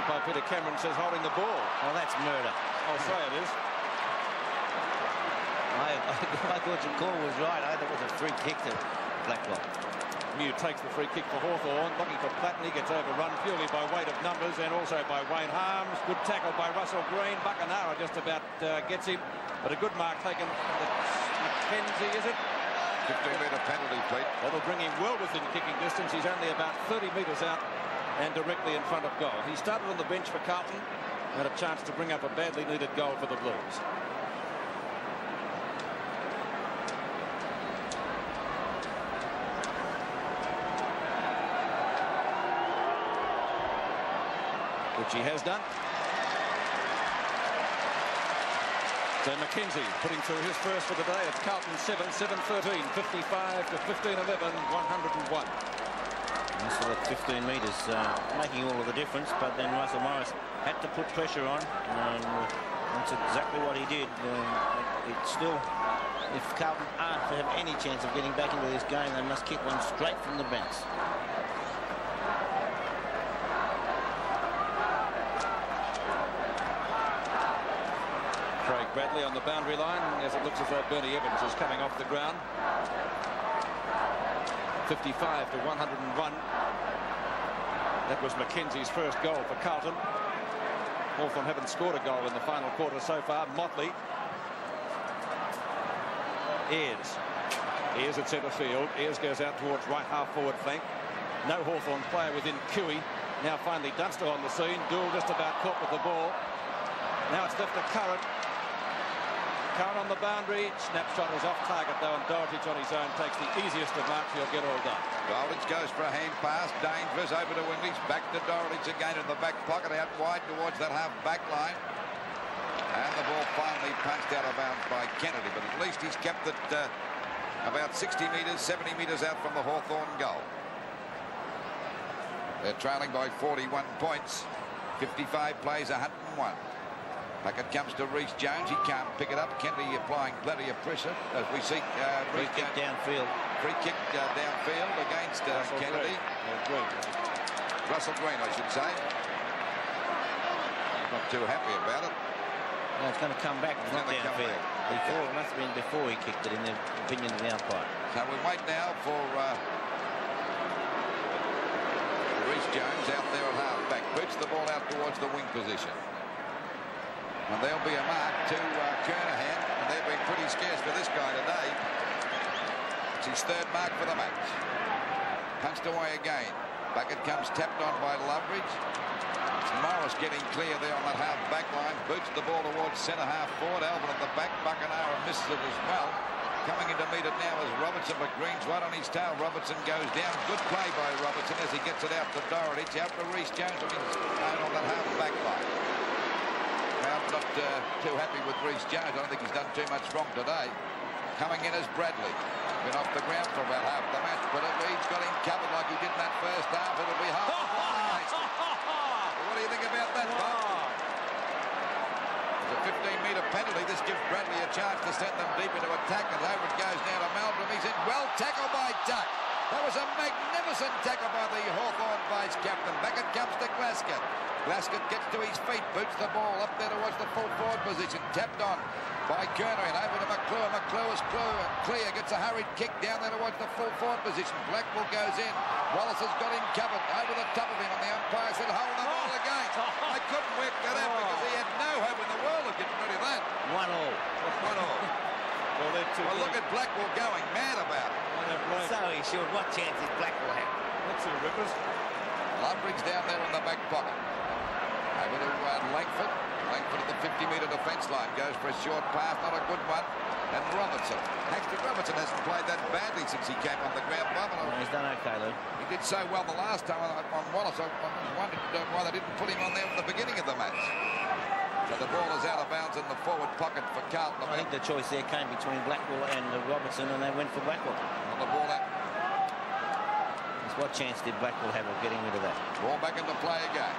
Umpire Peter Cameron says holding the ball. Oh, that's murder. I'll say it is. I thought your call was right. I thought it was a free kick to Blackwell. Mew takes the free kick for Hawthorn. Looking for Platten. He gets overrun purely by weight of numbers and also by Wayne Harms. Good tackle by Russell Green. Buckenara just about gets him. But a good mark taken. Mackenzie, is it? 15-metre penalty, Pete. That'll bring him well within kicking distance. He's only about 30 metres out and directly in front of goal. He started on the bench for Carlton and had a chance to bring up a badly needed goal for the Blues. Which he has done. So Mackenzie putting through his first for the day. It's Carlton 7, 7-13, 55 to 15-11, 101. That's for that 15 metres, making all of the difference. But then Russell Morris had to put pressure on, and that's exactly what he did. It's still, if Carlton are to have any chance of getting back into this game, they must kick one straight from the bench. Craig Bradley on the boundary line as it looks as though Bernie Evans is coming off the ground. 55 to 101. That was Mackenzie's first goal for Carlton. Hawthorn haven't scored a goal in the final quarter so far. Motley. Ayres at centre field. Ayres goes out towards right half forward flank. No Hawthorn player within Cooey. Now finally Dunstall on the scene. Dool just about caught with the ball. Now it's left to Curran. Curran on the boundary. Snapshot is off target though, and Dorotich on his own takes the easiest of marks. He'll get all done. Dorotich goes for a hand pass. Dangerous over to English. Back to Dorotich again in the back pocket, out wide towards that half back line. And the ball finally punched out of bounds by Kennedy, but at least he's kept it about 60 metres, 70 metres out from the Hawthorn goal. They're trailing by 41 points. 55 plays, 101. Back it comes to Reece Jones. He can't pick it up. Kennedy applying plenty of pressure as we see Free kick downfield. Free kick downfield against Kennedy. Russell Green, I should say. Not too happy about it. No, it's going to come back. It's not downfield. Before, it must have been before he kicked it, in the opinion of the umpire. So we wait now for Reece Jones out there at half-back. Boots the ball out towards the wing position. And there'll be a mark to Kernahan, and they've been pretty scarce for this guy today. It's his third mark for the match. Punched away again. Back it comes, tapped on by Loveridge. It's Morris getting clear there on that half-back line. Boots the ball towards centre-half forward. Alvin at the back. Buckenara misses it as well. Coming in to meet it now is Robertson, but Green's right on his tail. Robertson goes down. Good play by Robertson as he gets it out to Doherty. Out to Reece Jones on that half-back line. Crowd not too happy with Reece Jones. I don't think he's done too much wrong today. Coming in as Bradley. Been off the ground for about half the match, but Reed's got him covered like he did in that first half. It'll be hard. What do you think about that, Bob? It's a 15-metre penalty. This gives Bradley a chance to send them deep into attack, and over it goes now to Meldrum. He's in. Well tackled by Tuck. That was a magnificent tackle by the Hawthorn vice-captain. Back it comes to Glasgow. Glasgow gets to his feet, boots the ball up there towards the full forward position. Tapped on by Kerner and over to McClure. McClure is clear, gets a hurried kick down there towards the full forward position. Blackwell goes in. Wallace has got him covered over the top of him, and the umpire said hold the ball again. I couldn't work that out because he had no hope in the world of getting rid of that. 1-1. 1-1. Well, look at Blackwell going mad about it. So he should. What chance did Blackwell have? Let's see, Rippers. Lumbridge down there in the back pocket. Over to Langford. Langford at the 50-metre defence line. Goes for a short pass, not a good one. And Robertson. Actually, Robertson hasn't played that badly since he came on the ground. He's done okay, Lou. He did so well the last time on Wallace. I wondered why they didn't put him on there at the beginning of the match. So the ball is out of bounds in the forward pocket for Carlton. I think the choice there came between Blackwell and Robertson, and they went for Blackwell. On the ball out. What chance did Blackwell have of getting rid of that? Ball back into play again.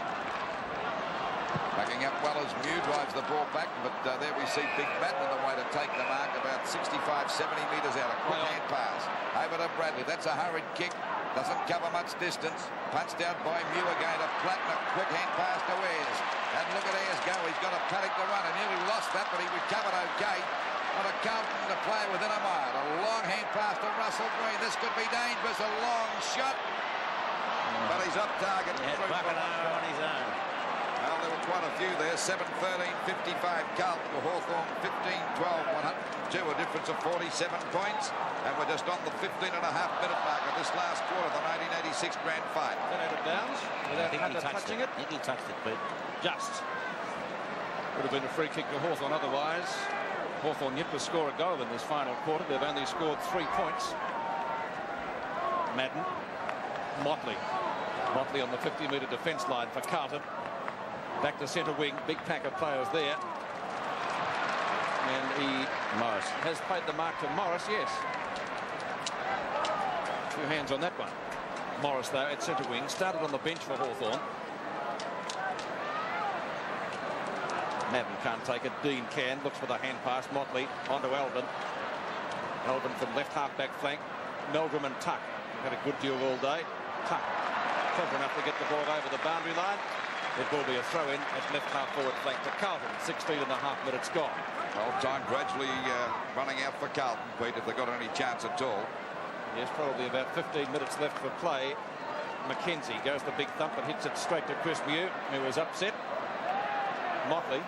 Backing up well as Mew drives the ball back, but there we see Big Madden on the way to take the mark about 65, 70 metres out. A quick hand pass. Over to Bradley. That's a hurried kick. Doesn't cover much distance. Punched out by Mew again. A Platten. A quick hand pass to Ayres. And look at Ayres go. He's got a paddock to run and nearly lost that, but he recovered okay. On a Carlton to play within a mile. A long hand pass to Russell Green. This could be dangerous. A long shot. But he's off target. Buckenara on his own. Well, there were quite a few there. 7-13, 55 Carlton to Hawthorn. 15-12, 102. A difference of 47 points. And we're just on the 15.5-minute mark of this last quarter of the 1986 Grand Final. Then out of bounds without Hunter touching it. I think he touched it, Pete. Just. Would have been a free kick to Hawthorn otherwise. Hawthorn yet to score a goal in this final quarter. They've only scored 3 points. Madden. Motley. Motley on the 50-metre defence line for Carlton. Back to centre wing. Big pack of players there. And Morris has played the mark to Morris, yes. 2 hands on that one. Morris, though, at centre wing. Started on the bench for Hawthorn. Madden can't take it. Dean can. Looks for the hand pass. Motley onto Alvin. Alvin from left half-back flank. Meldrum and Tuck. Had a good duel all day. Tuck clever enough to get the ball over the boundary line. It will be a throw-in at left half-forward flank to Carlton. 16.5 minutes gone. Well, time gradually running out for Carlton, Pete, if they've got any chance at all. Yes, probably about 15 minutes left for play. Mackenzie goes the big thump and hits it straight to Chris Mew, who is upset. Motley.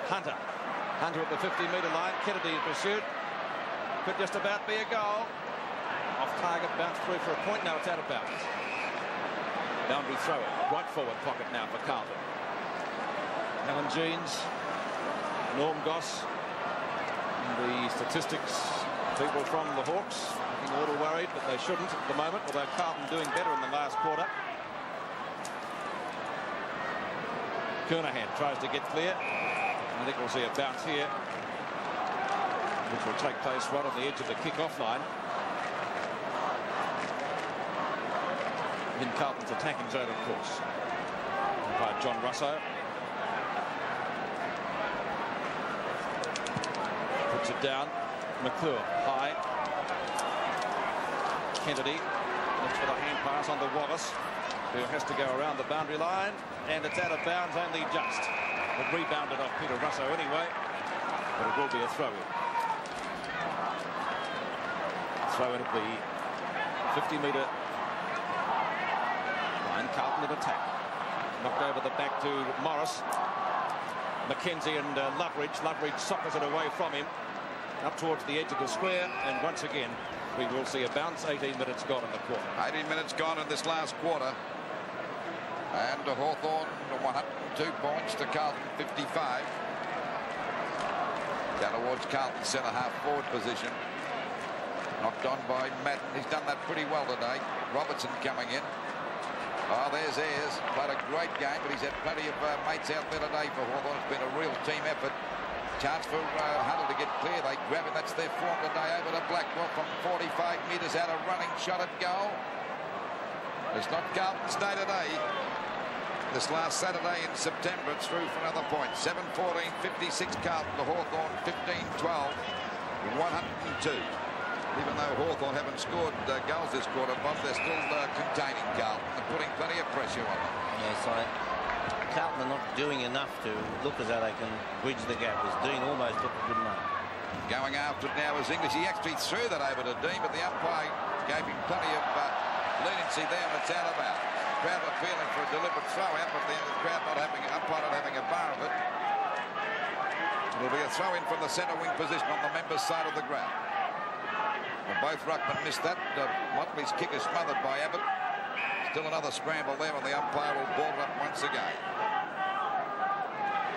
Hunter. Hunter at the 50-metre line. Kennedy in pursuit. Could just about be a goal. Off target, bounce through for a point. Now it's out of bounds. Boundary thrower. Right forward pocket now for Carlton. Alan Jeans. Norm Goss. The statistics people from the Hawks looking a little worried, but they shouldn't at the moment, although Carlton doing better in the last quarter. Kernahan tries to get clear. I think we'll see a bounce here. which will take place right on the edge of the kick-off line. In Carlton's attacking zone, of course. By John Russo. Puts it down. McClure high. Kennedy looks for the hand pass on to Wallace, who has to go around the boundary line, and it's out of bounds only just. It rebounded off Peter Russo anyway, but it will be a throw-in. Throw-in at the 50-metre line. Carlton in attack. Knocked over the back to Morris. McKenzie and Loveridge. Loveridge sockers it away from him up towards the edge of the square, and once again we will see a bounce. 18 minutes gone in the quarter. 18 minutes gone in this last quarter, and Hawthorn 102 points to Carlton 55. Down towards Carlton's centre half forward position. Knocked on by Madden. He's done that pretty well today. Robertson coming in. Oh, there's Ayres. Played a great game, but he's had plenty of mates out there today for Hawthorn. It's been a real team effort. Chance for Hunter to get clear. They grab him. That's their form today. Over to Blackwell from 45 metres out. A running shot at goal. It's not Carlton's day today. This last Saturday in September, it's through for another point. 7-14, 56 Carlton to Hawthorn, 15-12, 102. Even though Hawthorn haven't scored goals this quarter, Bob, they're still containing Carlton and putting plenty of pressure on them. Yes, Carlton are not doing enough to look as though they can bridge the gap. It's doing almost look good enough. Going after it now is English. He actually threw that over to Dean, but the umpire gave him plenty of leniency there, and it's out of bounds. The crowd are feeling for a deliberate throw out, but the crowd not having, umpire not having a bar of it. It'll be a throw in from the centre wing position on the members' side of the ground. Well, both ruckmen missed that. Motley's kick is smothered by Abbott. Still another scramble there, and the umpire will ball it up once again.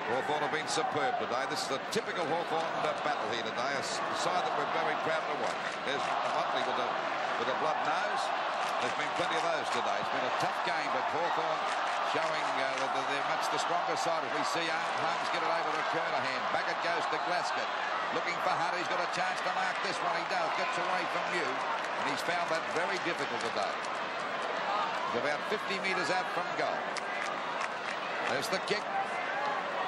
Hawthorn have been superb today. This is a typical Hawthorn battle here today. A side that we're very proud to watch. There's Motley with a blood nose. There's been plenty of those today. It's been a tough game, but Hawthorn showing that they're much the stronger side. As we see Holmes get it over to Kernahan. Back it goes to Glasgow. Looking for Hunt. He's got a chance to mark this one. He does. Gets away from you. And he's found that very difficult today. He's about 50 metres out from goal. There's the kick.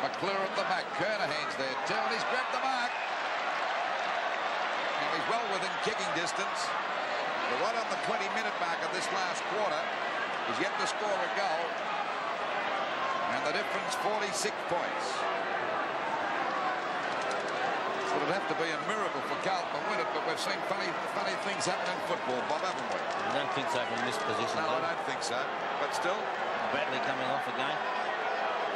McClure at the back. Kernahan's there too, and he's grabbed the mark. Now he's well within kicking distance. We're right on the 20-minute mark of this last quarter. He's yet to score a goal. And the difference, 46 points. It would have to be a miracle for Carlton to win it, but we've seen funny things happen in football, Bob, haven't we? I don't think so from this position. No, I don't think so. But still. Bradley coming off again.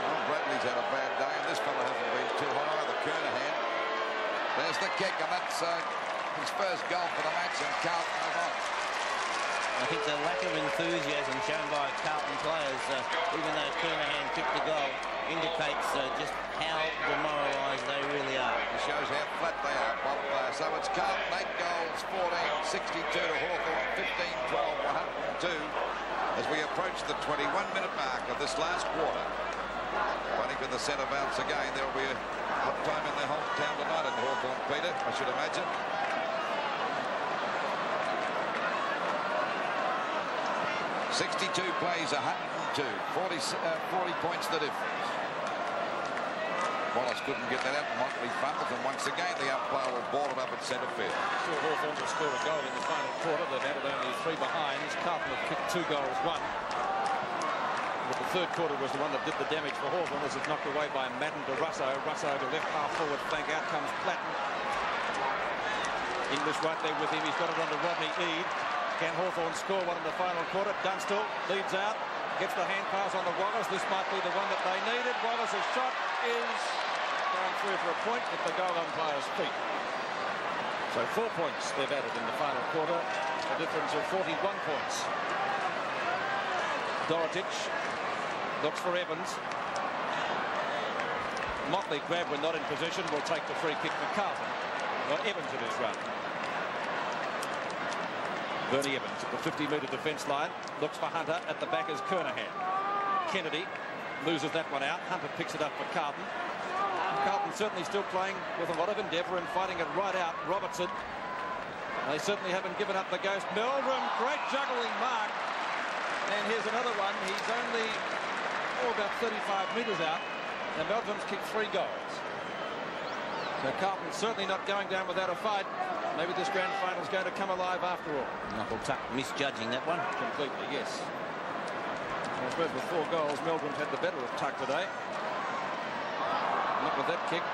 Well, Bradley's had a bad day, and this fella hasn't been too hot either. Kernahan. There's the kick, and that's his first goal for the match, and Carlton move on. I think the lack of enthusiasm shown by Carlton players, even though Kernahan kicked the goal, indicates just how demoralised they really are. It shows how flat they are, Bob. So it's Carlton 8 goals, 14-62 to Hawthorn, 15-12, 102 as we approach the 21-minute mark of this last quarter. Waiting for the centre bounce again. There will be a hot time in their hometown tonight in Hawthorn, Peter, I should imagine. .62 plays, 102. 40 points the difference. Wallace couldn't get that out. Motley fumbles, and once again the umpire will ball it up at centre field. Sure, Hawthorn to score a goal in the final quarter. They've added only 3 behinds. Carlton have kicked 2 goals, 1. But the third quarter was the one that did the damage for Hawthorn, as it's knocked away by Madden to Russo. Russo to left half forward flank. Out comes Platten. English right there with him. He's got it on to Rodney Eade. Can Hawthorn score one in the final quarter? Dunstall leads out. Gets the hand pass on to Wallace. This might be the one that they needed. Wallace's shot is going through for a point at the goal umpire's feet. So 4 points they've added in the final quarter. A difference of 41 points. Dorotich looks for Evans. Motley grab when not in position will take the free kick for Carlton. Well, Evans it is rather. Bernie Evans at the 50-metre defence line. Looks for Hunter. At the back is Kernahan. Kennedy loses that one out. Hunter picks it up for Carlton. Carlton Carlton certainly still playing with a lot of endeavour and fighting it right out. Robertson. They certainly haven't given up the ghost. Meldrum, great juggling mark. And here's another one. He's only about 35 metres out. And Meldrum's kicked 3 goals. So Carlton's certainly not going down without a fight. Maybe this grand final's going to come alive after all. Knuckle tuck misjudging that one. Completely, yes. I suppose with 4 goals, Meldrum's had the better of Tuck today. Not with that kick.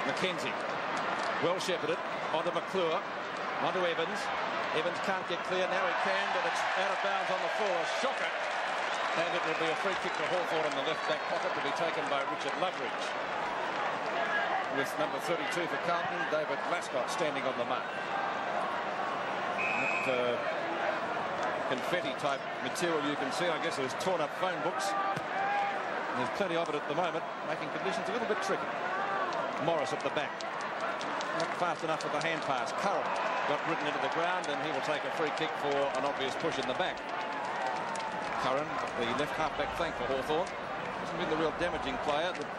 McKenzie. Well shepherded. Onto McClure. Onto Evans. Evans can't get clear. Now he can, but it's out of bounds on the floor. A shocker. And it will be a free kick to Hawthorn in the left back pocket to be taken by Richard Loveridge. With number 32 for Carlton, David Glascott standing on the mark. That confetti type material you can see, I guess, is torn up phone books. And there's plenty of it at the moment, making conditions a little bit tricky. Morris at the back. Not fast enough with the hand pass. Curran got ridden into the ground, and he will take a free kick for an obvious push in the back. Curran, the left half-back flank for Hawthorn. Hasn't been the real damaging player that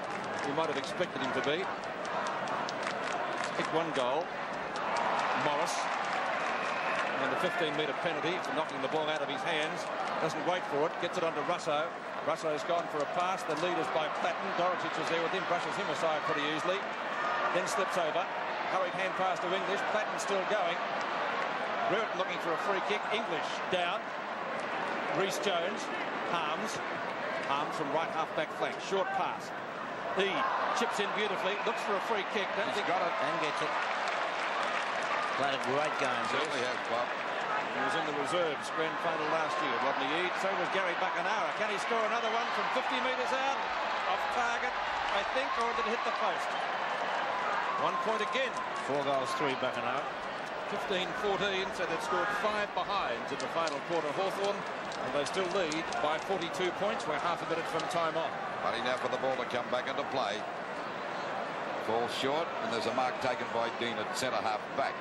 we might have expected him to be. He's kicked 1 goal. Morris. And the 15-metre penalty for knocking the ball out of his hands. Doesn't wait for it. Gets it onto Russo. Russo's gone for a pass. The lead is by Platten. Dorotich is there with him. Brushes him aside pretty easily. Then slips over. Hurried hand pass to English. Platten still going. Brereton looking for a free kick. English down. Reece Jones. Harms. Harms from right half-back flank. Short pass. He chips in beautifully. Looks for a free kick. Don't think got it. And gets it. Played a great game. Certainly has, Bob. He was in the reserves grand final last year, Rodney Eade. So was Gary Buckenara. Can he score another one from 50 metres out? Off target, I think, or did it hit the post? 1 point again. 4 goals, 3 Buckenara. 15-14, so they've scored 5 behinds in the final quarter. Hawthorn, and they still lead by 42 points. We're half a minute from time on. Money now for the ball to come back into play. Falls short, and there's a mark taken by Dean at centre half back.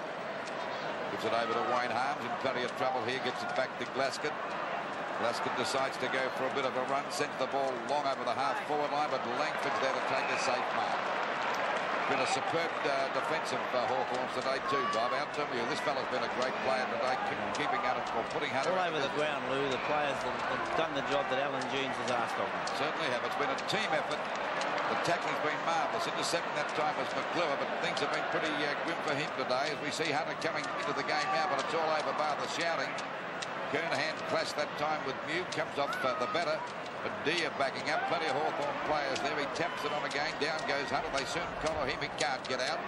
Gives it over to Wayne Harms in plenty of trouble here. Gets it back to Glascott. Glascott decides to go for a bit of a run. Sends the ball long over the half-forward line, but Langford's there to take a safe mark. Been a superb defensive Hawthorns today too, Bob. Out to you. This fella's been a great player today, keeping at it or putting Hunter all over the ground, Lou. The players have done the job that Alan Jeans has asked of them. Certainly have. It's been a team effort. The tackling's been marvellous. Intercepting that time was McClure, but things have been pretty grim for him today as we see Hunter coming into the game now, but it's all over bar the shouting. Kernahan clashed that time with Mew, comes off the better. But Deere backing up, plenty of Hawthorn players there. He taps it on again, down goes Hunter. They soon collar him, he can't get out.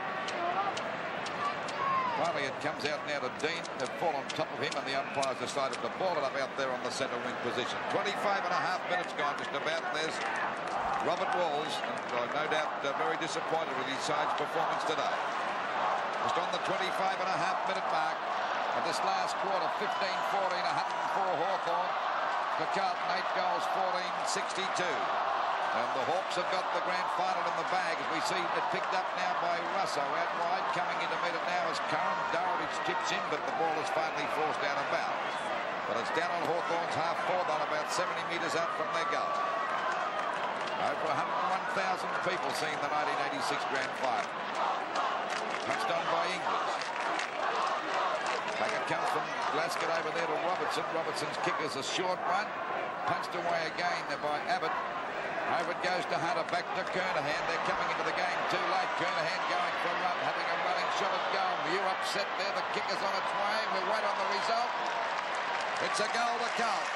Finally it comes out now to Dean. They've fallen on top of him and the umpires decided to ball it up out there on the centre wing position. 25.5 minutes gone just about. There's Robert Walls, and no doubt very disappointed with his side's performance today. Just on the 25.5-minute mark of this last quarter, 15-14, 104 Hawthorn. For Carlton, 8 goals, 14-62. And the Hawks have got the grand final in the bag as we see it picked up now by Russo out wide. Coming in to meet it now is Curran. Dorotich chips in, but the ball is finally forced out of bounds. But it's down on Hawthorn's half-forward line, about 70 metres out from their goal. Over 101,000 people seeing the 1986 grand final. Punched on by English. Back it comes from Glascott over there to Robertson. Robertson's kick is a short one. Punched away again by Abbott. Over it goes to Hunter. Back to Kernahan. They're coming into the game too late. Kernahan going for a run, having a running shot at goal. Mew upset there. The kick is on its way. We'll wait on the result. It's a goal to Carlton.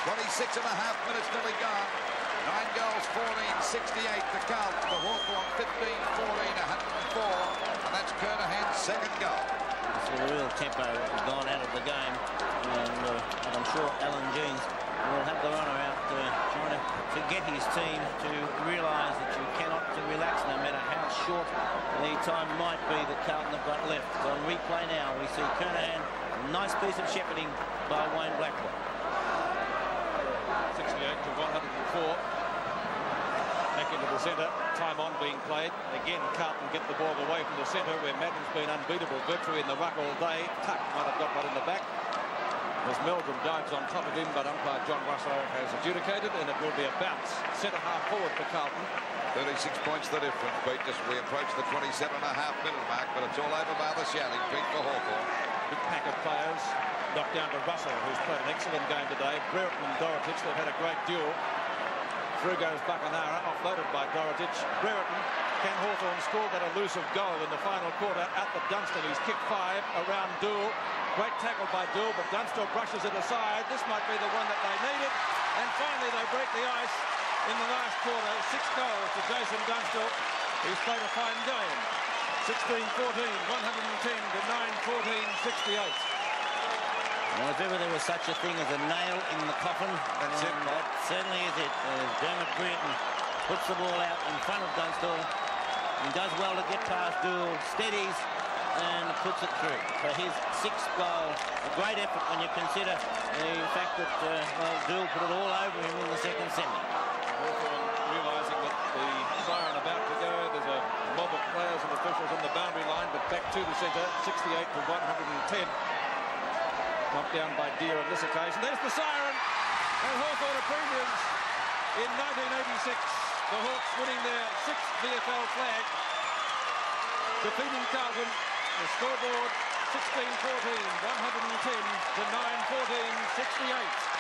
26.5 minutes nearly gone. 9 goals, 14-68 to Carlton. The Hawthorn 15-14, 104. And that's Kernahan's second goal. So the real tempo has gone out of the game, and I'm sure Alan Jeans will have the runner out trying to get his team to realise that you cannot relax no matter how short the time might be that Carlton have got left. So on replay now we see Kernahan, a nice piece of shepherding by Wayne Blackwell. 68-104. Back into the centre, time on being played. Again, Carlton get the ball away from the centre where Madden's been unbeatable virtually in the ruck all day. Tuck might have got one in the back. As Meldrum dives on top of him, but umpire John Russell has adjudicated, and it will be a bounce. Centre half forward for Carlton. 36 points the difference, Pete, as we approach the 27.5-minute mark, but it's all over by the shouting, Pete, for Hawthorn. Big pack of players. Knocked down to Russell, who's played an excellent game today. Brereton and Dorotich, they've had a great duel. Through goes Buchanara, offloaded by Dorotich. Brereton, can Hawthorn score that elusive goal in the final quarter at the Dunstan? He's kicked 5 around Dool. Great tackle by Dool, but Dunstall brushes it aside. This might be the one that they needed. And finally they break the ice in the last quarter. 6 goals to Jason Dunstall. He's played a fine game. 16-14, 110 to 9-14, 68. Well, if ever there was such a thing as a nail in the coffin, That's it, Bob. that certainly is it. Dermot Brereton puts the ball out in front of Dunstall. He does well to get past Dool, steadies, and puts it through. For his 6th goal, a great effort when you consider the fact that, Dool put it all over him in the second semi. Hawthorn realising that the siren about to go. There's a mob of players and officials on the boundary line, but back to the centre, 68 to 110. Knocked down by Deere on this occasion. There's the siren, and Hawthorn are premiums. In 1986, the Hawks winning their 6th VFL flag, defeating Carlton. The scoreboard 16-14, 110 to 9-14, 68.